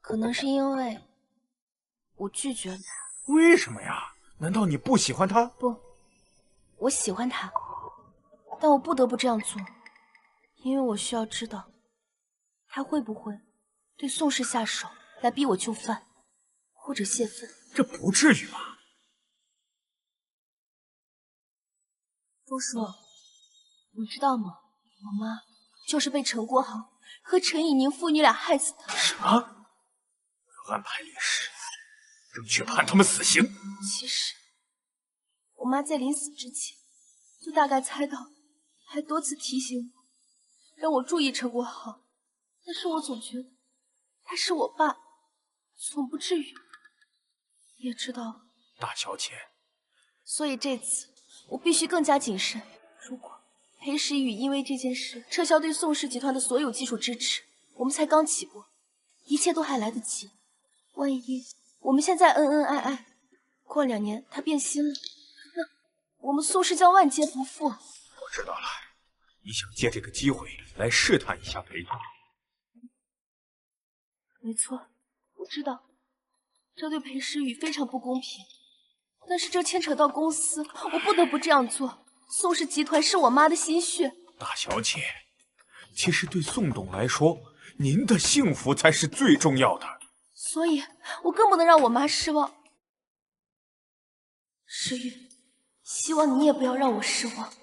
可能是因为我拒绝了他。为什么呀？难道你不喜欢他？不，我喜欢他，但我不得不这样做，因为我需要知道他会不会对宋氏下手来逼我就范或者泄愤。这不至于吧？周叔，你知道吗？我妈就是被陈国豪和陈以宁父女俩害死的。什么？我要安排律师，争取判他们死刑。其实，我妈在临死之前就大概猜到，还多次提醒我，让我注意陈国豪。但是我总觉得他是我爸，总不至于。也知道，大小姐，所以这次我必须更加谨慎。如果裴时雨因为这件事撤销对宋氏集团的所有技术支持，我们才刚起步，一切都还来得及。万一我们现在恩恩爱爱，过2年他变心了，那我们宋氏将万劫不复。我知道了，你想借这个机会来试探一下裴总。没错，我知道这对裴时雨非常不公平，但是这牵扯到公司，我不得不这样做。宋氏集团是我妈的心血。大小姐，其实对宋董来说，您的幸福才是最重要的。所以我更不能让我妈失望。时雨，希望你也不要让我失望。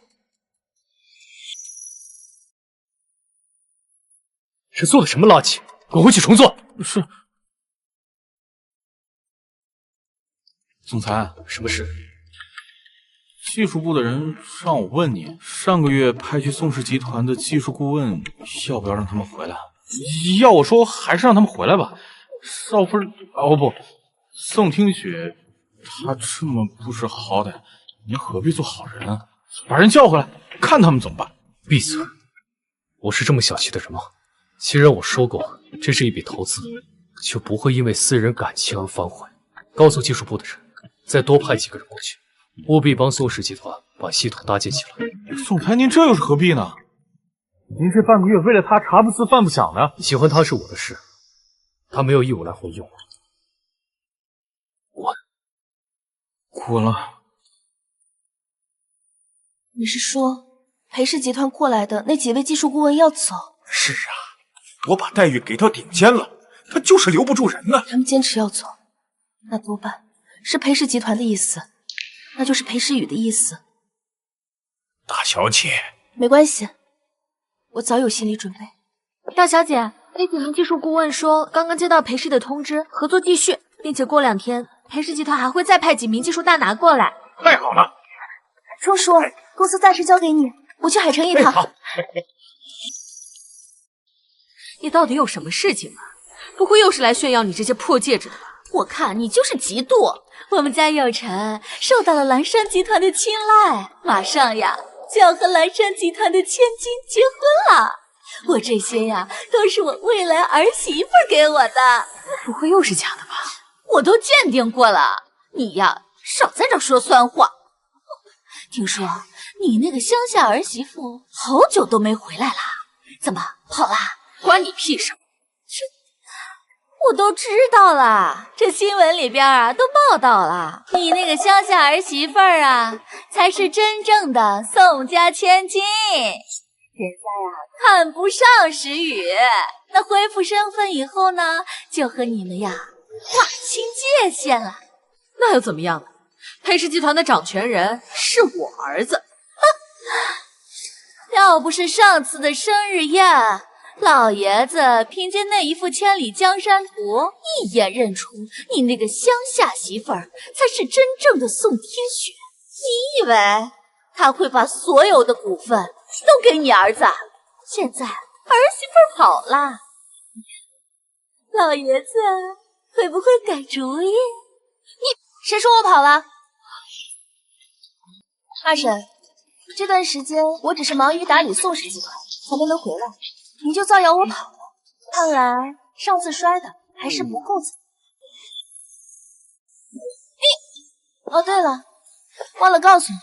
是做的什么垃圾？滚回去重做。是。总裁，什么事？技术部的人让我问你，上个月派去宋氏集团的技术顾问，要不要让他们回来？要我说，还是让他们回来吧。少夫人，哦不，宋听雪，她这么不识好歹，您何必做好人啊？把人叫回来，看他们怎么办。闭嘴！我是这么小气的人吗？既然我说过这是一笔投资，就不会因为私人感情而反悔。告诉技术部的人，再多派几个人过去，务必帮宋氏集团把系统搭建起来。总裁，您这又是何必呢？您这半个月为了他茶不思饭不想的。喜欢他是我的事，他没有义务来回应我。滚了！你是说裴氏集团过来的那几位技术顾问要走？是啊，我把待遇给到顶尖了，他就是留不住人呢。他们坚持要走，那多半是裴氏集团的意思，那就是裴时雨的意思。大小姐，没关系，我早有心理准备。大小姐， A 几名技术顾问说，刚刚接到裴氏的通知，合作继续，并且过2天，裴氏集团还会再派几名技术大拿过来。太好了，钟叔，公司暂时交给你，我去海城一趟。你到底有什么事情啊？不会又是来炫耀你这些破戒指的吧？我看你就是嫉妒。我们家有成受到了蓝山集团的青睐，马上呀就要和蓝山集团的千金结婚了。我这些呀都是我未来儿媳妇给我的。不会又是假的吧？我都鉴定过了，你呀少在这说酸话。听说你那个乡下儿媳妇好久都没回来了，怎么跑啦？关你屁事！我都知道了，这新闻里边啊都报道了，你那个乡下儿媳妇儿啊，才是真正的宋家千金。人家呀看不上石宇，那恢复身份以后呢，就和你们呀划清界限了。那又怎么样呢？裴氏集团的掌权人是我儿子。要不是上次的生日宴，老爷子凭借那一副千里江山图，一眼认出你那个乡下媳妇儿才是真正的宋天雪。你以为他会把所有的股份都给你儿子？现在儿媳妇跑了，老爷子会不会改主意？谁说我跑了？二婶，这段时间我只是忙于打理宋氏集团，才没能回来，你就造谣我跑了。看来上次摔的还是不够惨。哦，对了，忘了告诉你，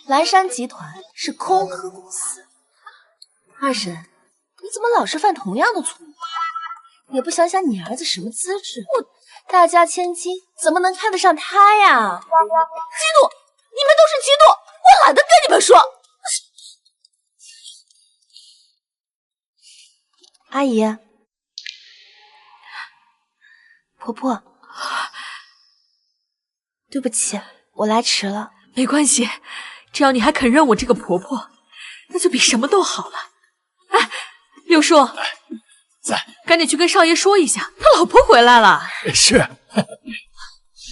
蓝山集团是空壳公司。二婶，你怎么老是犯同样的错误？也不想想你儿子什么资质，大家千金怎么能看得上他呀？嫉妒，你们都是嫉妒，我懒得跟你们说。阿姨，婆婆，对不起，我来迟了。没关系，只要你还肯认我这个婆婆，那就比什么都好了。哎，六叔，在，赶紧去跟少爷说一下，他老婆回来了。是。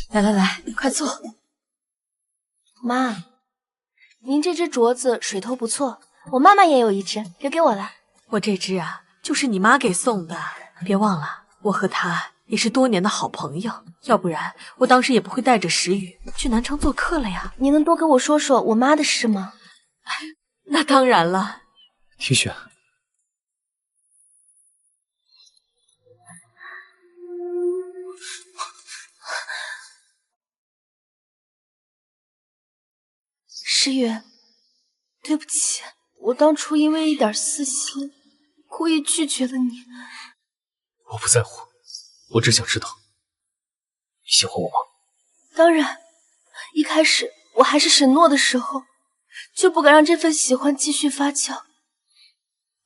来来来，快坐。妈，您这只镯子水头不错，我妈妈也有一只，留给我了。我这只啊，就是你妈给送的。别忘了，我和她也是多年的好朋友，要不然我当时也不会带着石宇去南昌做客了呀。你能多跟我说说我妈的事吗？那当然了。听雪，石宇，对不起，我当初因为一点私心，故意拒绝了你。我不在乎，我只想知道，你喜欢我吗？当然，一开始我还是沈诺的时候，就不敢让这份喜欢继续发酵。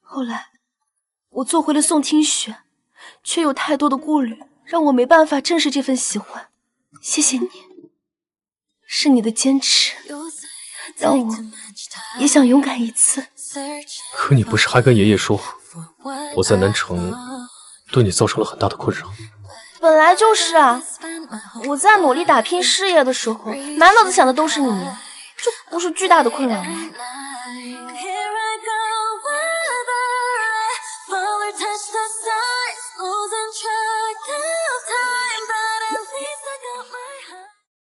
后来，我做回了宋听雪，却有太多的顾虑，让我没办法正视这份喜欢。谢谢你，是你的坚持，让我也想勇敢一次。可你不是还跟爷爷说，我在南城对你造成了很大的困扰？本来就是啊，我在努力打拼事业的时候，满脑子想的都是你，这不是巨大的困扰吗？